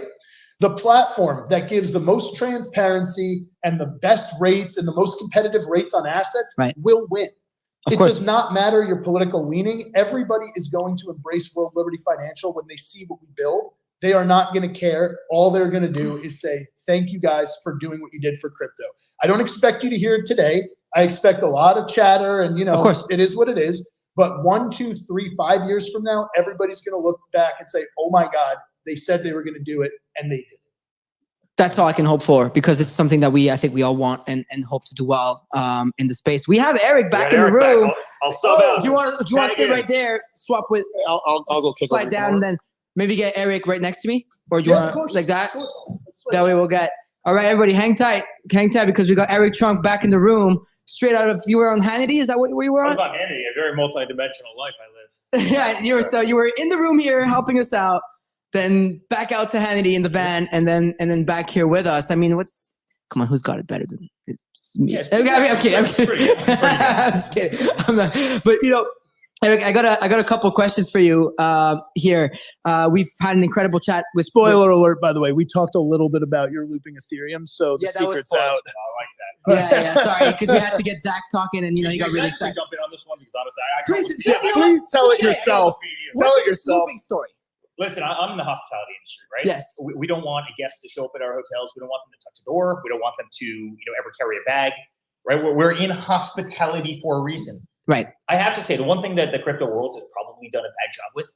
The platform that gives the most transparency and the best rates and the most competitive rates on assets will win. It does not matter your political leaning. Everybody is going to embrace World Liberty Financial when they see what we build. They are not going to care. All they're going to do is say, thank you guys for doing what you did for crypto. I don't expect you to hear it today. I expect a lot of chatter and, of course, it is what it is. But 1, 2, 3, 5 years from now, everybody's going to look back and say, oh my God, they said they were going to do it and they did it. That's all I can hope for, because it's something that I think we all want and hope to do well in the space. We have Eric back in the room. I'll sub out. Do you want to stay right there? Swap with. I'll go kick slide down and then maybe get Eric right next to me, or do you want to like that? That way we'll get. All right, everybody, hang tight, because we got Eric Trunk back in the room, straight out of. You were on Hannity. Is that what you were on? I was on Hannity. A very multi-dimensional life I live. Yeah, you were. So you were in the room here helping us out. Then back out to Hannity in the van, and then back here with us. I mean, come on, who's got it better than me? Yes, I'm kidding. I'm just kidding. I'm not, but Eric, I got a couple questions for you here. We've had an incredible chat with. Spoiler alert, by the way, we talked a little bit about your looping Ethereum, so the secret's out. I like that. Yeah, sorry, because we had to get Zach talking, and he got really excited. Jump in on this one because honestly, Please tell it yourself. Tell it yourself. Looping story. Listen, I'm in the hospitality industry, right? Yes. We don't want a guest to show up at our hotels. We don't want them to touch a door. We don't want them to, ever carry a bag, right? We're in hospitality for a reason. Right. I have to say, the one thing that the crypto world has probably done a bad job with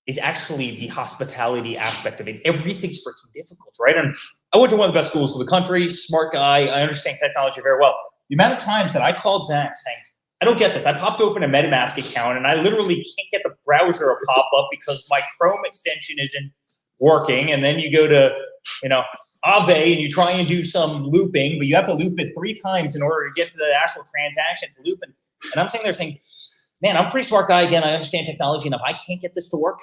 is actually the hospitality aspect of it. Everything's freaking difficult, right? And I went to one of the best schools in the country, smart guy. I understand technology very well. The amount of times that I called Zach saying, I don't get this. I popped open a MetaMask account and I literally can't get the browser to pop up because my Chrome extension isn't working. And then you go to, Aave and you try and do some looping, but you have to loop it 3 times in order to get to the actual transaction to loop. And I'm sitting there saying, man, I'm a pretty smart guy. Again, I understand technology enough. I can't get this to work.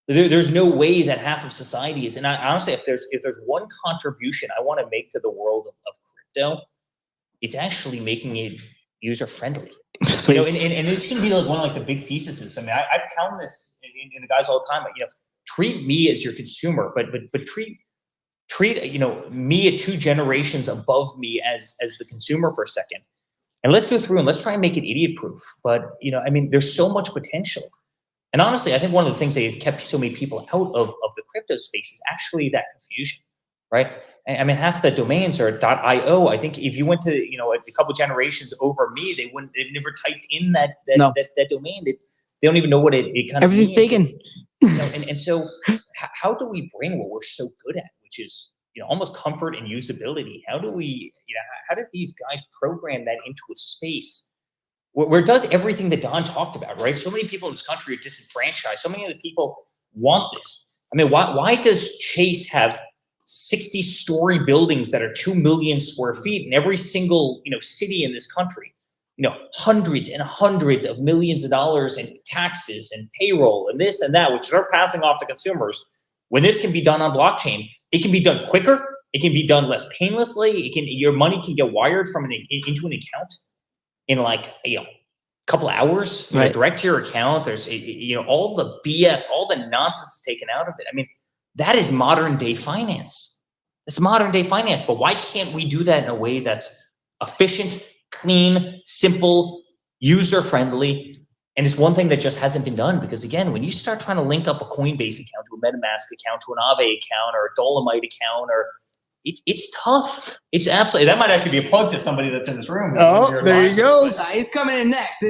There's no way that half of society is. And I honestly, if there's one contribution I want to make to the world of crypto, it's actually making it user friendly. And this can be like one of like the big theses. I mean, I pound this in the guys all the time. Treat me as your consumer, but treat me at 2 generations above me as the consumer for a second. And let's go through and let's try and make it idiot proof. But there's so much potential. And honestly, I think one of the things that have kept so many people out of the crypto space is actually that confusion, right? I mean, half the domains are .io. I think if you went to a couple generations over me, they've never typed in that domain. They don't even know what it kind of everything's means. taken. And so how do we bring what we're so good at, which is almost comfort and usability? How do we how did these guys program that into a space where it does everything that Don talked about, right? So many people in this country are disenfranchised. So many of the people want this. I mean, why does Chase have 60-story buildings that are 2 million square feet in every single city in this country? Hundreds and hundreds of millions of dollars in taxes and payroll and this and that, which they're passing off to consumers. When this can be done on blockchain, it can be done quicker. It can be done less painlessly. Your money can get wired from into an account in like a couple hours, right, direct to your account. There's all the BS, all the nonsense taken out of it. I mean, that is modern day finance. It's modern day finance. But why can't we do that in a way that's efficient, clean, simple, user friendly? And it's one thing that just hasn't been done, because again, when you start trying to link up a Coinbase account to a MetaMask account to an Aave account or a Dolomite account, or it's tough. It's absolutely, that might actually be a plug to somebody that's in this room. Oh, there you go. He's coming in next.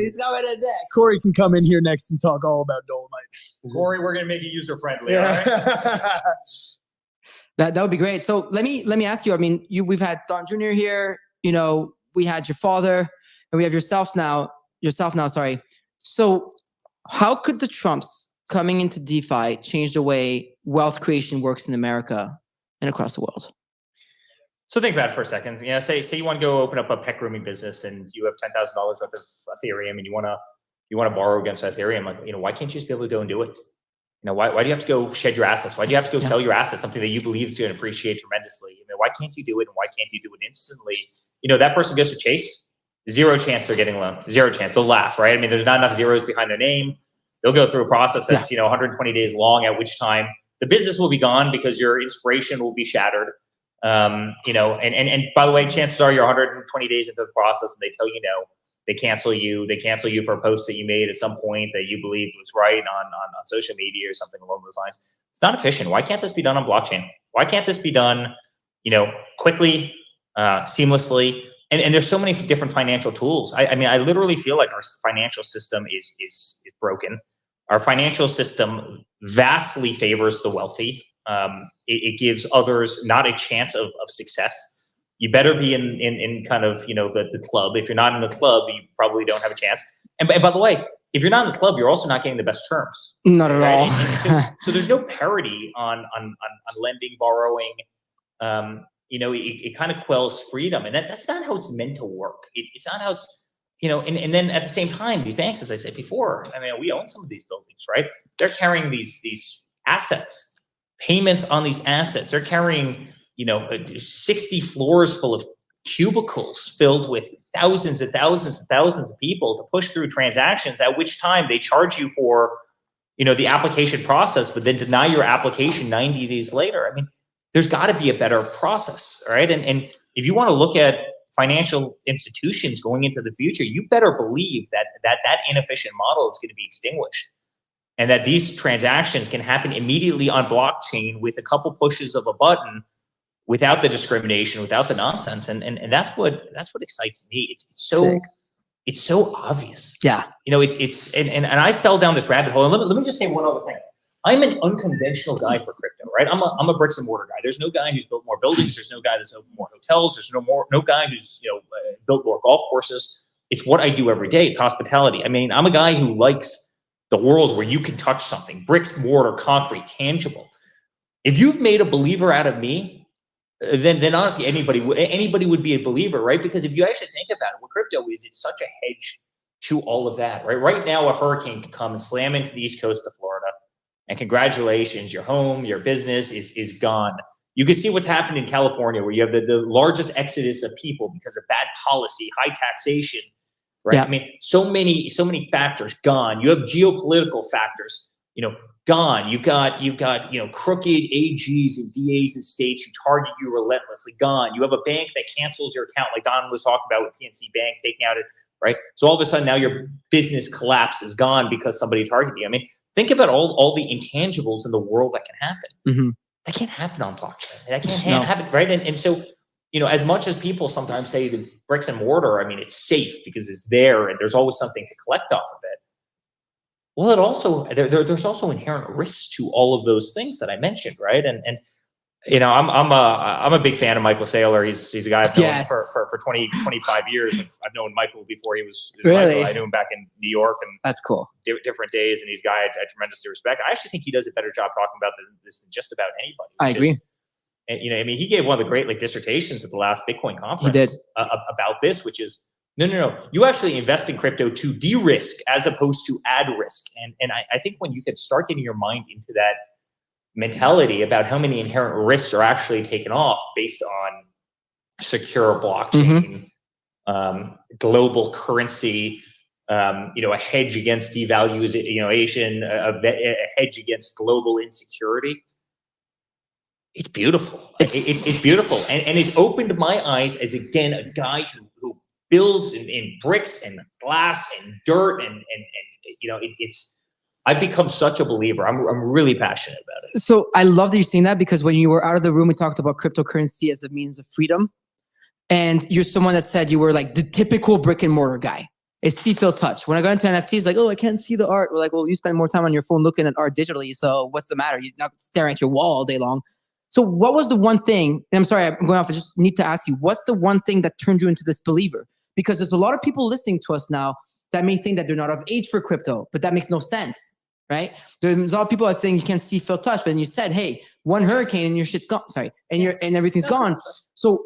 Corey can come in here next and talk all about Dolomite. Corey, we're going to make it user friendly. Yeah. All right? That would be great. So let me ask you. I mean, we've had Don Jr. here. We had your father, and we have yourself now. Sorry. So how could the Trumps coming into DeFi change the way wealth creation works in America and across the world? So think about it for a second. Say you want to go open up a pet grooming business and you have $10,000 worth of Ethereum and you want to borrow against Ethereum. Like, why can't you just be able to go and do it? Why do you have to go shed your assets? Why do you have to go sell your assets? Something that you believe is going to appreciate tremendously. Why can't you do it? And why can't you do it instantly? That person goes to Chase, 0 chance they're getting a loan, 0 chance. They'll laugh, right? I mean, there's not enough zeros behind their name. They'll go through a process that's 120 days long, at which time the business will be gone because your inspiration will be shattered. And by the way, chances are you're 120 days into the process and they tell you no. They cancel you. They cancel you for a post that you made at some point that you believed was right on social media or something along those lines. It's not efficient. Why can't this be done on blockchain? Why can't this be done, quickly, seamlessly? And there's so many different financial tools. I mean, I literally feel like our financial system is broken. Our financial system vastly favors the wealthy. It gives others not a chance of success. You better be in kind of, the club. If you're not in the club, you probably don't have a chance. And by the way, if you're not in the club, you're also not getting the best terms. Not at all. So there's no parity on lending, borrowing. It kind of quells freedom, and that's not how it's meant to work. It's not how it's, and then at the same time, these banks, as I said before, I mean, we own some of these buildings, right? They're carrying these assets, payments on these assets. They're carrying, 60 floors full of cubicles filled with thousands and thousands and thousands of people to push through transactions, at which time they charge you for, the application process, but then deny your application 90 days later. I mean, there's got to be a better process, right? And if you want to look at financial institutions going into the future, you better believe that inefficient model is going to be extinguished, and that these transactions can happen immediately on blockchain with a couple pushes of a button, without the discrimination, without the nonsense. And that's what excites me. It's so obvious. Yeah. And I fell down this rabbit hole. And let me just say one other thing. I'm an unconventional guy for crypto, right? I'm a bricks and mortar guy. There's no guy who's built more buildings. There's no guy that's opened more hotels. There's no guy who's built more golf courses. It's what I do every day. It's hospitality. I mean, I'm a guy who likes the world where you can touch something, bricks, mortar, concrete, tangible. If you've made a believer out of me, then honestly anybody would be a believer, right? Because if you actually think about it, what crypto is, it's such a hedge to all of that, right? Right now, a hurricane can come and slam into the east coast of Florida, and congratulations, your home, your business is gone. You can see what's happened in California, where you have the largest exodus of people because of bad policy, high taxation, right? Yeah. I mean, so many factors gone. You have geopolitical factors, gone. You've got crooked AGs and DAs in states who target you relentlessly, gone. You have a bank that cancels your account, like Don was talking about with PNC Bank taking out it, right? So all of a sudden now your business collapse is gone because somebody targeted you. I mean, think about all the intangibles in the world that can happen. Mm-hmm. That can't happen on blockchain. That can't happen, right? And so, as much as people sometimes say the bricks and mortar, I mean, it's safe because it's there and there's always something to collect off of it. Well, there's also inherent risks to all of those things that I mentioned, right? And I'm a big fan of Michael Saylor. He's a guy I've known for 20, 25 years. I've known Michael before he was really? Michael. I knew him back in New York and That's cool. Different days. And he's a guy I tremendously respect. I actually think he does a better job talking about this than just about anybody. I agree. And he gave one of the great dissertations at the last Bitcoin conference. He did. About this, which is no. You actually invest in crypto to de-risk as opposed to add risk. And I think when you can start getting your mind into that mentality about how many inherent risks are actually taken off based on secure blockchain, global currency, a hedge against devaluation, a hedge against global insecurity. It's beautiful. It's beautiful. And it's opened my eyes as, again, a guy who builds in bricks and glass and dirt. And I've become such a believer. I'm really passionate about it. So I love that you're saying that, because when you were out of the room, we talked about cryptocurrency as a means of freedom. And you're someone that said you were like the typical brick and mortar guy. It's see, feel, touch. When I got into NFTs, like, oh, I can't see the art. We're like, well, you spend more time on your phone looking at art digitally. So what's the matter? You're not staring at your wall all day long. So what was the one thing, and I'm sorry, I'm going off, I just need to ask you, what's the one thing that turned you into this believer? Because there's a lot of people listening to us now that may think that they're not of age for crypto, but that makes no sense, right? There's a lot of people that think you can't see, feel, touch, but then you said, hey, one hurricane and your shit's gone, and everything's gone. So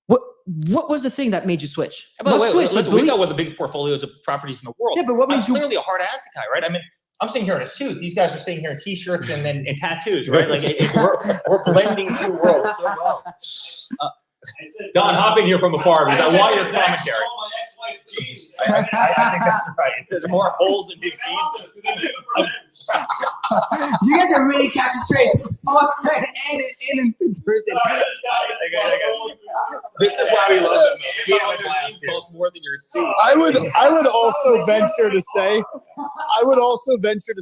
what was the thing that made you switch? By the way, listen, we've got one of the biggest portfolios of properties in the world. Yeah, but what made you? Clearly a hard asset guy, right? I mean, I'm sitting here in a suit. These guys are sitting here in t-shirts and tattoos, right? Like we're blending two worlds so well. Don, hop in here from afar because I want your commentary. I think that's right. There's more holes in his jeans. You guys are really catching straight. And in person. This is why we love them. He had a glass here. Costs more than your suit. I would also venture to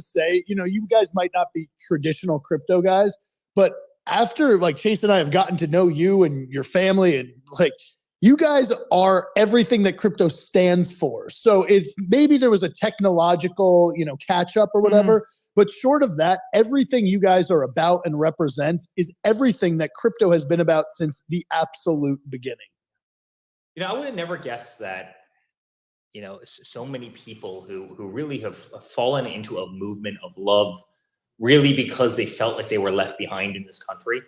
say, you guys might not be traditional crypto guys, but after Chase and I have gotten to know you and your family, and you guys are everything that crypto stands for. So if maybe there was a technological, catch up or whatever, but short of that, everything you guys are about and represents is everything that crypto has been about since the absolute beginning. I would have never guessed that, so many people who really have fallen into a movement of love, really because they felt like they were left behind in this country,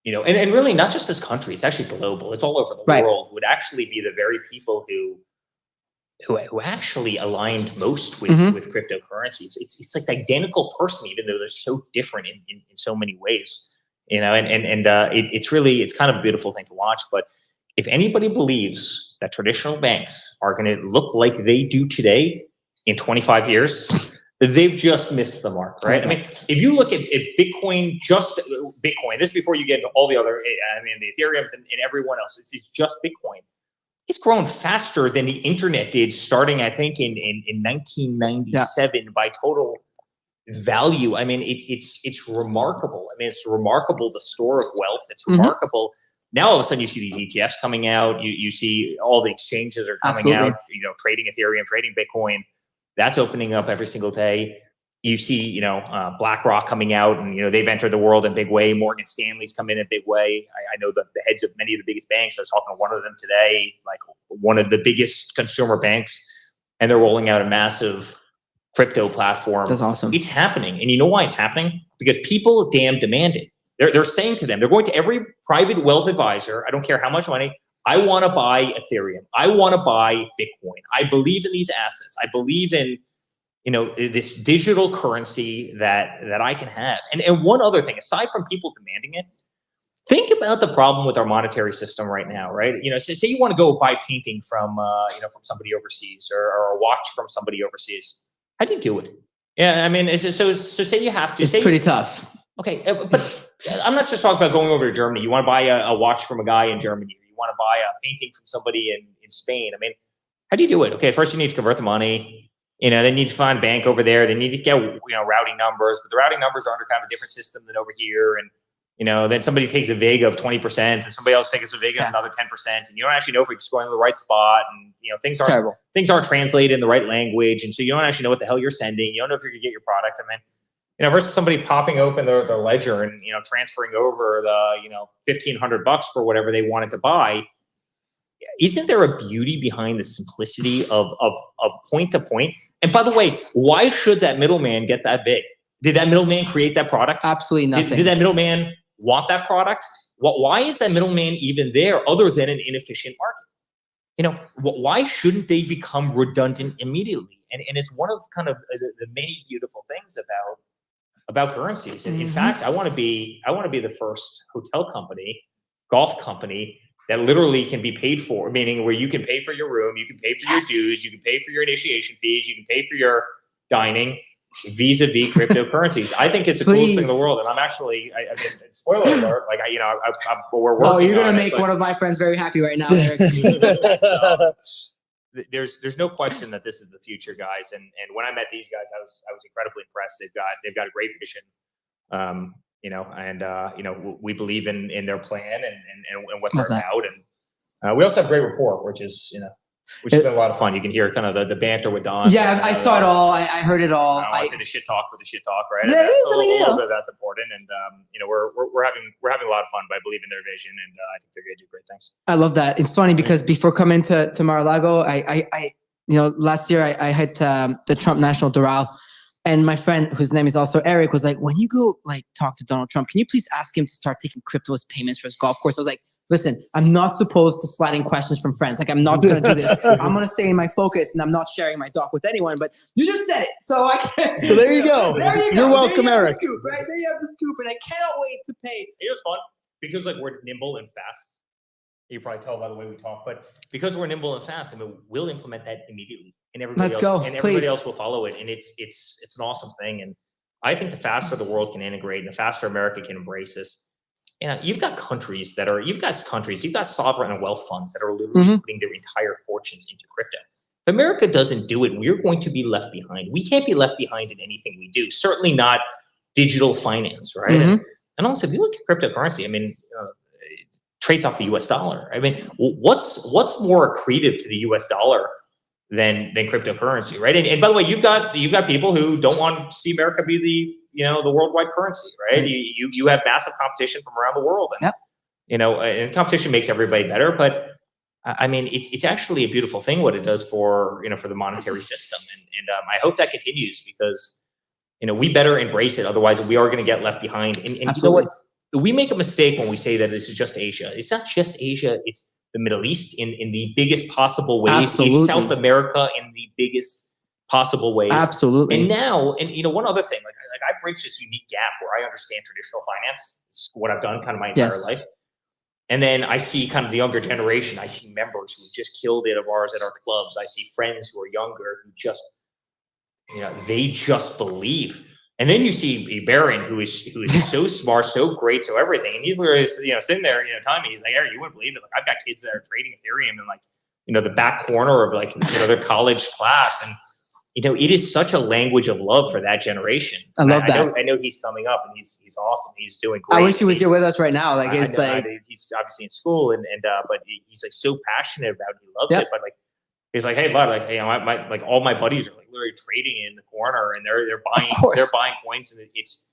and really not just this country, it's actually global. It's all over the world, would actually be the very people who actually aligned most with cryptocurrencies. It's like the identical person, even though they're so different in so many ways, it's kind of a beautiful thing to watch. But if anybody believes that traditional banks are going to look like they do today in 25 years, they've just missed the mark, right? I mean, if you look at Bitcoin, just Bitcoin, this is before you get into all the other, the Ethereums and everyone else, it's just Bitcoin. It's grown faster than the internet did, starting, I think, in 1997 by total value. I mean, it's remarkable. I mean, it's remarkable, the store of wealth. It's remarkable. Now, all of a sudden, you see these ETFs coming out. You see all the exchanges are coming out, trading Ethereum, trading Bitcoin. That's opening up every single day. you see, BlackRock coming out, and they've entered the world in a big way. Morgan Stanley's come in a big way. I know the heads of many of the biggest banks. I was talking to one of them today, like one of the biggest consumer banks, and they're rolling out a massive crypto platform. That's awesome. It's happening, and you know why it's happening? Because people damn demand it. They're saying to them, they're going to every private wealth advisor. I don't care how much money. I want to buy Ethereum. I want to buy Bitcoin. I believe in these assets. I believe in this digital currency that I can have. And one other thing, aside from people demanding it, think about the problem with our monetary system right now, right? Say you want to go buy painting from somebody overseas or a watch from somebody overseas. How do you do it? Yeah, I mean, so say you have to. It's pretty tough. Okay, but I'm not just talking about going over to Germany. You want to buy a watch from a guy in Germany. You want to buy a painting from somebody in Spain. I mean, how do you do it? Okay, first you need to convert the money. They need to find a bank over there. They need to get routing numbers, but the routing numbers are under kind of a different system than over here. And then somebody takes a vig of 20%, and somebody else takes a vig of another 10%, and you don't actually know if it's going to the right spot. And things aren't translated in the right language, and so you don't actually know what the hell you're sending. You don't know if you're gonna get your product. I mean, versus somebody popping open their ledger and transferring over the $1,500 for whatever they wanted to buy. Isn't there a beauty behind the simplicity of point to point? And by the way, why should that middleman get that big? Did that middleman create that product? Absolutely nothing. Did that middleman want that product? Why is that middleman even there other than an inefficient market? Why shouldn't they become redundant immediately? And it's one of kind of the many beautiful things about currencies. And in fact, I want to be the first hotel company, golf company that literally can be paid for, meaning where you can pay for your room, you can pay for your dues, you can pay for your initiation fees, you can pay for your dining, vis-a-vis cryptocurrencies. I think it's the coolest thing in the world. And I'm actually, I mean, spoiler alert, like we're working. Oh, you're gonna on make one of my friends very happy right now, Eric. There's no question that this is the future, guys. And when I met these guys, I was incredibly impressed. They've got a great vision, we believe in their plan and what they're about. And we also have great rapport, which is been a lot of fun. You can hear kind of the banter with Don. Yeah, I saw it all. I heard it all. I want to say the shit talk with the shit talk, right? Yeah, it is. A little bit of that's important. And we're having a lot of fun, but I believe in their vision, and I think they're going to do great things. I love that. It's funny because before coming to Mar-a-Lago, I last year I had the Trump National Doral, and my friend, whose name is also Eric, was like, when you go talk to Donald Trump, can you please ask him to start taking crypto as payments for his golf course? I was like, listen, I'm not supposed to slide in questions from friends. I'm not going to do this. I'm going to stay in my focus, and I'm not sharing my doc with anyone. But you just said it, so I can't. So there you go. You're welcome, Eric. Scoop, right there, you have the scoop, and I cannot wait to pay. It was fun because we're nimble and fast. You probably tell by the way we talk, but because we're nimble and fast, we'll implement that immediately, and everybody else will follow it, and it's an awesome thing. And I think the faster the world can integrate, and the faster America can embrace this. You've got sovereign and wealth funds that are literally putting their entire fortunes into crypto. If America doesn't do it, we're going to be left behind. We can't be left behind in anything we do. Certainly not digital finance, right? And also, if you look at cryptocurrency, it trades off the U.S. dollar. What's more accretive to the U.S. dollar than cryptocurrency, right? And by the way, you've got people who don't want to see America be the worldwide currency, right? You have massive competition from around the world, and and competition makes everybody better. But it's actually a beautiful thing what it does for the monetary system, and I hope that continues because we better embrace it. Otherwise, we are going to get left behind. And you know what? We make a mistake when we say that this is just Asia. It's not just Asia. It's the Middle East in the biggest possible ways. Absolutely. It's South America in the biggest possible ways. Absolutely. And now, one other thing, I bridge this unique gap where I understand traditional finance. It's what I've done kind of my entire life. And then I see kind of the younger generation. I see members who just killed it of ours at our clubs. I see friends who are younger who just, they just believe. And then you see Barron, who is so smart, so great, so everything. And he's literally, sitting there, telling me, he's like, Eric, you wouldn't believe it. I've got kids that are trading Ethereum in the back corner of their college class. And, it is such a language of love for that generation. I love that. I know he's coming up, and he's awesome. He's doing great. I wish he was here with us right now. He's obviously in school, but he's so passionate about it. He loves it. But He's like, hey, bud, like, hey, like all my buddies are like literally trading in the corner, and they're buying coins, and it's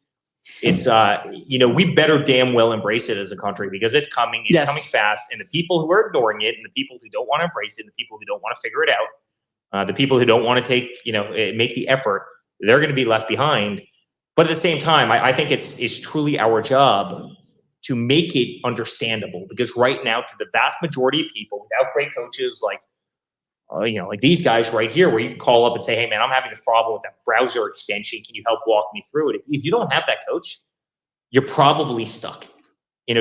we better damn well embrace it as a country, because it's coming. It's coming fast, and the people who are ignoring it, and the people who don't want to embrace it, and the people who don't want to figure it out, the people who don't want to make the effort, they're going to be left behind. But at the same time, I think it's truly our job to make it understandable, because right now, to the vast majority of people, without great coaches like these guys right here, where you can call up and say, hey man, I'm having a problem with that browser extension. Can you help walk me through it? If you don't have that coach, you're probably stuck,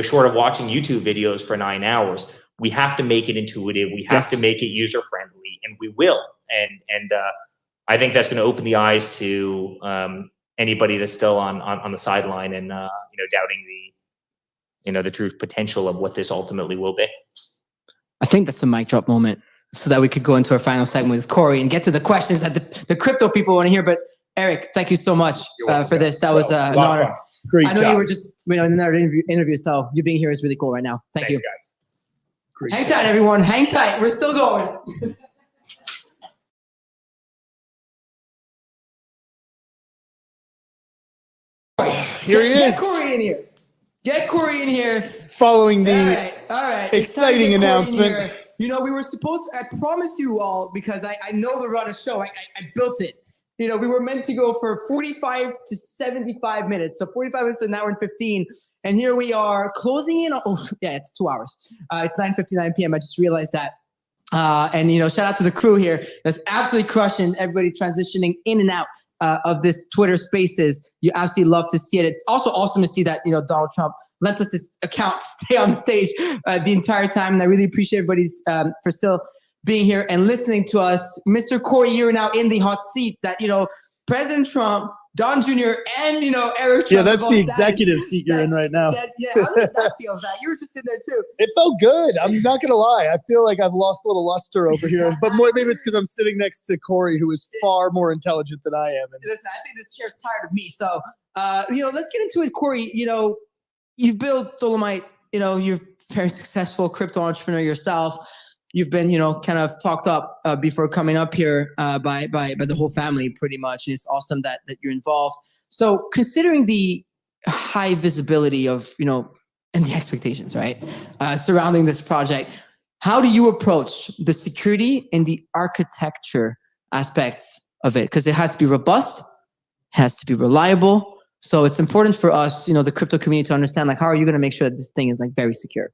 short of watching YouTube videos for 9 hours. We have to make it intuitive. We have to make it user friendly, and we will. And I think that's going to open the eyes to anybody that's still on the sideline and doubting the true potential of what this ultimately will be. I think that's a mic drop moment, so that we could go into our final segment with Corey and get to the questions that the crypto people want to hear. But Eric, thank you so much for this. That was an honor. Great I know job. you were just in another interview, so you being here is really cool right now. Thank you. Guys. Great Hang job. tight, everyone. Hang tight. We're still going. Here he Get is, Corey in here. Get Corey in here. following the All right. It's time to exciting get Corey in announcement. here. We were supposed to, I promise you all, because I know the run of show. I built it. We were meant to go for 45 to 75 minutes. So 45 minutes, an hour and 15. And here we are closing in. It's 2 hours. It's 9:59 p.m. I just realized that. And shout out to the crew here that's absolutely crushing everybody transitioning in and out of this Twitter Spaces. You absolutely love to see it. It's also awesome to see that Donald Trump lent us his account to stay on stage the entire time, and I really appreciate everybody for still being here and listening to us. Mr. Corey, you're now in the hot seat that President Trump, Don Jr., and Eric Trump. Yeah, that's the executive seat you're in right now. How did that feel, Zach? You were just in there too. It felt good. I'm not gonna lie. I feel like I've lost a little luster over here, but maybe it's because I'm sitting next to Corey, who is far more intelligent than I am. Listen, I think this chair's tired of me. So, let's get into it, Corey. You've built Dolomite. You're a very successful crypto entrepreneur yourself. You've been, kind of talked up before coming up here by the whole family, pretty much. And it's awesome that you're involved. So, considering the high visibility of, and the expectations, right, surrounding this project, how do you approach the security and the architecture aspects of it? Because it has to be robust, has to be reliable. So it's important for us, the crypto community, to understand, how are you going to make sure that this thing is very secure?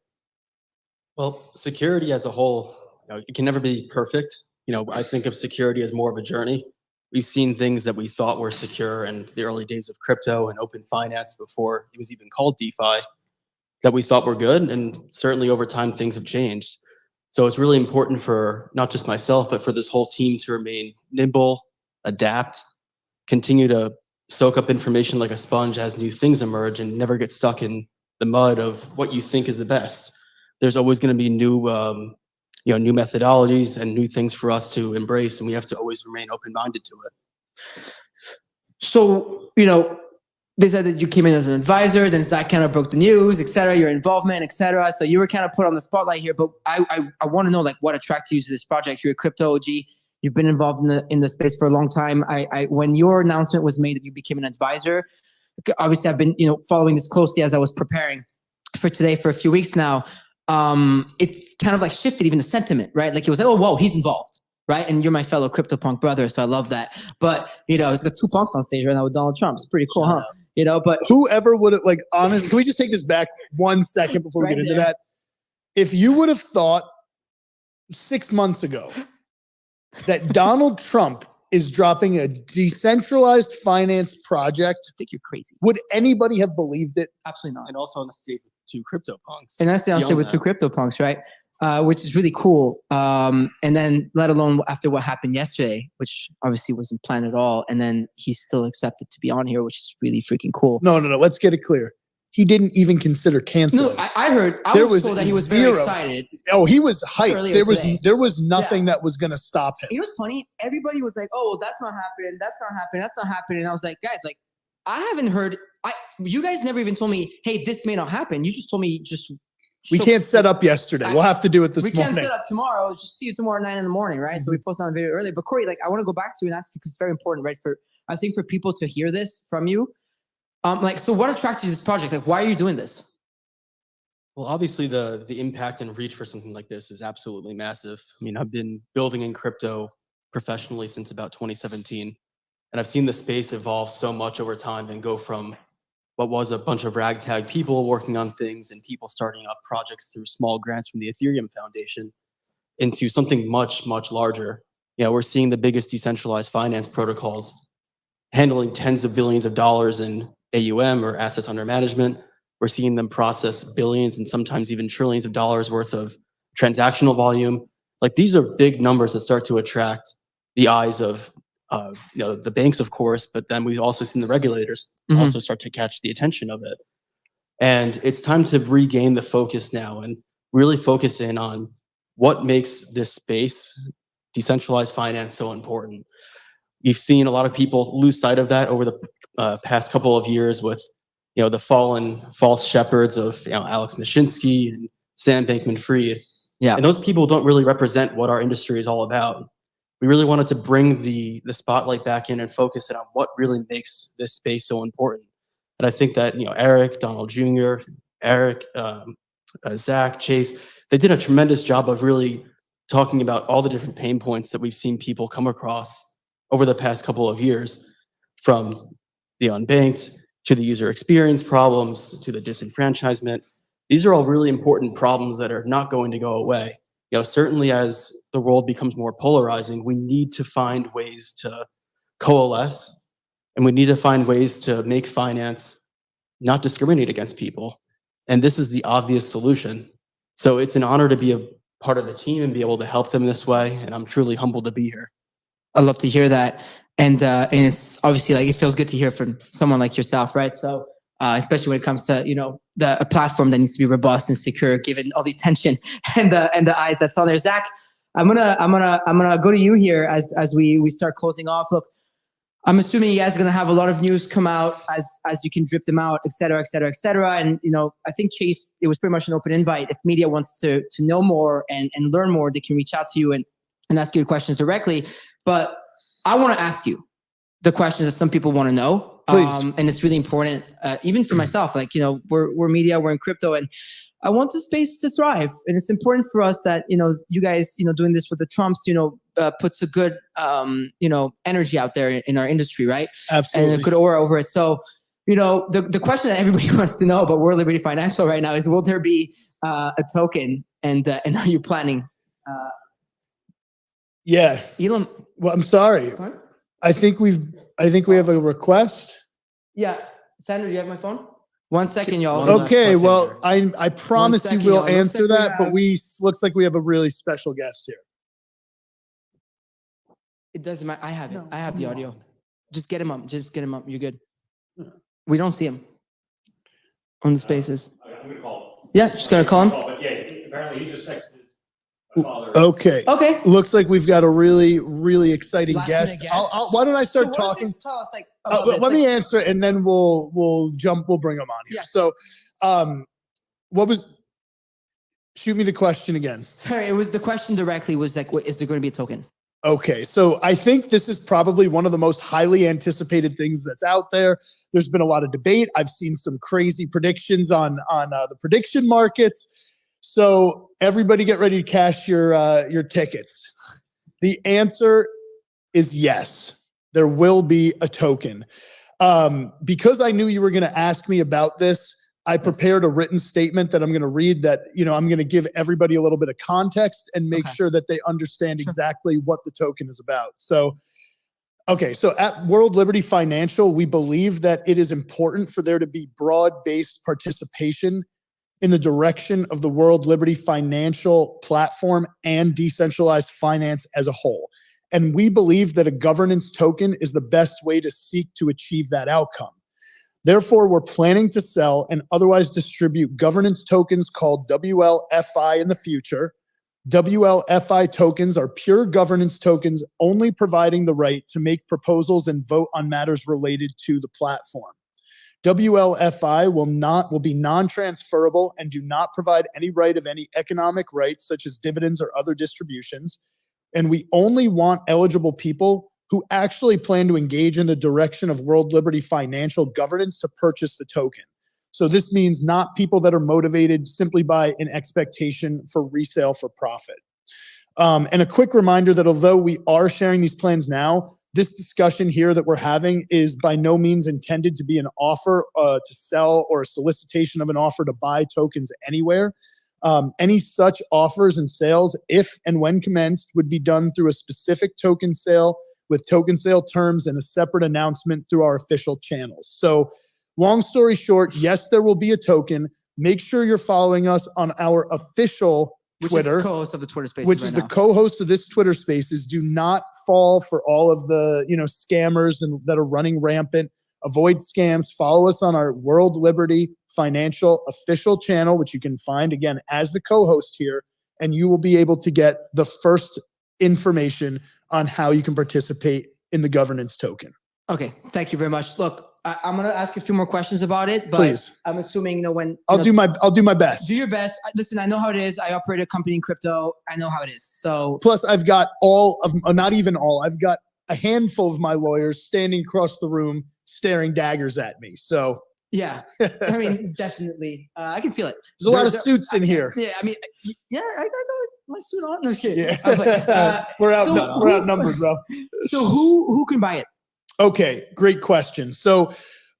Well, security as a whole, it can never be perfect. I think of security as more of a journey. We've seen things that we thought were secure in the early days of crypto and open finance before it was even called DeFi that we thought were good. And certainly over time, things have changed. So it's really important for not just myself, but for this whole team to remain nimble, adapt, continue to soak up information like a sponge as new things emerge, and never get stuck in the mud of what you think is the best. There's always going to be new methodologies and new things for us to embrace, and we have to always remain open-minded to it. So, they said that you came in as an advisor, then Zach kind of broke the news, et cetera, your involvement, et cetera. So you were kind of put on the spotlight here, but I want to know what attracted you to this project. You're a crypto OG. You've been involved in the space for a long time. When your announcement was made that you became an advisor, obviously I've been following this closely as I was preparing for today for a few weeks now. It's kind of shifted even the sentiment, right? It was oh, whoa, he's involved, right? And you're my fellow CryptoPunk brother, so I love that. But it's got two punks on stage right now with Donald Trump. It's pretty cool, huh? But whoever would have honestly, can we just take this back 1 second before we get into that? If you would have thought 6 months ago that Donald Trump is dropping a decentralized finance project, I think you're crazy. Would anybody have believed it? Absolutely not. And also on the stage with two CryptoPunks. And that's the honestly with two CryptoPunks, right? Which is really cool. And then let alone after what happened yesterday, which obviously wasn't planned at all. And then he still accepted to be on here, which is really freaking cool. No. Let's get it clear. He didn't even consider canceling. No, I heard. I was told that he was very excited. Oh, he was hyped. There was nothing that was going to stop him. You know what's funny? Everybody was like, "Oh, that's not happening. That's not happening. That's not happening." And I was like, "Guys, I haven't heard. You guys never even told me, hey, this may not happen. You just told me just We can't set up yesterday. We'll have to do it this we morning. can't set up tomorrow. Just see you tomorrow at 9 in the morning, right? So we post on the video early. But Corey, like I want to go back to you and ask you because it's very important, right? I think for people to hear this from you, so what attracted you to this project? Like, why are you doing this? Well, obviously the impact and reach for something like this is absolutely massive. I mean, I've been building in crypto professionally since about 2017, and I've seen the space evolve so much over time and go from what was a bunch of ragtag people working on things and people starting up projects through small grants from the Ethereum Foundation into something much, much larger. Yeah, we're seeing the biggest decentralized finance protocols handling tens of billions of dollars in AUM or assets under management. We're seeing them process billions and sometimes even trillions of dollars worth of transactional volume. Like these are big numbers that start to attract the eyes of the banks, of course, but then we've also seen the regulators also start to catch the attention of it. And it's time to regain the focus now and really focus in on what makes this space, decentralized finance, so important. You've seen a lot of people lose sight of that over the past couple of years with the fallen false shepherds of Alex Mashinsky and Sam Bankman-Fried. Yeah. And those people don't really represent what our industry is all about. We really wanted to bring the spotlight back in and focus it on what really makes this space so important. And I think that Eric, Donald Jr., Eric, Zach, Chase, they did a tremendous job of really talking about all the different pain points that we've seen people come across over the past couple of years, from the unbanked to the user experience problems to the disenfranchisement. These are all really important problems that are not going to go away. Certainly as the world becomes more polarizing, we need to find ways to coalesce, and we need to find ways to make finance not discriminate against people. And this is the obvious solution. So it's an honor to be a part of the team and be able to help them this way. And I'm truly humbled to be here. I love to hear that. And it's obviously like, it feels good to hear from someone like yourself, right? So especially when it comes to, a platform that needs to be robust and secure, given all the attention and the eyes that's on there. Zach, I'm gonna go to you here as we start closing off. Look, I'm assuming you guys are gonna have a lot of news come out as you can drip them out, et cetera, et cetera, et cetera. And I think Chase, it was pretty much an open invite. If media wants to know more and learn more, they can reach out to you and ask you questions directly. But I want to ask you the questions that some people want to know. Please. And it's really important, even for myself. Like, we're media, we're in crypto, and I want the space to thrive. And it's important for us that, you guys, doing this with the Trumps, puts a good, energy out there in our industry, right? Absolutely. And a good aura over it. So, the question that everybody wants to know about World Liberty Financial right now is, will there be a token? And are you planning? Yeah. Elon. Well, I'm sorry. What? I think we have a request. Yeah. Sandra, do you have my phone? 1 second, y'all. Okay. Well, I promise you will answer that, but looks like we have a really special guest here. It doesn't matter. I have it. I have the audio. Just get him up. Just get him up. You're good. We don't see him on the spaces. I'm gonna call. Yeah, just gonna call him. But yeah, apparently he just texted. Okay. Okay. Looks like we've got a really, really exciting Last guest. minute guest. Why don't I So start what does talking? it tell us, like, Let me answer it, and then we'll bring him on here. Yes. So, shoot me the question again. Sorry, it was the question directly was like, is there going to be a token? Okay, so I think this is probably one of the most highly anticipated things that's out there. There's been a lot of debate. I've seen some crazy predictions on the prediction markets. So everybody get ready to cash your tickets. The answer is yes. There will be a token. Because I knew you were going to ask me about this, I prepared a written statement that I'm going to read that, I'm going to give everybody a little bit of context and make sure that they understand exactly what the token is about. So, okay. So at World Liberty Financial, we believe that it is important for there to be broad-based participation in the direction of the World Liberty Financial platform and decentralized finance as a whole. And we believe that a governance token is the best way to seek to achieve that outcome. Therefore, we're planning to sell and otherwise distribute governance tokens called WLFI in the future. WLFI tokens are pure governance tokens, only providing the right to make proposals and vote on matters related to the platform. WLFI will be non-transferable and do not provide any right of any economic rights such as dividends or other distributions. And we only want eligible people who actually plan to engage in the direction of World Liberty financial governance to purchase the token. So this means not people that are motivated simply by an expectation for resale for profit. And a quick reminder that although we are sharing these plans now, this discussion here that we're having is by no means intended to be an offer to sell or a solicitation of an offer to buy tokens anywhere. Any such offers and sales, if and when commenced, would be done through a specific token sale with token sale terms and a separate announcement through our official channels. So long story short, yes, there will be a token. Make sure you're following us on our official Twitter, which is the co-host of the Twitter Spaces, which is the co-host of this Twitter Spaces. Do not fall for all of the scammers and that are running rampant. Avoid scams. Follow us on our World Liberty Financial official channel, which you can find again as the co-host here, and you will be able to get the first information on how you can participate in the governance token. Okay, thank you very much. Look, I'm gonna ask a few more questions about it, but Please. I'm assuming when I'll do my best. Do your best. Listen, I know how it is. I operate a company in crypto. I know how it is. So plus, I've got not even all. I've got a handful of my lawyers standing across the room, staring daggers at me. So yeah, I mean, definitely, I can feel it. There's a lot of suits in here. Yeah, I mean, yeah, I got my suit on. No shit. Yeah, we're outnumbered, bro. So who can buy it? Okay, great question. So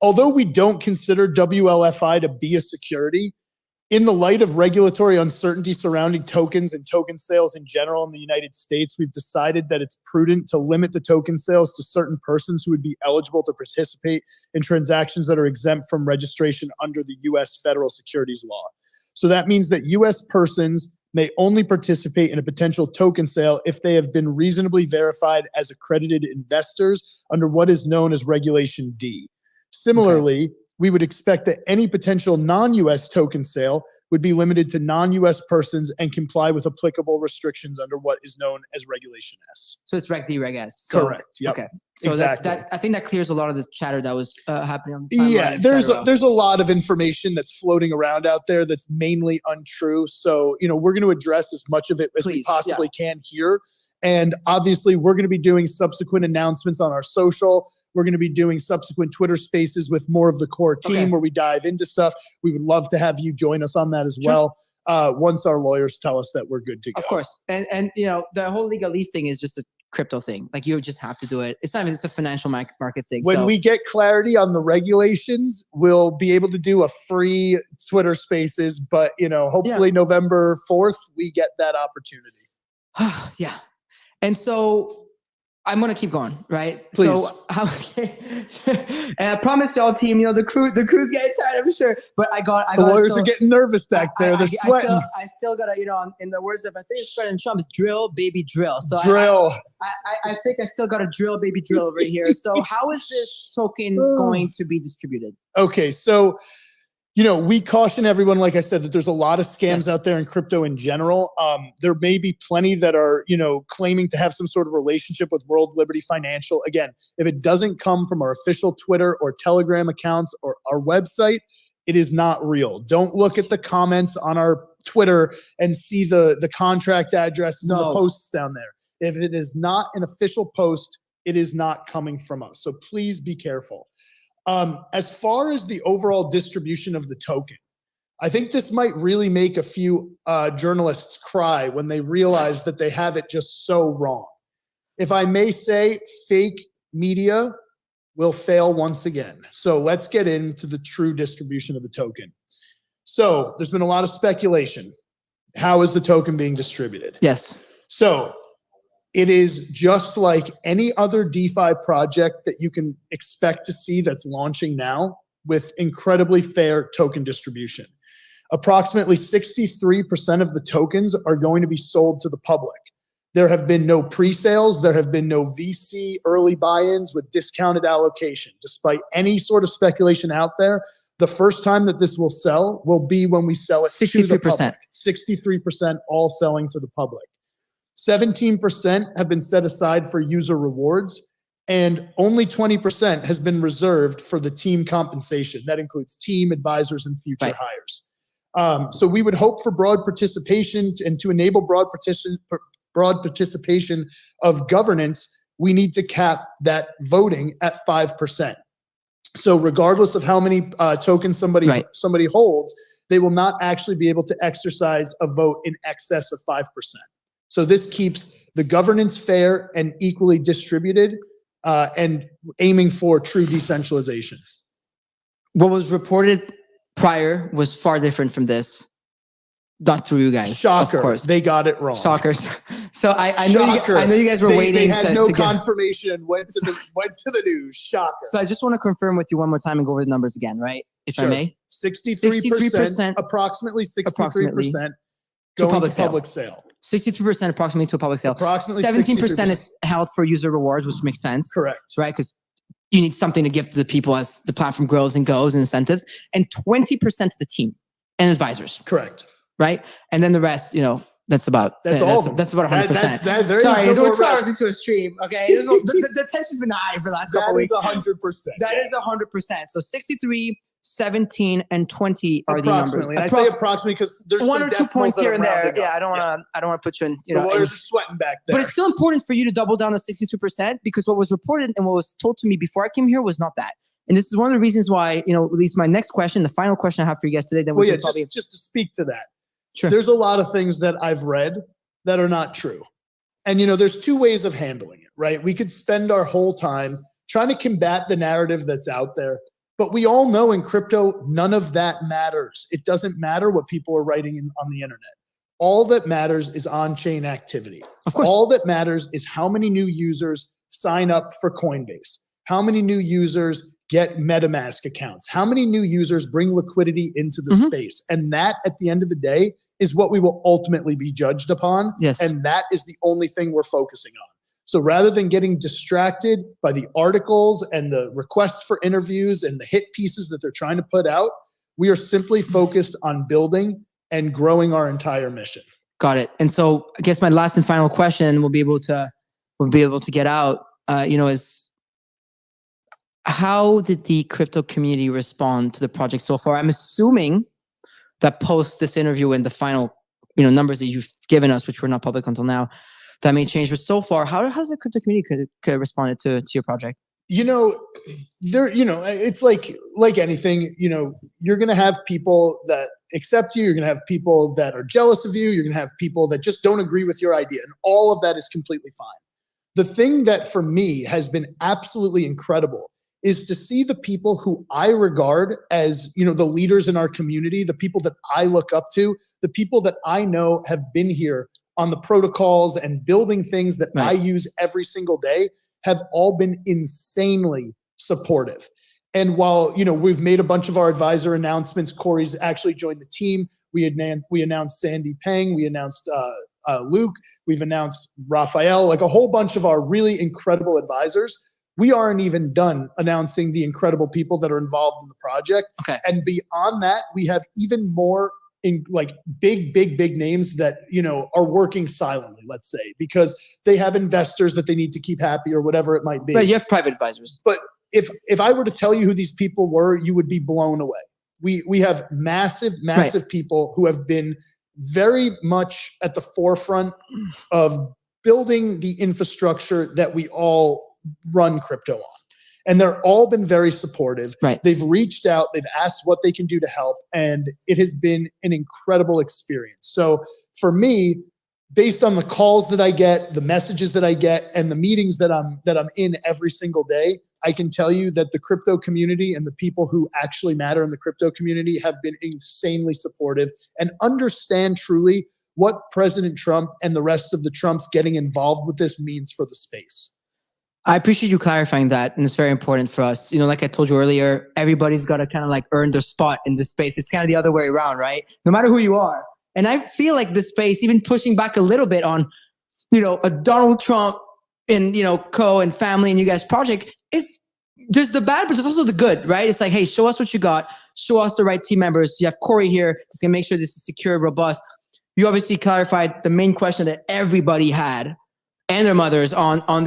although we don't consider WLFI to be a security, in the light of regulatory uncertainty surrounding tokens and token sales in general in the United States, we've decided that it's prudent to limit the token sales to certain persons who would be eligible to participate in transactions that are exempt from registration under the U.S. federal securities law. So that means that U.S. persons may only participate in a potential token sale if they have been reasonably verified as accredited investors under what is known as Regulation D. Similarly, we would expect that any potential non-U.S. token sale would be limited to non-U.S. persons and comply with applicable restrictions under what is known as Regulation S. So it's Reg D, Reg S. So, correct. Yep. Okay. So exactly. that I think that clears a lot of the chatter that was happening on the timeline. Yeah, there's a lot of information that's floating around out there that's mainly untrue. So, we're going to address as much of it as we possibly can here. And obviously, we're going to be doing subsequent announcements on our social. We're going to be doing subsequent Twitter Spaces with more of the core team where we dive into stuff. We would love to have you join us on that as well. Once our lawyers tell us that we're good to go. Of course. And the whole legalese thing is just a crypto thing. Like you just have to do it. It's not even, it's a financial market thing. When we get clarity on the regulations, we'll be able to do a free Twitter Spaces, but hopefully November 4th, we get that opportunity. Yeah. And so I'm gonna keep going, right? Please. So and I promise y'all, team, the crew's getting tired, I'm sure. But the lawyers are getting nervous back there. They're sweating. I still gotta, in the words of I think it's President Trump, is drill, baby, drill. So drill. I think I still gotta drill, baby, drill over here. So how is this token going to be distributed? Okay, so we caution everyone, like I said, that there's a lot of scams out there in crypto in general. There may be plenty that are, claiming to have some sort of relationship with World Liberty Financial. Again, if it doesn't come from our official Twitter or Telegram accounts or our website, it is not real. Don't look at the comments on our Twitter and see the contract addresses and the posts down there. If it is not an official post, it is not coming from us. So please be careful. As far as the overall distribution of the token, I think this might really make a few journalists cry when they realize that they have it just so wrong. If I may say, fake media will fail once again. So let's get into the true distribution of the token. So there's been a lot of speculation. How is the token being distributed? Yes. So it is just like any other DeFi project that you can expect to see that's launching now with incredibly fair token distribution. Approximately 63% of the tokens are going to be sold to the public. There have been no pre-sales. There have been no VC early buy-ins with discounted allocation. Despite any sort of speculation out there, the first time that this will sell will be when we sell it 63%. To the public. 63% all selling to the public. 17% have been set aside for user rewards, and only 20% has been reserved for the team compensation. That includes team, advisors, and future hires. So we would hope for broad participation, and to enable broad participation of governance, we need to cap that voting at 5%. So regardless of how many tokens somebody holds, they will not actually be able to exercise a vote in excess of 5%. So this keeps the governance fair and equally distributed, and aiming for true decentralization. What was reported prior was far different from this. Not through you guys. Shocker. Of course. They got it wrong. Shockers. So I know you guys were waiting. They had no to get... confirmation. Went to the news. Shocker. So I just want to confirm with you one more time and go over the numbers again, right? If I may. 63%, approximately 63% going to public sale. 63% approximately to a public sale. Approximately 17% is held for user rewards, which makes sense. Correct. Right? Because you need something to give to the people as the platform grows and goes and incentives. And 20% to the team and advisors. Correct. Right? And then the rest, that's about all. That's about 100%. Sorry, we're 2 hours into a stream. Okay, the tension's been high for the last couple of weeks. That is 100%. That is 100%. So 63, 17, and 20 are the numbers. Approximately. I say approximately because there's 1 or 2 points here and there. Yeah, I don't want to put you in. The lawyers are sweating back there. But it's still important for you to double down on 63% because what was reported and what was told to me before I came here was not that. And this is one of the reasons why, at least my next question, the final question I have for you guys today. Then just to speak to that. Sure. There's a lot of things that I've read that are not true. And, there's two ways of handling it, right? We could spend our whole time trying to combat the narrative that's out there. But we all know in crypto, none of that matters. It doesn't matter what people are writing on the internet. All that matters is on-chain activity. Of course. All that matters is how many new users sign up for Coinbase, how many new users get MetaMask accounts, how many new users bring liquidity into the space. And that, at the end of the day, is what we will ultimately be judged upon. Yes. And that is the only thing we're focusing on. So rather than getting distracted by the articles and the requests for interviews and the hit pieces that they're trying to put out, we are simply focused on building and growing our entire mission. Got it. And so I guess my last and final question we'll be able to get out, is how did the crypto community respond to the project so far? I'm assuming that post this interview and the final, numbers that you've given us, which were not public until now, that may change. But so far, how's the crypto community could responded to your project? It's like anything, you're going to have people that accept you. You're going to have people that are jealous of you. You're going to have people that just don't agree with your idea. And all of that is completely fine. The thing that for me has been absolutely incredible is to see the people who I regard as, the leaders in our community, the people that I look up to, the people that I know have been here on the protocols and building things that I use every single day, have all been insanely supportive. And while, we've made a bunch of our advisor announcements, Corey's actually joined the team. We announced Sandy Peng, we announced Luke, we've announced Raphael, like a whole bunch of our really incredible advisors. We aren't even done announcing the incredible people that are involved in the project. Okay. And beyond that, we have even more big names that, are working silently, let's say, because they have investors that they need to keep happy or whatever it might be. Right, you have private advisors. But if I were to tell you who these people were, you would be blown away. We have massive people who have been very much at the forefront of building the infrastructure that we all run crypto on. And they're all been very supportive. Right. They've reached out, they've asked what they can do to help, and it has been an incredible experience. So for me, based on the calls that I get, the messages that I get, and the meetings that I'm in every single day, I can tell you that the crypto community and the people who actually matter in the crypto community have been insanely supportive and understand truly what President Trump and the rest of the Trumps getting involved with this means for the space. I appreciate you clarifying that, and it's very important for us. Like I told you earlier, everybody's got to kind of earn their spot in this space. It's kind of the other way around, right? No matter who you are. And I feel like this space, even pushing back a little bit on, a Donald Trump and, co and family and you guys project, there's the bad, but there's also the good, right? It's like, hey, show us what you got. Show us the right team members. You have Corey here. That's going to make sure this is secure, robust. You obviously clarified the main question that everybody had and their mothers on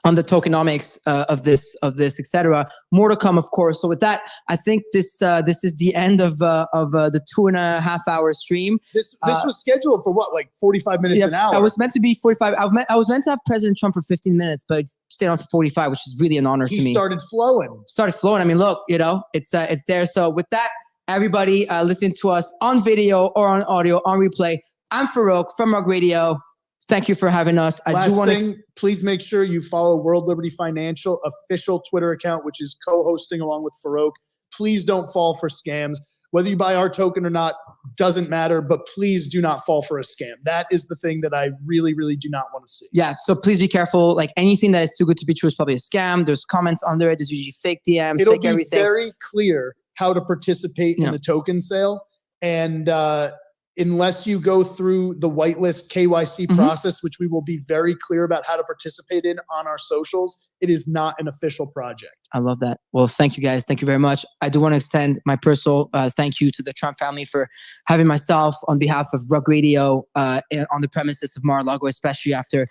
on the tokenomics of this, etc. More to come, of course. So with that, I think this is the end of the 2.5 hour stream. This was scheduled for what, like 45 minutes an hour? I was meant to be 45. I was meant to have President Trump for 15 minutes, but it stayed on for 45, which is really an honor to me. He started flowing. I mean, look, it's there. So with that, everybody listening to us on video or on audio on replay, I'm Farouk from Rug Radio. Thank you for having us. Last thing, please make sure you follow World Liberty Financial official Twitter account, which is co-hosting along with Farouk. Please don't fall for scams. Whether you buy our token or not doesn't matter, but please do not fall for a scam. That is the thing that I really, really do not want to see. Yeah, so please be careful. Like anything that is too good to be true is probably a scam. There's comments under it. There's usually fake DMs, It'll fake be everything. very clear how to participate in the token sale. And unless you go through the whitelist KYC process, which we will be very clear about how to participate in on our socials, it is not an official project. I love that. Well, thank you guys. Thank you very much. I do want to extend my personal thank you to the Trump family for having myself on behalf of Rug Radio on the premises of Mar-a-Lago, especially after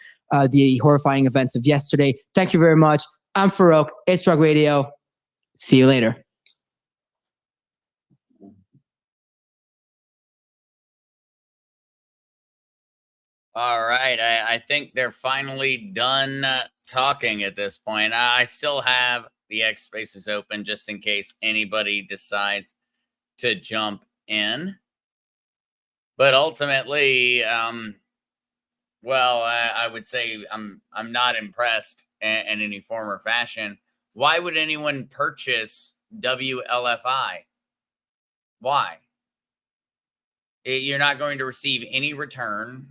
the horrifying events of yesterday. Thank you very much. I'm Farouk. It's Rug Radio. See you later. All right. I think they're finally done talking at this point. I still have the X spaces open just in case anybody decides to jump in. But ultimately, well, I would say I'm not impressed in any form or fashion. Why would anyone purchase WLFI? Why? You're not going to receive any return.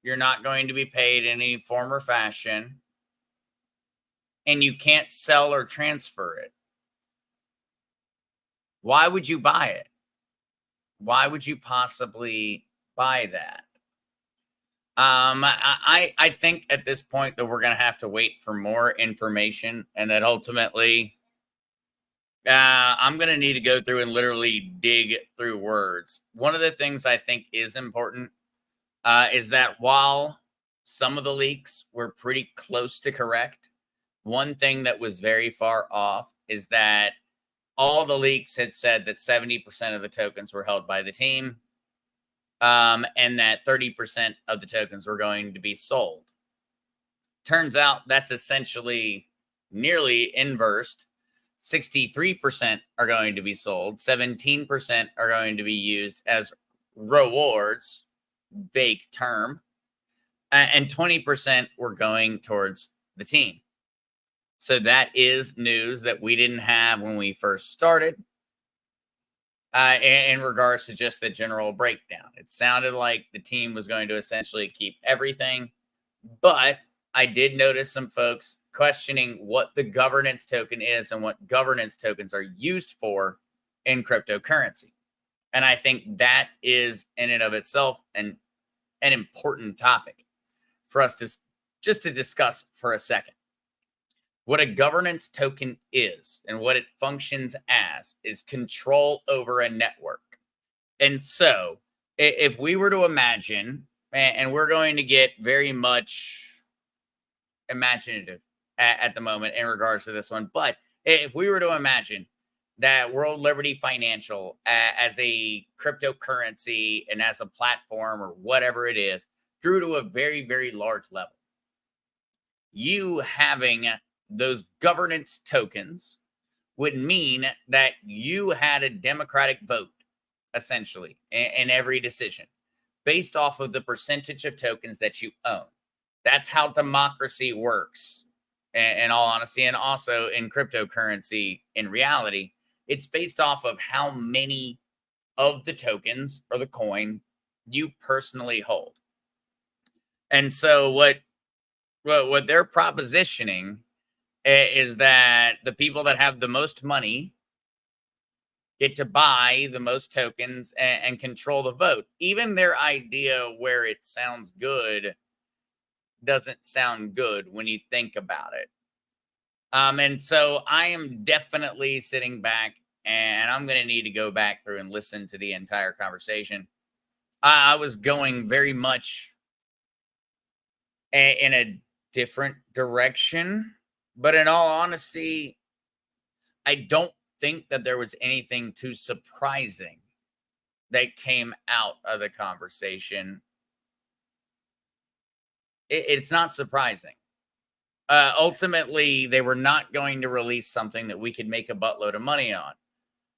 You're not going to be paid in any form or fashion. And you can't sell or transfer it. Why would you buy it? Why would you possibly buy that? I think at this point that we're going to have to wait for more information, and that ultimately I'm going to need to go through and literally dig through words. One of the things I think is important is that while some of the leaks were pretty close to correct, one thing that was very far off is that all the leaks had said that 70% of the tokens were held by the team, and that 30% of the tokens were going to be sold. Turns out that's essentially nearly inversed. 63% are going to be sold, 17% are going to be used as rewards, vague term, and 20% were going towards the team. So that is news that we didn't have when we first started in regards to just the general breakdown. It sounded like the team was going to essentially keep everything, but I did notice some folks questioning what the governance token is and what governance tokens are used for in cryptocurrency. And I think that is in and of itself an important topic for us to just to discuss for a second. What a governance token is and what it functions as is control over a network. And so if we were to imagine, and we're going to get very much imaginative at the moment in regards to this one, but if we were to imagine that World Liberty Financial as a cryptocurrency and as a platform or whatever it is grew to a very, very large level, you having those governance tokens would mean that you had a democratic vote, essentially, in every decision based off of the percentage of tokens that you own. That's how democracy works, in all honesty, and also in cryptocurrency. In reality, it's based off of how many of the tokens or the coin you personally hold. And so what they're propositioning is that the people that have the most money get to buy the most tokens and control the vote. Even their idea where it sounds good doesn't sound good when you think about it. And so I am definitely sitting back, and I'm going to need to go back through and listen to the entire conversation. I was going very much in a different direction But in all honesty, I don't think that there was anything too surprising that came out of the conversation. It's not surprising. Ultimately, they were not going to release something that we could make a buttload of money on.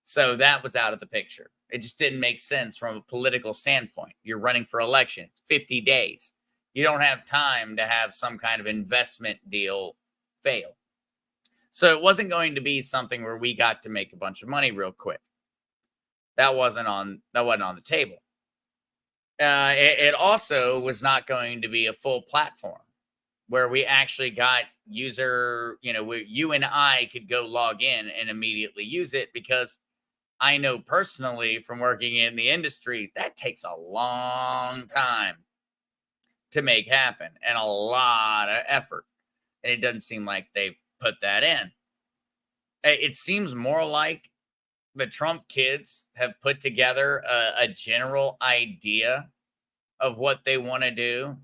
So that was out of the picture. It just didn't make sense from a political standpoint. You're running for election, 50 days. You don't have time to have some kind of investment deal fail. So it wasn't going to be something where we got to make a bunch of money real quick. That wasn't on the table. It also was not going to be a full platform where we actually got user, where you and I could go log in and immediately use it, because I know personally from working in the industry, that takes a long time to make happen and a lot of effort. And it doesn't seem like they've put that in. It seems more like the Trump kids have put together a general idea of what they want to do,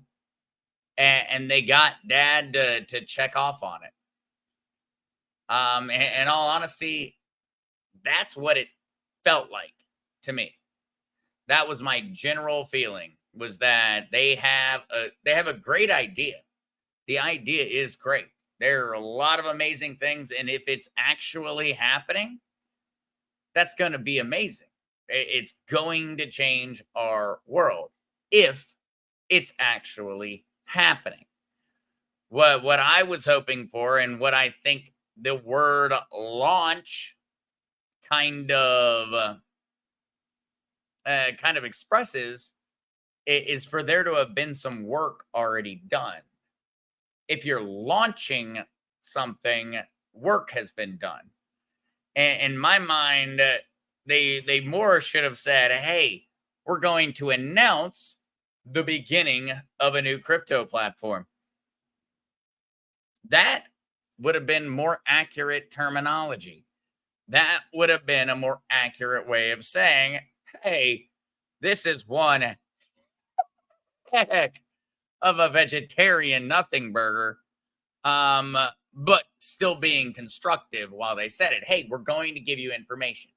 and they got dad to check off on it. In all honesty, that's what it felt like to me. That was my general feeling, was that they have a great idea. The idea is great. There are a lot of amazing things, and if it's actually happening, that's going to be amazing. It's going to change our world if it's actually happening. What I was hoping for, and what I think the word launch kind of expresses, is for there to have been some work already done. If you're launching something, work has been done. And in my mind, they more should have said, hey, we're going to announce the beginning of a new crypto platform. That would have been more accurate terminology. That would have been a more accurate way of saying, hey, this is one heck of a vegetarian nothing burger, but still being constructive while they said it. Hey, we're going to give you information.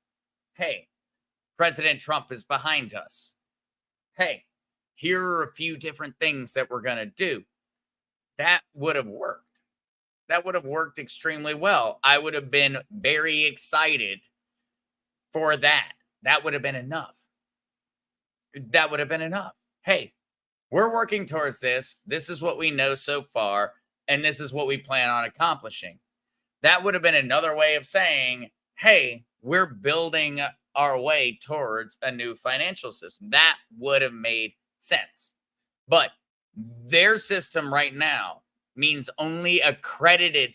Hey, President Trump is behind us. Hey, here are a few different things that we're going to do. That would have worked. That would have worked extremely well. I would have been very excited for that. That would have been enough. That would have been enough. Hey, we're working towards this. This is what we know so far, and this is what we plan on accomplishing. That would have been another way of saying, hey, we're building our way towards a new financial system. That would have made sense. But their system right now means only accredited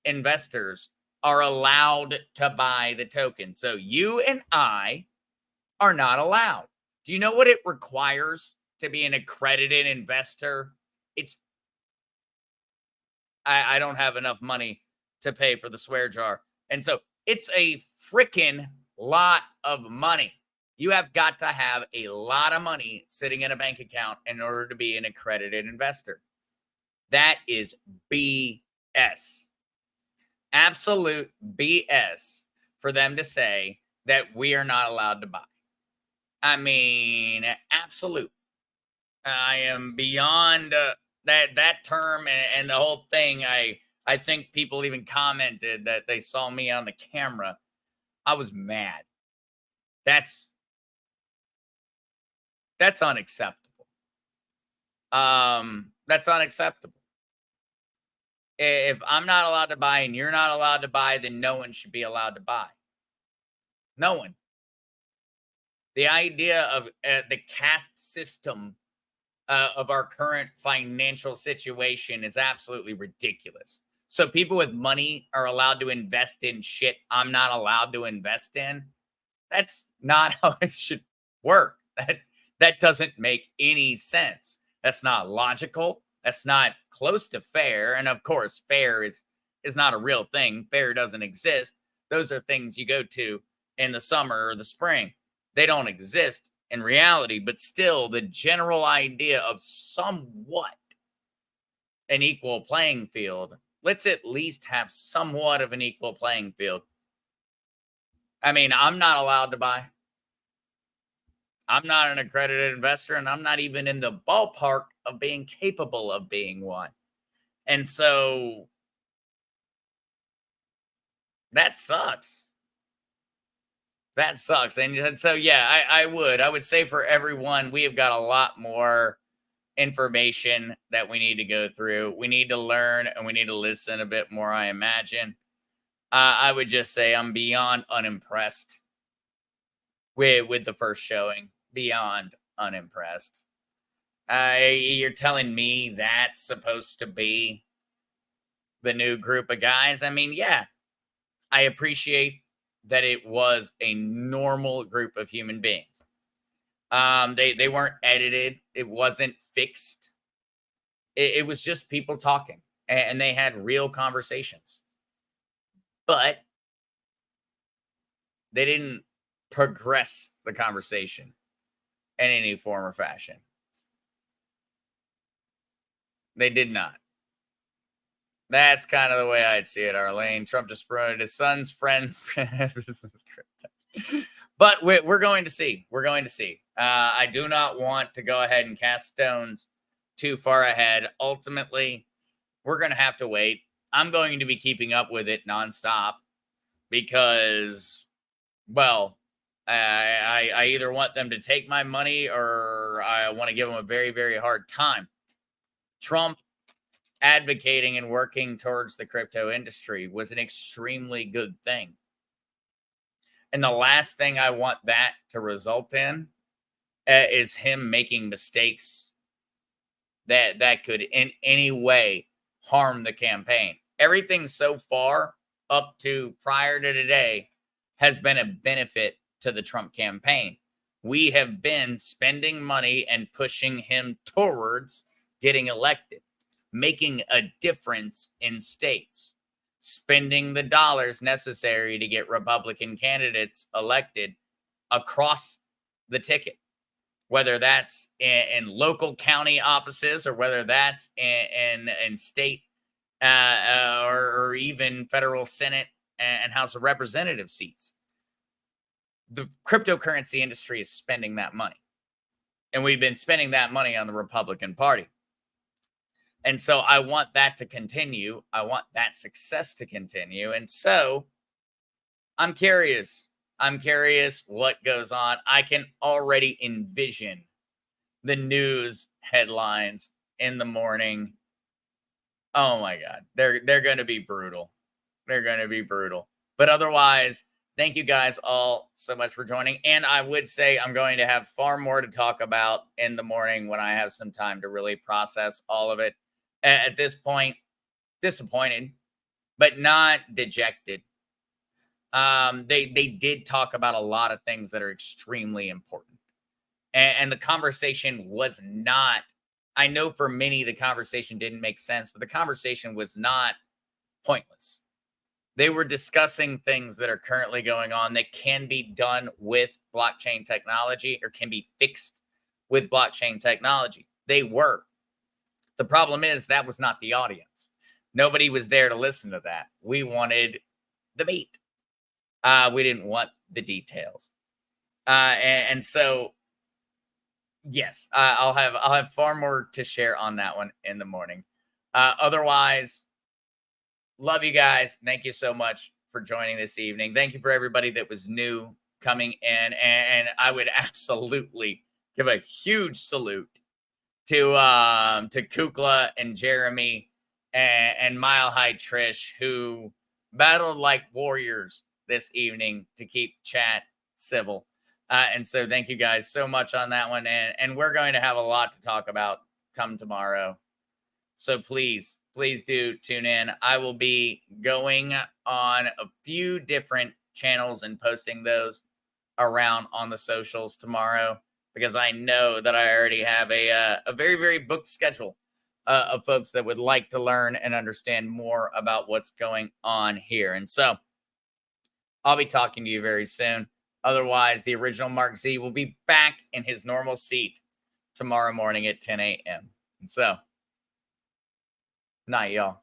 investors are allowed to buy the token. So you and I are not allowed. Do you know what it requires to be an accredited investor? I don't have enough money to pay for the swear jar. And so it's a freaking lot of money. You have got to have a lot of money sitting in a bank account in order to be an accredited investor. That is BS. Absolute BS for them to say that we are not allowed to buy. I mean, absolute. I am beyond that term and the whole thing. I think people even commented that they saw me on the camera. I was mad. That's unacceptable. That's unacceptable. If I'm not allowed to buy and you're not allowed to buy, then no one should be allowed to buy. No one. The idea of the caste system of our current financial situation is absolutely ridiculous. So people with money are allowed to invest in shit I'm not allowed to invest in. That's not how it should work. That doesn't make any sense. That's not logical. That's not close to fair. And of course, fair is not a real thing. Fair doesn't exist. Those are things you go to in the summer or the spring. They don't exist in reality, but still the general idea of somewhat an equal playing field let's at least have somewhat of an equal playing field. I mean, I'm not allowed to buy. I'm not an accredited investor, and I'm not even in the ballpark of being capable of being one. And so that sucks. That sucks. And so, yeah, I would say for everyone, we have got a lot more information that we need to go through. We need to learn and we need to listen a bit more, I imagine. I would just say I'm beyond unimpressed with the first showing. Beyond unimpressed. You're telling me that's supposed to be the new group of guys? I mean, yeah, I appreciate that it was a normal group of human beings. They weren't edited. It wasn't fixed. It was just people talking, and they had real conversations. But they didn't progress the conversation in any form or fashion. They did not. That's kind of the way I'd see it, Arlene. Trump just promoted his son's friends. But we're going to see. We're going to see. I do not want to go ahead and cast stones too far ahead. Ultimately, we're going to have to wait. I'm going to be keeping up with it nonstop because, well, I either want them to take my money or I want to give them a very, very hard time. Trump advocating and working towards the crypto industry was an extremely good thing. And the last thing I want that to result in is him making mistakes that could in any way harm the campaign. Everything so far up to prior to today has been a benefit to the Trump campaign. We have been spending money and pushing him towards getting elected, making a difference in states, spending the dollars necessary to get Republican candidates elected across the ticket, whether that's in local county offices or whether that's in state or even federal Senate and House of Representatives seats. The cryptocurrency industry is spending that money. And we've been spending that money on the Republican Party. And so I want that to continue. I want that success to continue. And so I'm curious. I'm curious what goes on. I can already envision the news headlines in the morning. Oh my God. They're going to be brutal. They're going to be brutal. But otherwise, thank you guys all so much for joining. And I would say I'm going to have far more to talk about in the morning when I have some time to really process all of it. At this point, disappointed, but not dejected. They did talk about a lot of things that are extremely important. And the conversation was not, I know for many the conversation didn't make sense, but the conversation was not pointless. They were discussing things that are currently going on that can be done with blockchain technology or can be fixed with blockchain technology. They were. The problem is that was not the audience. Nobody was there to listen to that. We wanted the meat. We didn't want the details. And so, yes, I'll have far more to share on that one in the morning. Otherwise, love you guys. Thank you so much for joining this evening. Thank you for everybody that was new coming in. And I would absolutely give a huge salute to Kukla and Jeremy and Mile High Trish, who battled like warriors this evening to keep chat civil. And so thank you guys so much on that one. And we're going to have a lot to talk about come tomorrow. So please do tune in. I will be going on a few different channels and posting those around on the socials tomorrow, because I know that I already have a very, very booked schedule of folks that would like to learn and understand more about what's going on here. And so I'll be talking to you very soon. Otherwise, the original Mark Z will be back in his normal seat tomorrow morning at 10 a.m. And so, night, y'all.